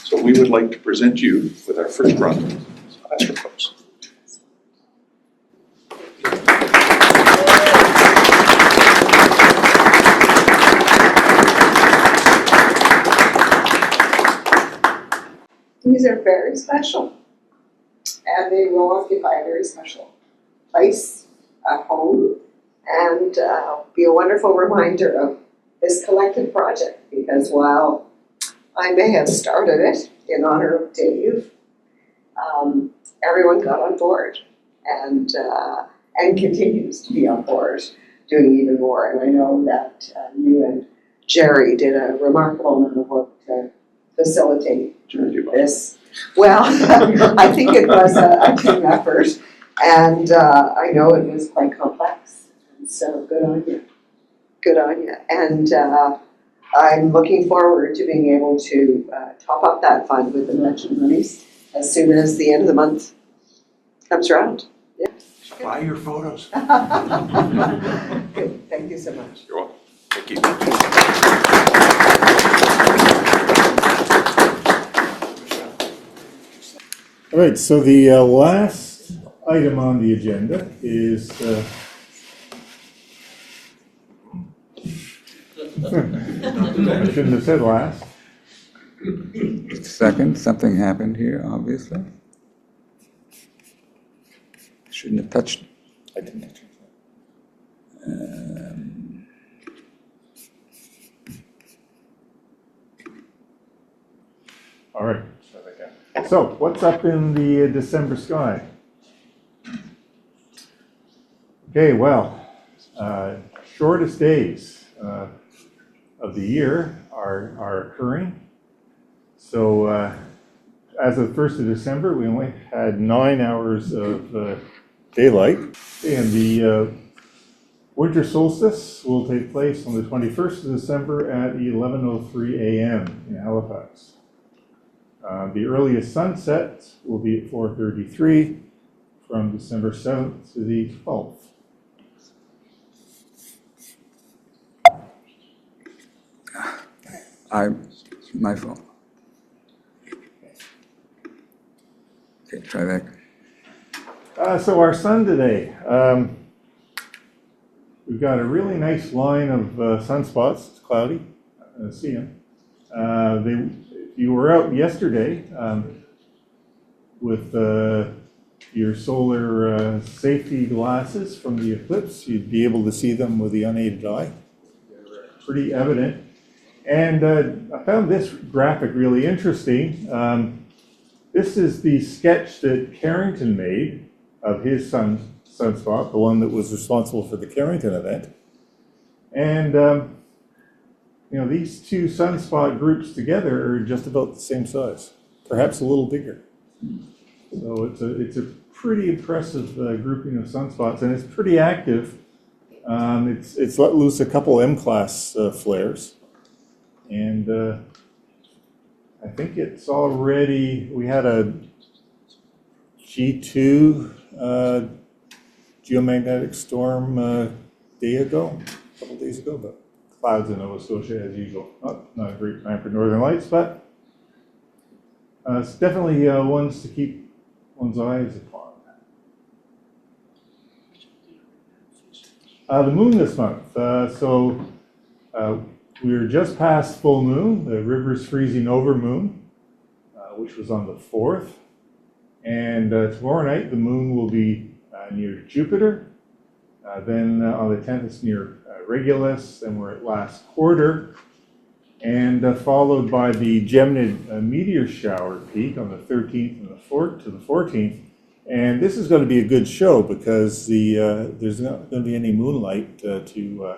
So we would like to present you with our first run of Astrophotos. These are very special, and they will occupy a very special place at home, and be a wonderful reminder of this collective project, because while I may have started it in honor of Dave, everyone got on board and continues to be on board, doing even more. And I know that you and Jerry did a remarkable amount of work to facilitate this. Well, I think it was a team effort, and I know it was quite complex. And so good on you. Good on you. And I'm looking forward to being able to top up that fund with the mentioned monies as soon as the end of the month comes around. Yeah. Buy your photos. Good. Thank you so much. You're welcome. Thank you. All right, so the last item on the agenda is I shouldn't have said last. Second, something happened here, obviously. Shouldn't have touched. I didn't touch it. All right. So what's up in the December sky? Okay, well, shortest days of the year are occurring. So as of the 1st of December, we only had 9 hours of daylight. And the winter solstice will take place on the 21st of December at 11:03 a.m. in Halifax. The earliest sunset will be at 4:33 from December 7th to the 12th. My fault. Okay, try that. So our sun today, we've got a really nice line of sunspots. It's cloudy. See them. If you were out yesterday with your solar safety glasses from the eclipse, you'd be able to see them with the unaided eye. They're pretty evident. And I found this graphic really interesting. This is the sketch that Carrington made of his sunspot, the one that was responsible for the Carrington event. And you know, these two sunspot groups together are just about the same size, perhaps a little bigger. So it's a pretty impressive grouping of sunspots, and it's pretty active. It's let loose a couple M-class flares, and I think it's already, we had a G2 geomagnetic storm a couple days ago, but clouds in Nova Scotia as usual. Not a great time for Northern Lights, but it's definitely ones to keep one's eyes upon. The moon this month. We were just past full moon, the river's freezing over moon, which was on the 4th. And tomorrow night, the moon will be near Jupiter. Then on the 10th, it's near Regulus, and we're at last quarter. And followed by the Geminid meteor shower peak on the 13th and the 14th. And this is going to be a good show because there's not going to be any moonlight to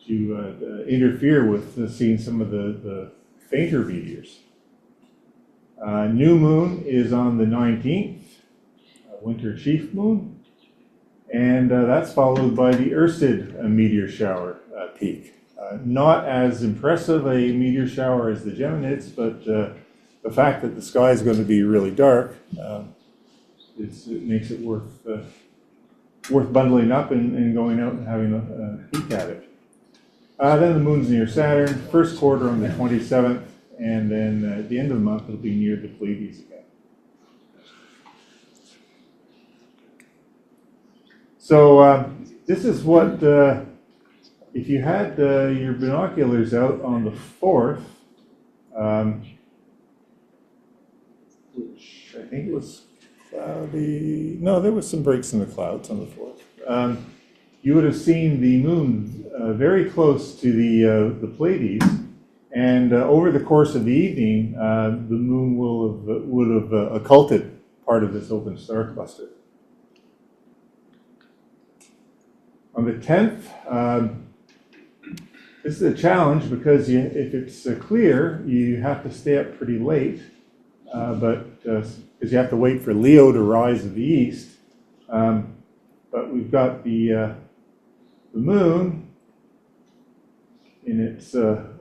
interfere with seeing some of the fainter meteors. New moon is on the 19th, winter chief moon, and that's followed by the Ursid meteor shower peak. Not as impressive a meteor shower as the Geminids, but the fact that the sky is going to be really dark, it makes it worth bundling up and going out and having a peek at it. Then the moon's near Saturn, first quarter on the 27th, and then at the end of the month it'll be near the Pleiades again. So this is what, if you had your binoculars out on the 4th, which I think was cloudy, no, there was some breaks in the clouds on the 4th. You would have seen the moon very close to the Pleiades, and over the course of the evening, the moon would have occulted part of this open star cluster. On the 10th, this is a challenge because if it's clear, you have to stay up pretty late, because you have to wait for Leo to rise in the east. But we've got the moon in its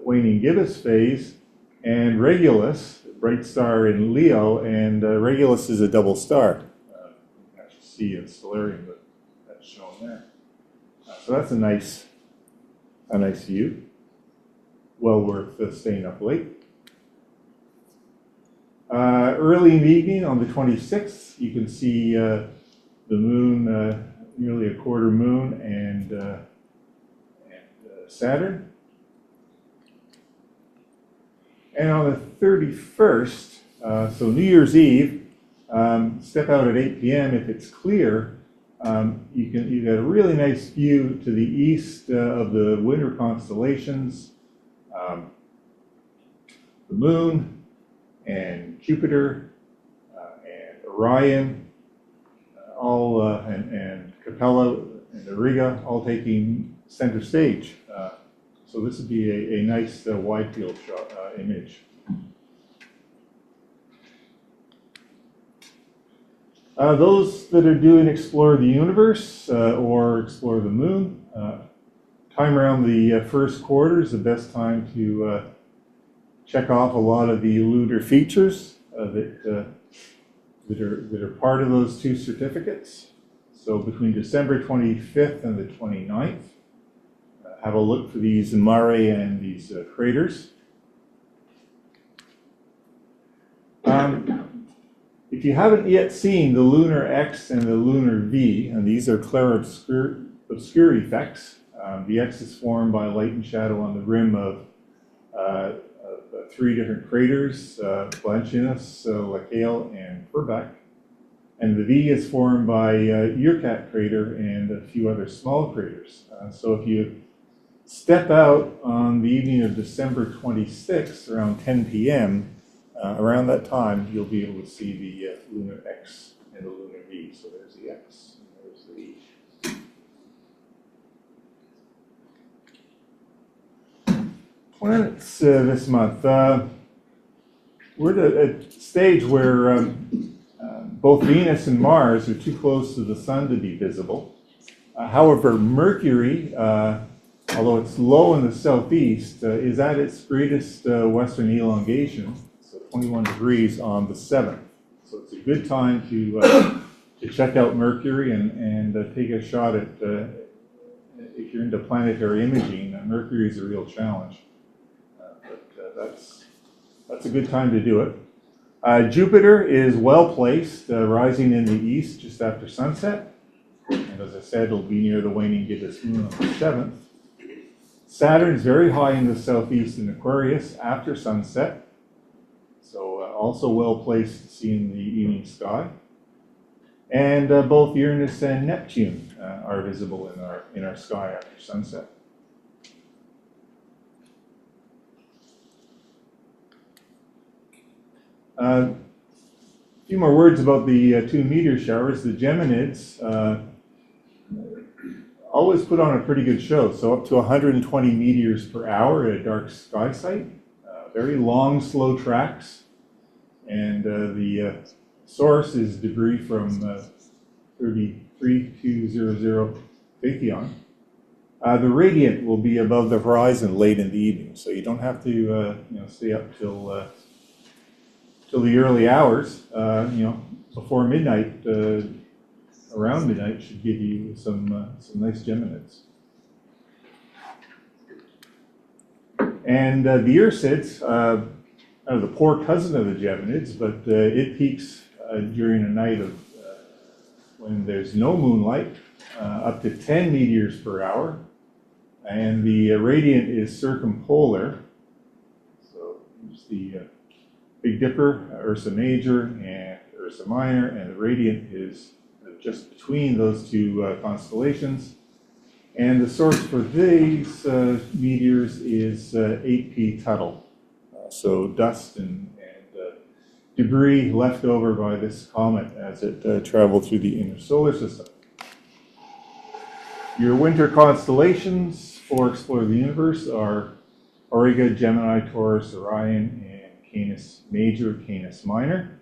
waning gibbous phase, and Regulus, bright star in Leo, and Regulus is a double star. You can actually see in Stellarium that that's shown there. So that's a nice view. Well worth staying up late. Early in the evening on the 26th, you can see the moon, nearly a quarter moon, and Saturn. And on the 31st, so New Year's Eve, step out at 8 p.m. if it's clear. You get a really nice view to the east of the winter constellations, the moon and Jupiter and Orion, and Capella and Auriga all taking center stage. So this would be a nice wide field shot image. Those that are doing Explore the Universe or Explore the Moon, time around the first quarter is the best time to check off a lot of the lunar features that are part of those two certificates. So between December 25th and the 29th, have a look for these mare and these craters. If you haven't yet seen the lunar X and the lunar V, and these are clair-obscur obscure effects. The X is formed by light and shadow on the rim of 3 different craters, Blanchinus, Lacaille, and Purbeck. And the V is formed by Urquhart crater and a few other small craters. So if you step out on the evening of December 26th around 10 p.m., around that time, you'll be able to see the lunar X and the lunar V. So there's the X and there's the V. Planets this month. We're at a stage where both Venus and Mars are too close to the Sun to be visible. However, Mercury, although it's low in the southeast, is at its greatest western elongation, so 21 degrees on the 7th. So it's a good time to check out Mercury and take a shot at, if you're into planetary imaging, Mercury is a real challenge. That's a good time to do it. Jupiter is well placed, rising in the east just after sunset. And as I said, it'll be near the waning gibbous moon on the 7th. Saturn is very high in the southeast in Aquarius after sunset. So also well placed to see in the evening sky. And both Uranus and Neptune are visible in our sky after sunset. A few more words about the 2 meteor showers. The Geminids always put on a pretty good show, so up to 120 meteors per hour at a dark sky site. Very long, slow tracks, and the source is debris from 33200 Phaethon. The radiant will be above the horizon late in the evening, so you don't have to stay up till the early hours. Before midnight, around midnight, should give you some nice Geminids. And the Ursids are the poor cousin of the Geminids, but it peaks during a night of when there's no moonlight, up to 10 meteors per hour, and the radiant is circumpolar. So there's the Big Dipper, Ursa Major, and Ursa Minor, and the radiant is just between those 2 constellations. And the source for these meteors is 8P Tuttle. So dust and debris left over by this comet as it traveled through the inner solar system. Your winter constellations for Explore the Universe are Auriga, Gemini, Taurus, Orion, and Canis Major, Canis Minor.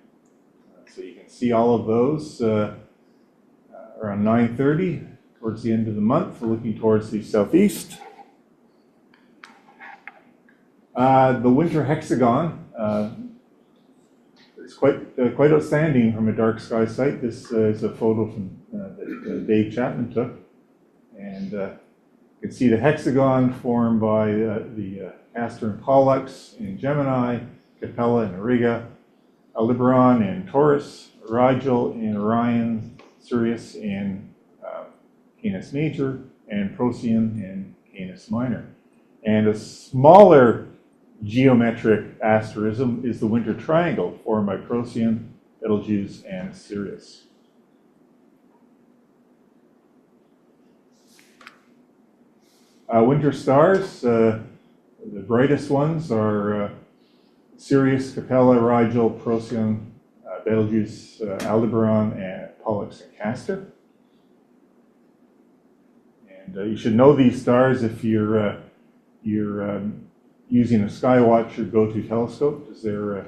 So you can see all of those around 9:30 towards the end of the month, looking towards the southeast. The winter hexagon is quite outstanding from a dark sky site. This is a photo from that Dave Chapman took, and you can see the hexagon formed by the Castor and Pollux in Gemini, Capella and Auriga, Aldebaran in Taurus, Rigel in Orion, Sirius in Canis Major, and Procyon in Canis Minor. And a smaller geometric asterism is the winter triangle formed by Procyon, Betelgeuse, and Sirius. Winter stars, the brightest ones are Sirius, Capella, Rigel, Procyon, Betelgeuse, Aldebaran, and Pollux and Castor. And you should know these stars if you're using a Skywatch or go-to telescope, because they're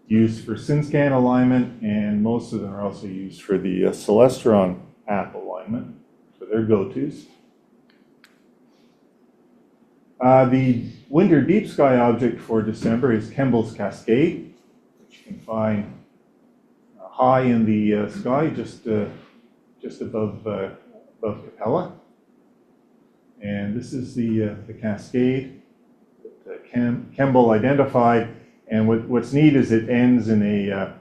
used for SynScan alignment, and most of them are also used for the Celestron app alignment, so they're go-tos. The winter deep sky object for December is Kemble's Cascade, which you can find high in the sky, just above Capella. And this is the cascade that Kemble identified. And what's neat is it ends in an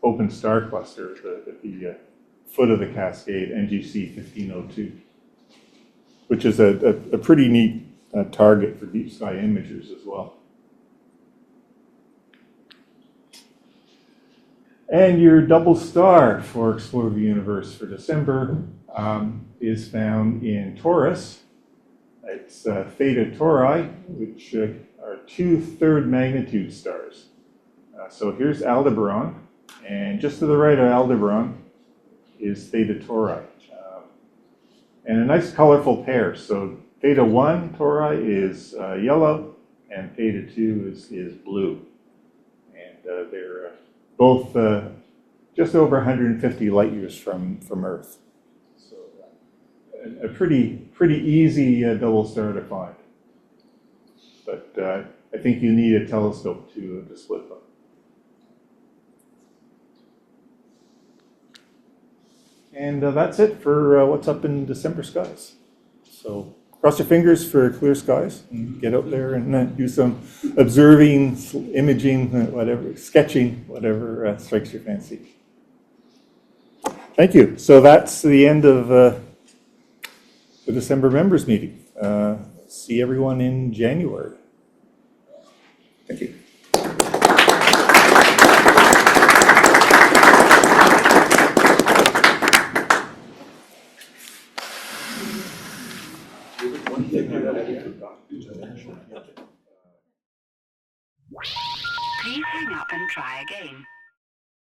open star cluster at the foot of the cascade, NGC 1502, which is a pretty neat target for deep sky imagers as well. And your double star for Explore the Universe for December is found in Taurus. It's Theta Tauri, which are 2 third magnitude stars. So here's Aldebaran, and just to the right of Aldebaran is Theta Tauri. And a nice colorful pair. So Theta 1 Tauri is yellow, and Theta 2 is blue. And they're both just over 150 light years from Earth. So a pretty easy double star to find. But I think you need a telescope to split them. And that's it for what's up in December skies. So cross your fingers for clear skies and get out there and do some observing, imaging, whatever, sketching, whatever strikes your fancy. Thank you. So that's the end of the December members meeting. See everyone in January. Thank you. Please hang up and try again.